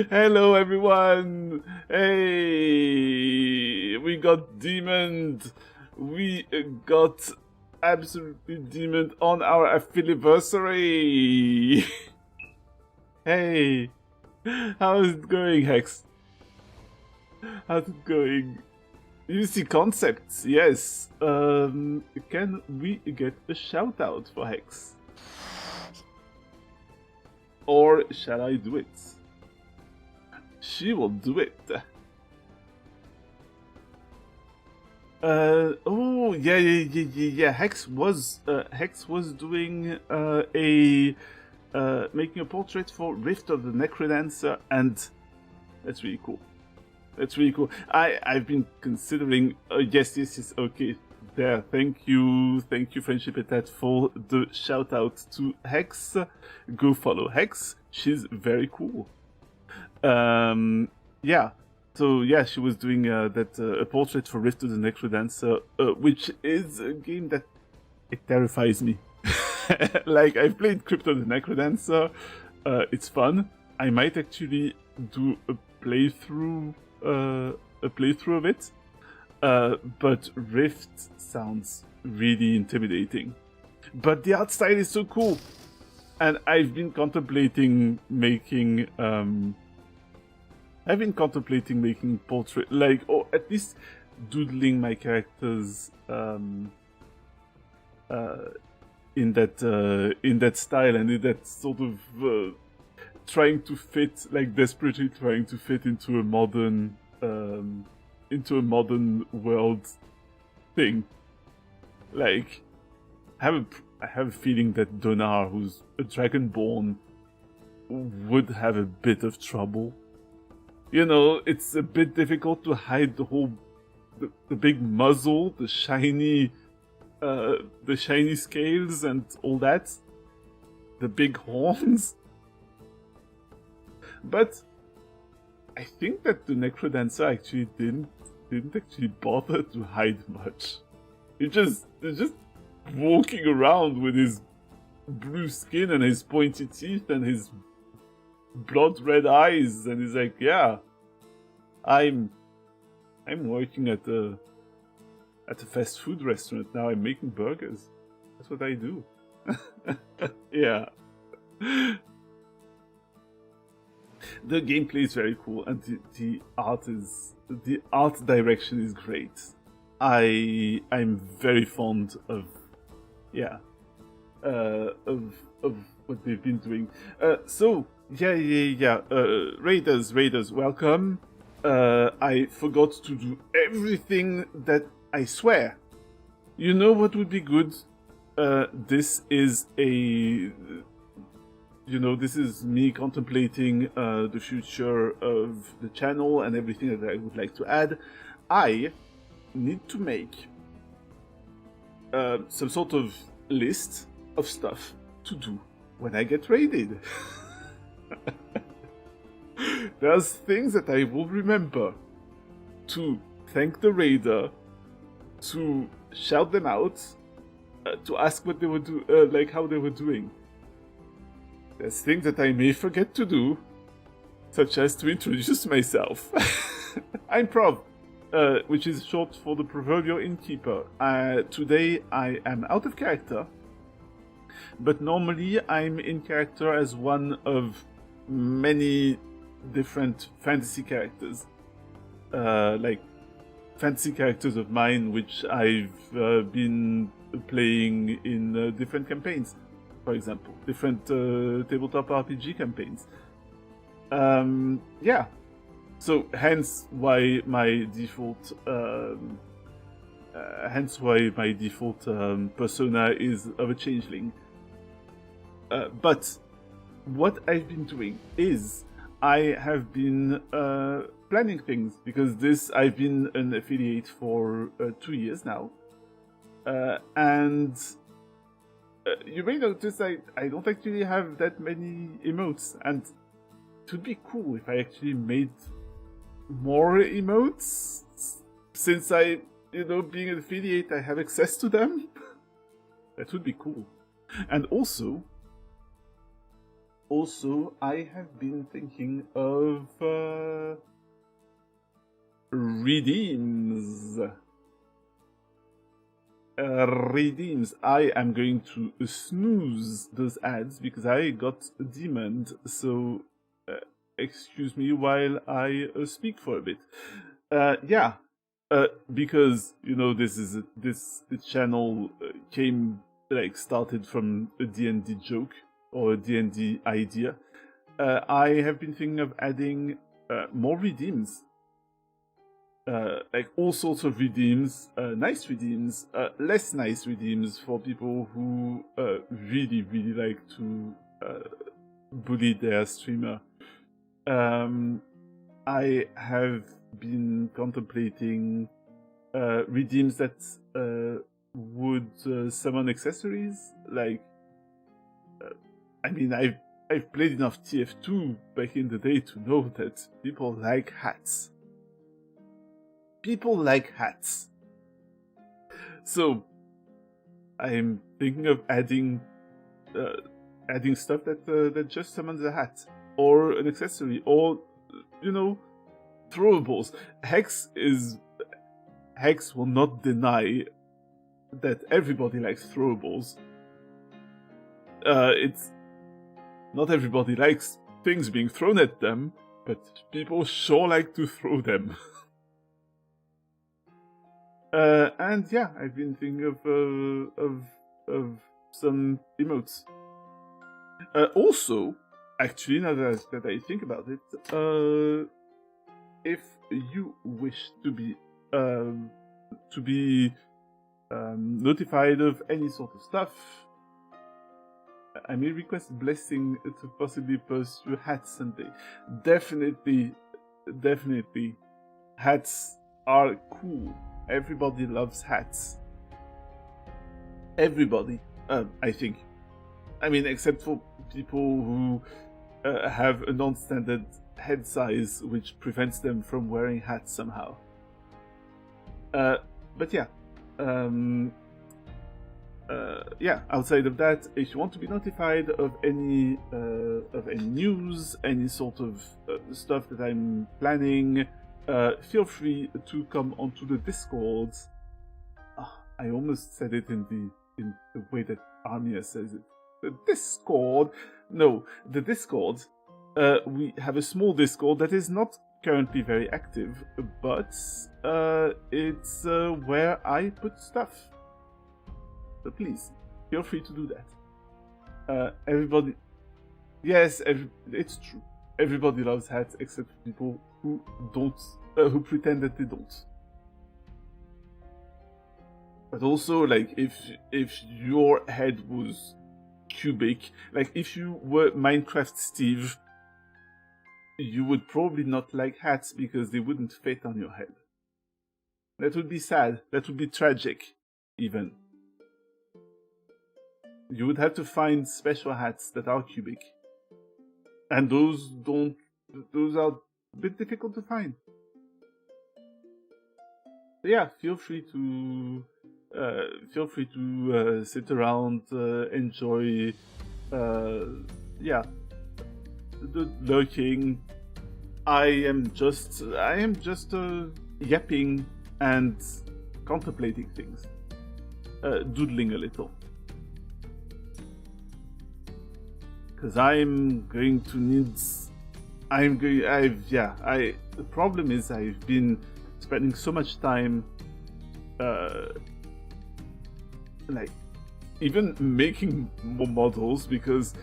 Hello everyone. Hey. We got demoned. We got absolutely demoned on our anniversary. Hey. How's it going, Hex? How's it going? You see concepts, yes. Can we get a shout out for Hex? Or shall I do it? She will do it. Oh yeah. Hex was doing making a portrait for Rift of the Necrodancer, and that's really cool. That's really cool. I've been considering. Yes. Okay. There. Thank you, Friendship Etat, for the shout out to Hex. Go follow Hex. She's very cool. Yeah. So yeah, she was doing a portrait for Rift of the Necrodancer, which is a game that it terrifies me. Like, I've played Crypt of the Necrodancer. It's fun. I might actually do a playthrough of it, but Rift sounds really intimidating. But the art style is so cool, and I've been contemplating making portrait, like, or at least doodling my characters in that style, and in that sort of desperately trying to fit into a modern world thing. Like, I have a feeling that Donar, who's a dragonborn, would have a bit of trouble. You know, it's a bit difficult to hide the big muzzle, the shiny scales and all that. the big horns. But I think that the Necrodancer actually didn't actually bother to hide much. He's just walking around with his blue skin and his pointy teeth and his blood red eyes, and he's like, yeah, I'm working at a fast food restaurant now. I'm making burgers. That's what I do. Yeah. The gameplay is very cool, and the art direction is great. I'm very fond of what they've been doing. Raiders, welcome. I forgot to do everything that I swear. You know what would be good? This is me contemplating the future of the channel and everything that I would like to add. I need to make some sort of list of stuff to do when I get raided. There's things that I will remember to thank the raider, to shout them out, to ask what they would do, how they were doing. There's things that I may forget to do, such as to introduce myself. I'm Prov, which is short for the proverbial innkeeper. Today I am out of character, but normally I'm in character as one of many different fantasy characters. Fantasy characters of mine, which I've been playing in different campaigns. For example, different tabletop RPG campaigns. So hence why my default persona is of a changeling. But what I've been doing is I have been planning things, because I've been an affiliate for 2 years now, and you may notice I don't actually have that many emotes, and it would be cool if I actually made more emotes, since being an affiliate, I have access to them. That would be cool. And also I have been thinking of redeems. Redeems. I am going to snooze those ads because I got demoned, so excuse me while I speak for a bit. Because this channel started from a D&D joke or a D&D idea. I have been thinking of adding more redeems. All sorts of redeems, nice redeems, less nice redeems for people who really, really like to bully their streamer. I have been contemplating redeems that would summon accessories. I've played enough TF2 back in the day to know that people like hats. People like hats. So I'm thinking of adding stuff that just summons a hat or an accessory, or throwables. Hex will not deny that everybody likes throwables. It's not everybody likes things being thrown at them, but people sure like to throw them. I've been thinking of some emotes. Also, actually, now that I think about it, if you wish to be notified of any sort of stuff, I may request blessing to possibly pursue hats someday. Definitely, hats are cool. Everybody loves hats. Everybody, I think. I mean, except for people who have a non-standard head size, which prevents them from wearing hats somehow. But yeah. Yeah, outside of that, if you want to be notified of any news, any sort of stuff that I'm planning, feel free to come onto the Discord. I almost said it in the way that Armia says it. The Discord. No, the Discord. We have a small Discord that is not currently very active, but it's where I put stuff. So please, feel free to do that. Everybody... Yes, it's true. Everybody loves hats except people who don't... who pretend that they don't. But also, like, if your head was cubic, like, if you were Minecraft Steve, you would probably not like hats because they wouldn't fit on your head. That would be sad. That would be tragic, even. You would have to find special hats that are cubic. And those are a bit difficult to find. So yeah, feel free to sit around, enjoy, yeah, the lurking. I am just yapping and contemplating things, doodling a little. Because I'm going to need... the problem is I've been spending so much time, like, even making more models, because,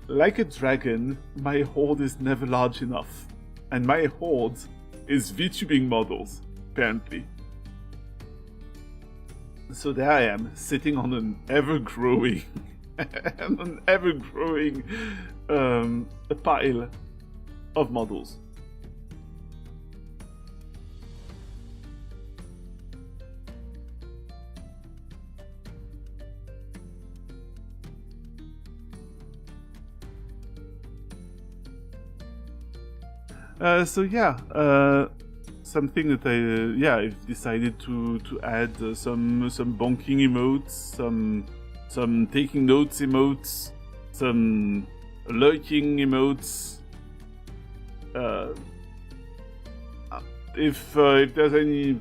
like a dragon, my horde is never large enough. And my horde is VTubing models, apparently. So there I am, sitting on an ever-growing... an ever-growing pile of models. So yeah, something that I've decided to add some bonking emotes, some taking notes emotes, some lurking emotes. If there's any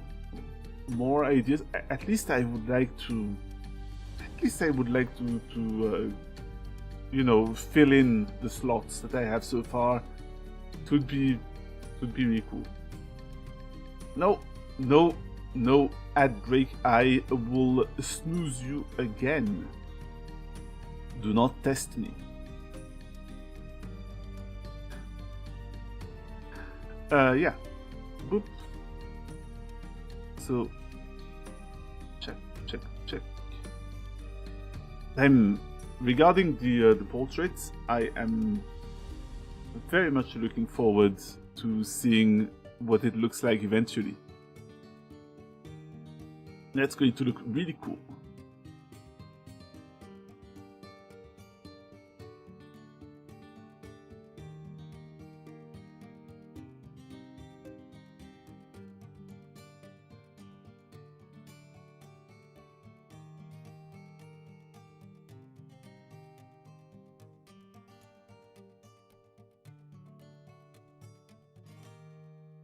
more ideas, at least I would like to you know, fill in the slots that I have so far. It would be really cool. No ad break. I will snooze you again. Do not test me. Yeah. Boop. So, check. Regarding the portraits, I am very much looking forward to seeing what it looks like eventually. That's going to look really cool.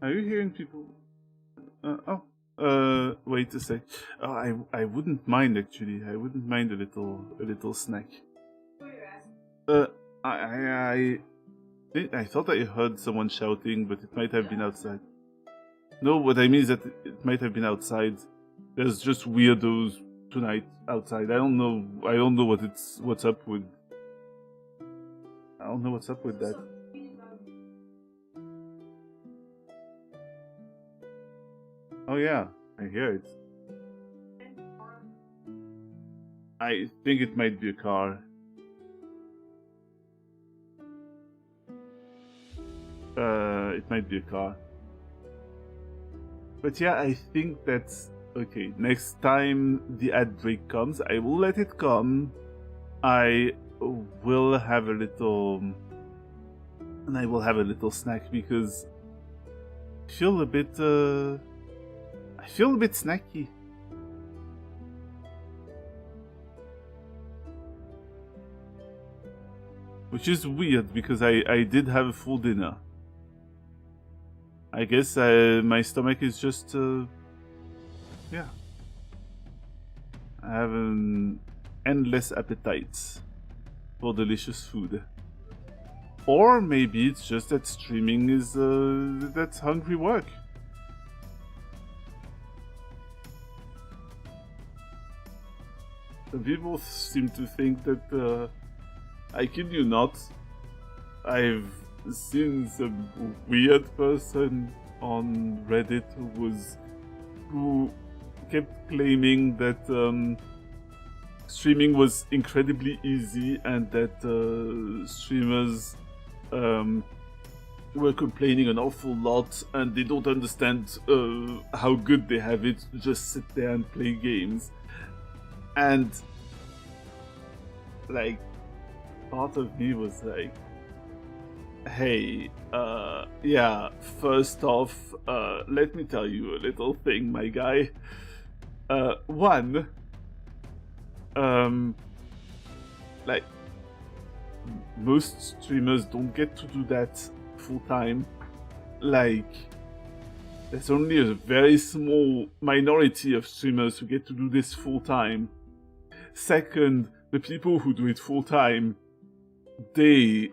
Are you hearing people? Wait a sec. Oh, I wouldn't mind actually. I wouldn't mind a little snack. I thought I heard someone shouting, but it might have been outside. No, what I mean is that it might have been outside. There's just weirdos tonight outside. I don't know what's up with. I don't know what's up with that. Oh yeah, I hear it. I think it might be a car. It might be a car. But yeah, I think that's okay. Next time the ad break comes, I will let it come. I will have a little, and I will have a little snack because I feel a bit snacky. Which is weird because I did have a full dinner. I guess my stomach is just, yeah. I have an endless appetite for delicious food. Or maybe it's just that streaming is, that's hungry work. Some people seem to think that, I kid you not, I've seen some weird person on Reddit who kept claiming that streaming was incredibly easy and that streamers were complaining an awful lot and they don't understand how good they have it to just sit there and play games. And like, part of me was like, hey, yeah, first off, let me tell you a little thing, my guy. One, like, most streamers don't get to do that full time. Like, there's only a very small minority of streamers who get to do this full time. Second, the people who do it full time, they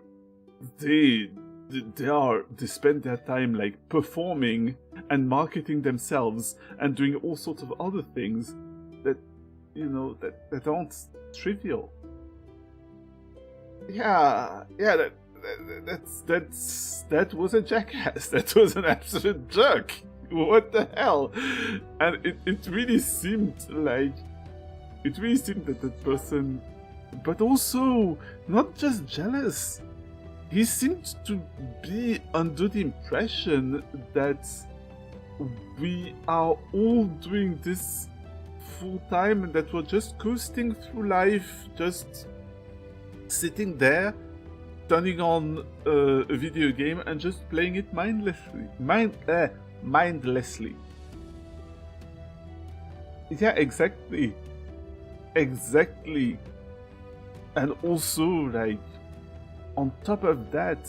spend their time like performing and marketing themselves and doing all sorts of other things that, you know, that aren't trivial. Yeah, that was a jackass. That was an absolute jerk. What the hell? And it really seemed that that person, but also not just jealous. He seemed to be under the impression that we are all doing this full time and that we're just coasting through life, just sitting there, turning on a video game and just playing it mindlessly. Mindlessly. Yeah, exactly. Exactly. And also, like, on top of that,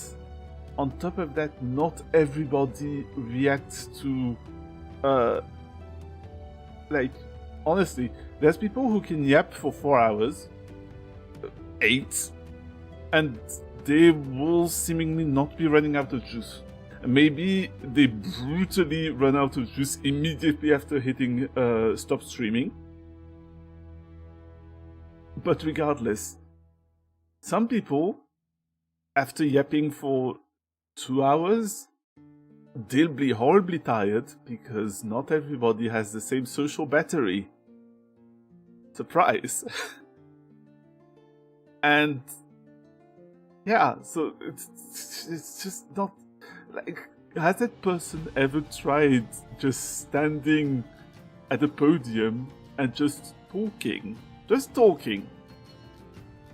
not everybody reacts to, like, honestly, there's people who can yap for 4 hours, 8, and they will seemingly not be running out of juice. Maybe they brutally run out of juice immediately after hitting stop streaming. But regardless, some people, after yapping for 2 hours, they'll be horribly tired because not everybody has the same social battery. Surprise! And yeah, so it's just not like, has that person ever tried just standing at a podium and just talking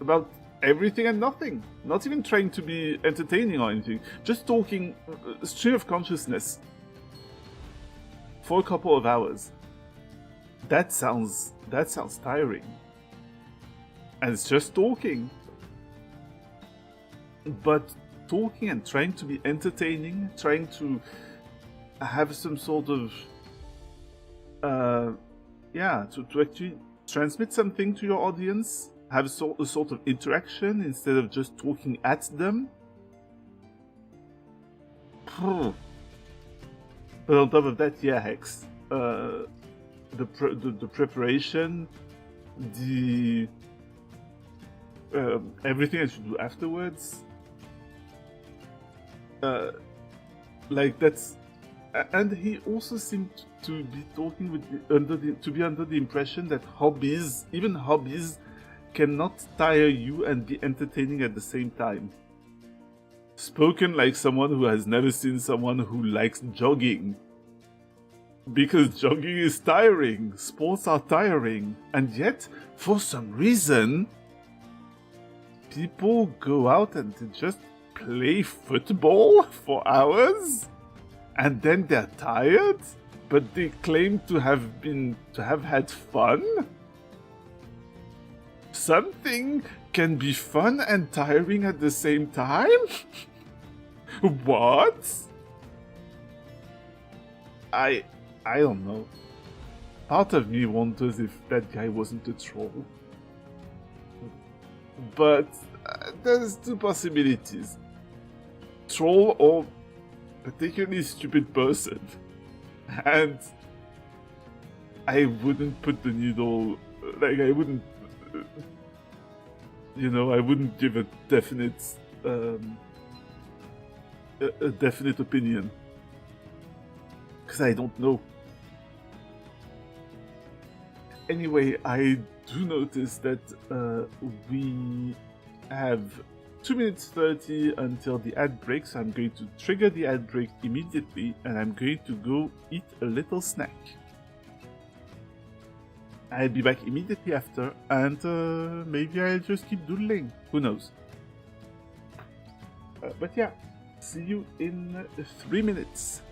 about everything and nothing, not even trying to be entertaining or anything, just talking, stream of consciousness for a couple of hours? That sounds tiring. And it's just talking. But talking and trying to be entertaining, trying to have some sort of to actually transmit something to your audience, have a sort of interaction instead of just talking at them. But on top of that, yeah, Hex, the preparation, the everything I should do afterwards, like that's, and he also seemed to be talking with under the impression that even hobbies, cannot tire you and be entertaining at the same time. Spoken like someone who has never seen someone who likes jogging. Because jogging is tiring, sports are tiring, and yet, for some reason, people go out and they just play football for hours and then they're tired, but they claim to have had fun? Something can be fun and tiring at the same time? What? I don't know. Part of me wonders if that guy wasn't a troll. But there's two possibilities. Troll or particularly stupid person. And I wouldn't put the needle... Like, I wouldn't... I wouldn't give a definite... a definite opinion. Because I don't know. Anyway, I do notice that we have 2 minutes 30 until the ad break, so I'm going to trigger the ad break immediately and I'm going to go eat a little snack. I'll be back immediately after and maybe I'll just keep doodling. Who knows? But yeah, see you in 3 minutes.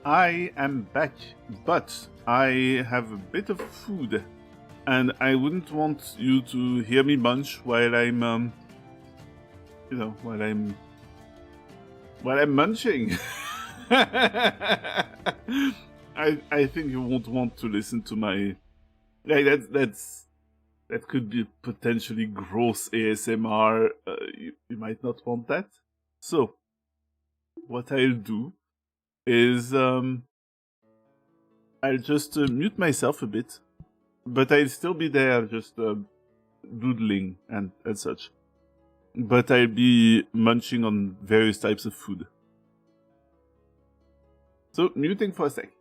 I am back, but I have a bit of food, and I wouldn't want you to hear me munch while I'm, while I'm munching. I think you won't want to listen to my, like that could be potentially gross ASMR. You might not want that. So, what I'll do is I'll just mute myself a bit, but I'll still be there just doodling and such. But I'll be munching on various types of food. So, muting for a sec.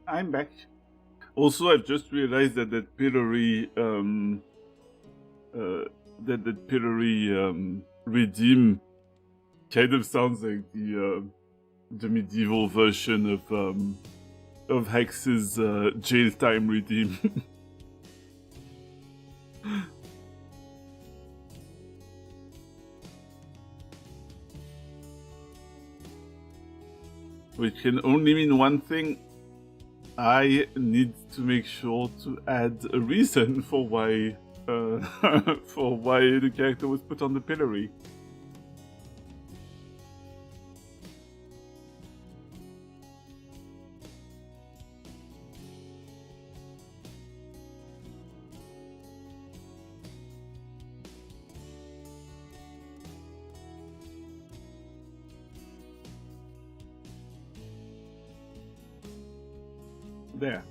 I'm back. Also, I've just realized that that pillory, redeem kind of sounds like the medieval version of Hex's jail time redeem. Which can only mean one thing. I need to make sure to add a reason for why for why the character was put on the pillory. There.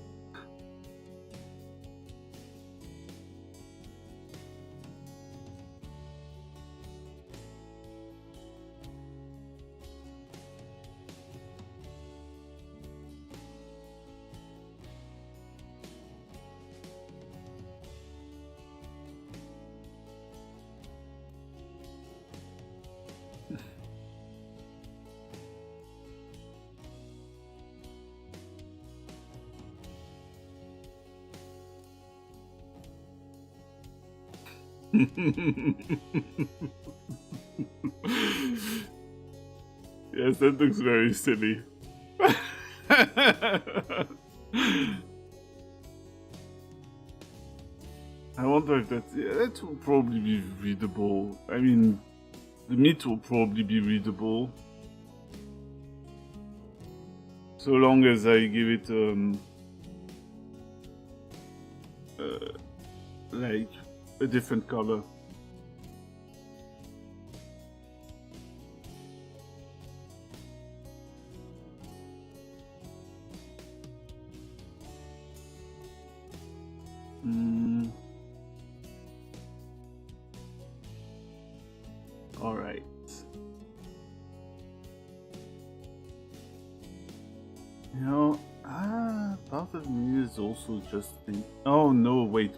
Yes, that looks very silly. I wonder if that will probably be readable. I mean, the meat will probably be readable. So long as I give it, like, a different color. Alright. You know, part of me is also just think. Oh no! Wait!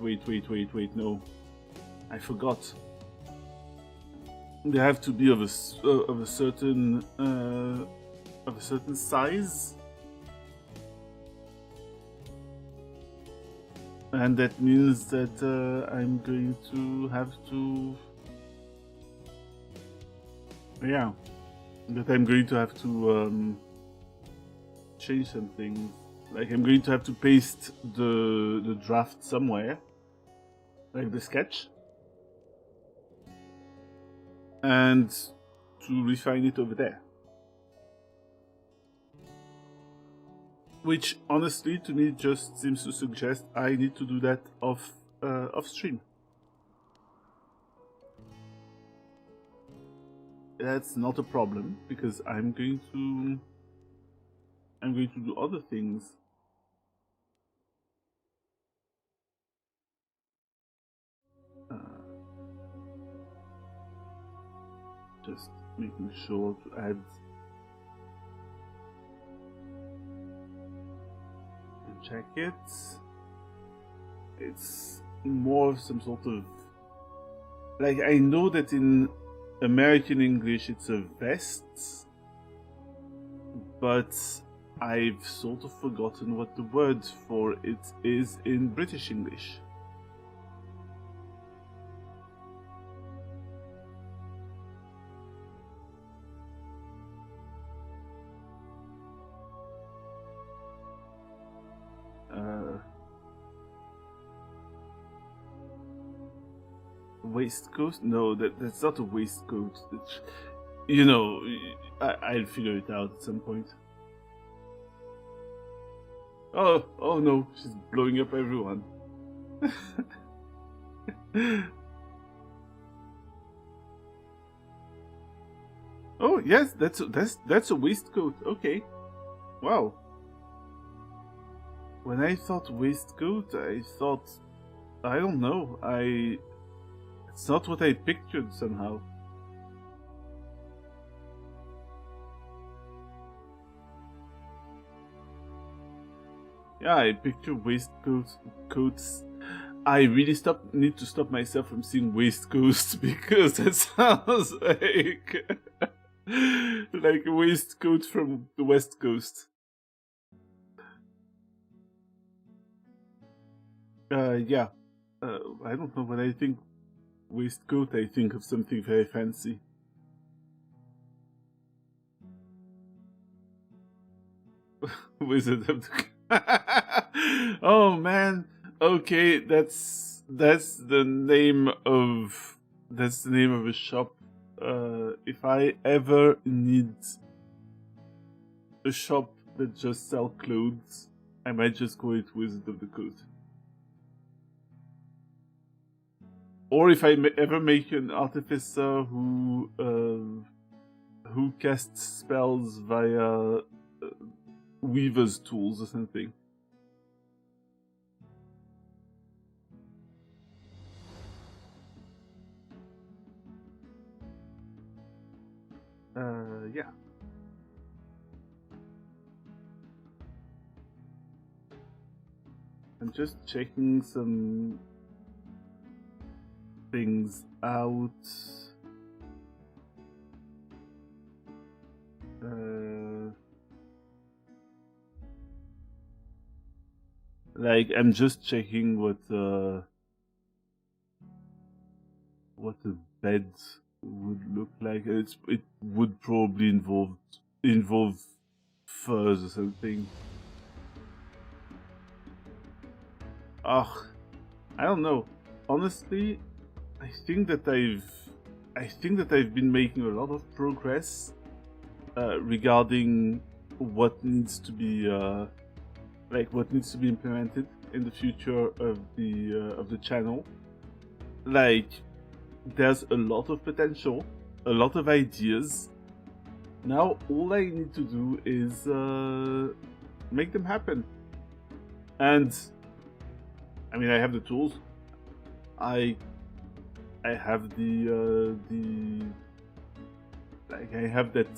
No, I forgot. They have to be of a certain size, and that means that I'm going to have to. Yeah, that I'm going to have to change some things. Like I'm going to have to paste the draft somewhere, like the sketch, and to refine it over there. Which honestly to me just seems to suggest I need to do that off stream. That's not a problem because I'm going to do other things. Just making sure to add the jacket. It's more some sort of, like, I know that in American English it's a vest, but I've sort of forgotten what the word for it is in British English. Waistcoat? No, that's not a waistcoat. You know, I'll figure it out at some point. Oh no, she's blowing up everyone. Oh yes, that's a waistcoat. Okay, wow. When I thought waistcoat, I thought, I don't know, it's not what I pictured somehow. Yeah, I picture waistcoats. I really need to stop myself from saying waistcoats because that sounds like a waistcoat from the West Coast. Yeah. I don't know when I think waistcoat, I think of something very fancy. Wizard of the... Oh man. Okay, that's the name of a shop. If I ever need a shop that just sell clothes, I might just call it Wizard of the Coast. Or if I ever make an artificer who casts spells via weaver's tools or something. Yeah. I'm just checking some things out. Like I'm just checking what the bed would look like. It would probably involve furs or something. Ugh, I don't know. Honestly, I think that I've been making a lot of progress regarding what needs to be implemented in the future of the channel. Like, there's a lot of potential, a lot of ideas. Now all I need to do is make them happen. And I mean, I have the tools. I have I have that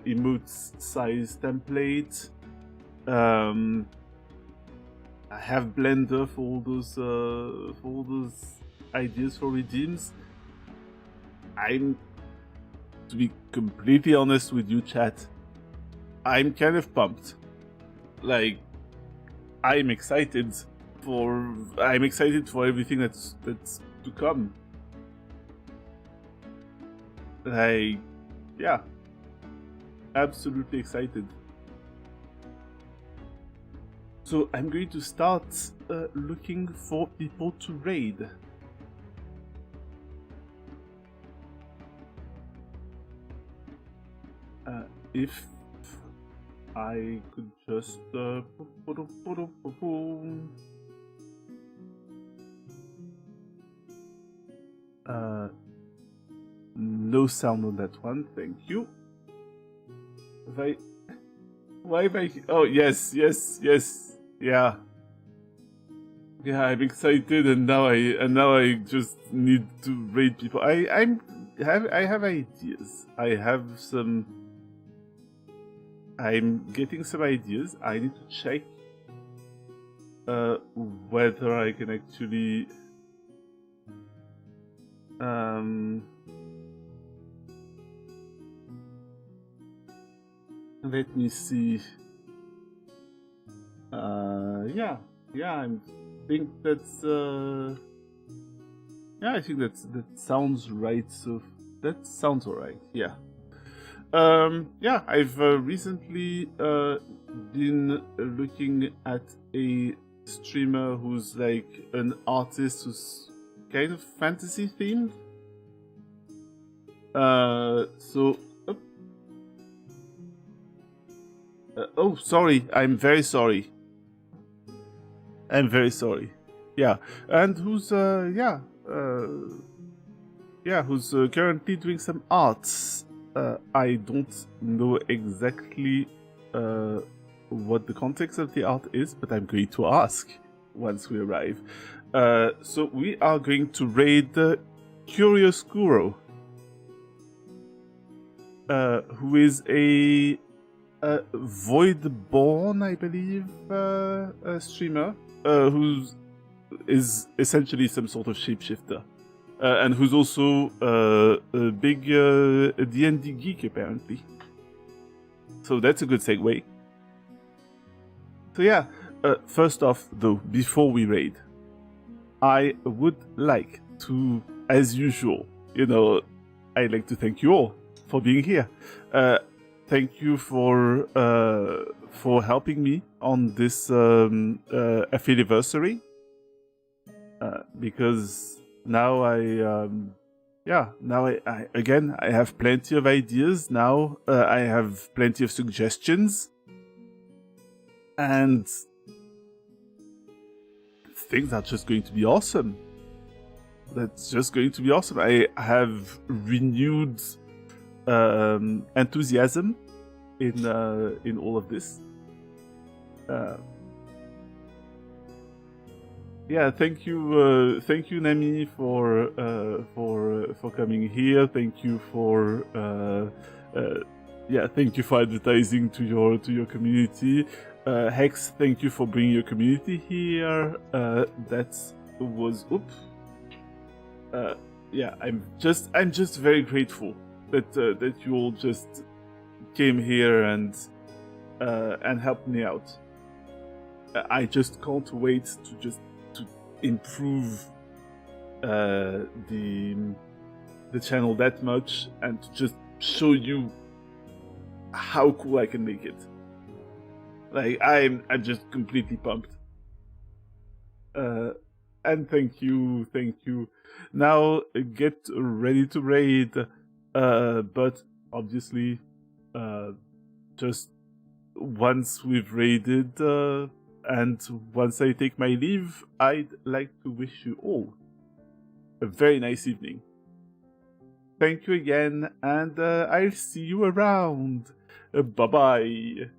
emote size template. I have Blender for all those ideas for redeems. To be completely honest with you, chat, I'm kind of pumped. Like, I'm excited for everything that's to come. Like, yeah, absolutely excited. So I'm going to start looking for people to raid. If I could just no sound on that one, thank you. Why have I... Oh, yes, yeah. Yeah, I'm excited, and now I just need to raid people. I have ideas. I'm getting some ideas. I need to check whether I can actually let me see. Yeah, I think that's yeah, I think that sounds right. So that sounds alright. Yeah. Yeah, I've recently been looking at a streamer who's like an artist who's kind of fantasy themed. So oh, sorry. I'm very sorry. Yeah, and who's who's currently doing some arts. I don't know exactly what the context of the art is, but I'm going to ask once we arrive. So we are going to raid Curious Kuro, who is a Voidborn, I believe, a streamer, who is essentially some sort of shapeshifter, and who's also a big D&D geek, apparently. So that's a good segue. So yeah, first off, though, before we raid, I would like to, as usual, I'd like to thank you all for being here. Thank you for helping me on this affiliversary, because now I have plenty of ideas. Now I have plenty of suggestions, and things are just going to be awesome. That's just going to be awesome. I have renewed enthusiasm in all of this. Yeah, thank you, Nami, for coming here. Thank you for thank you for advertising to your community. Hex, thank you for bringing your community here. That was I'm just very grateful that you all just came here and helped me out. I just can't wait to improve the channel that much and to just show you how cool I can make it. Like I'm just completely pumped. And thank you. Now get ready to raid. But obviously, just once we've raided, and once I take my leave, I'd like to wish you all a very nice evening. Thank you again, and I'll see you around. Bye-bye.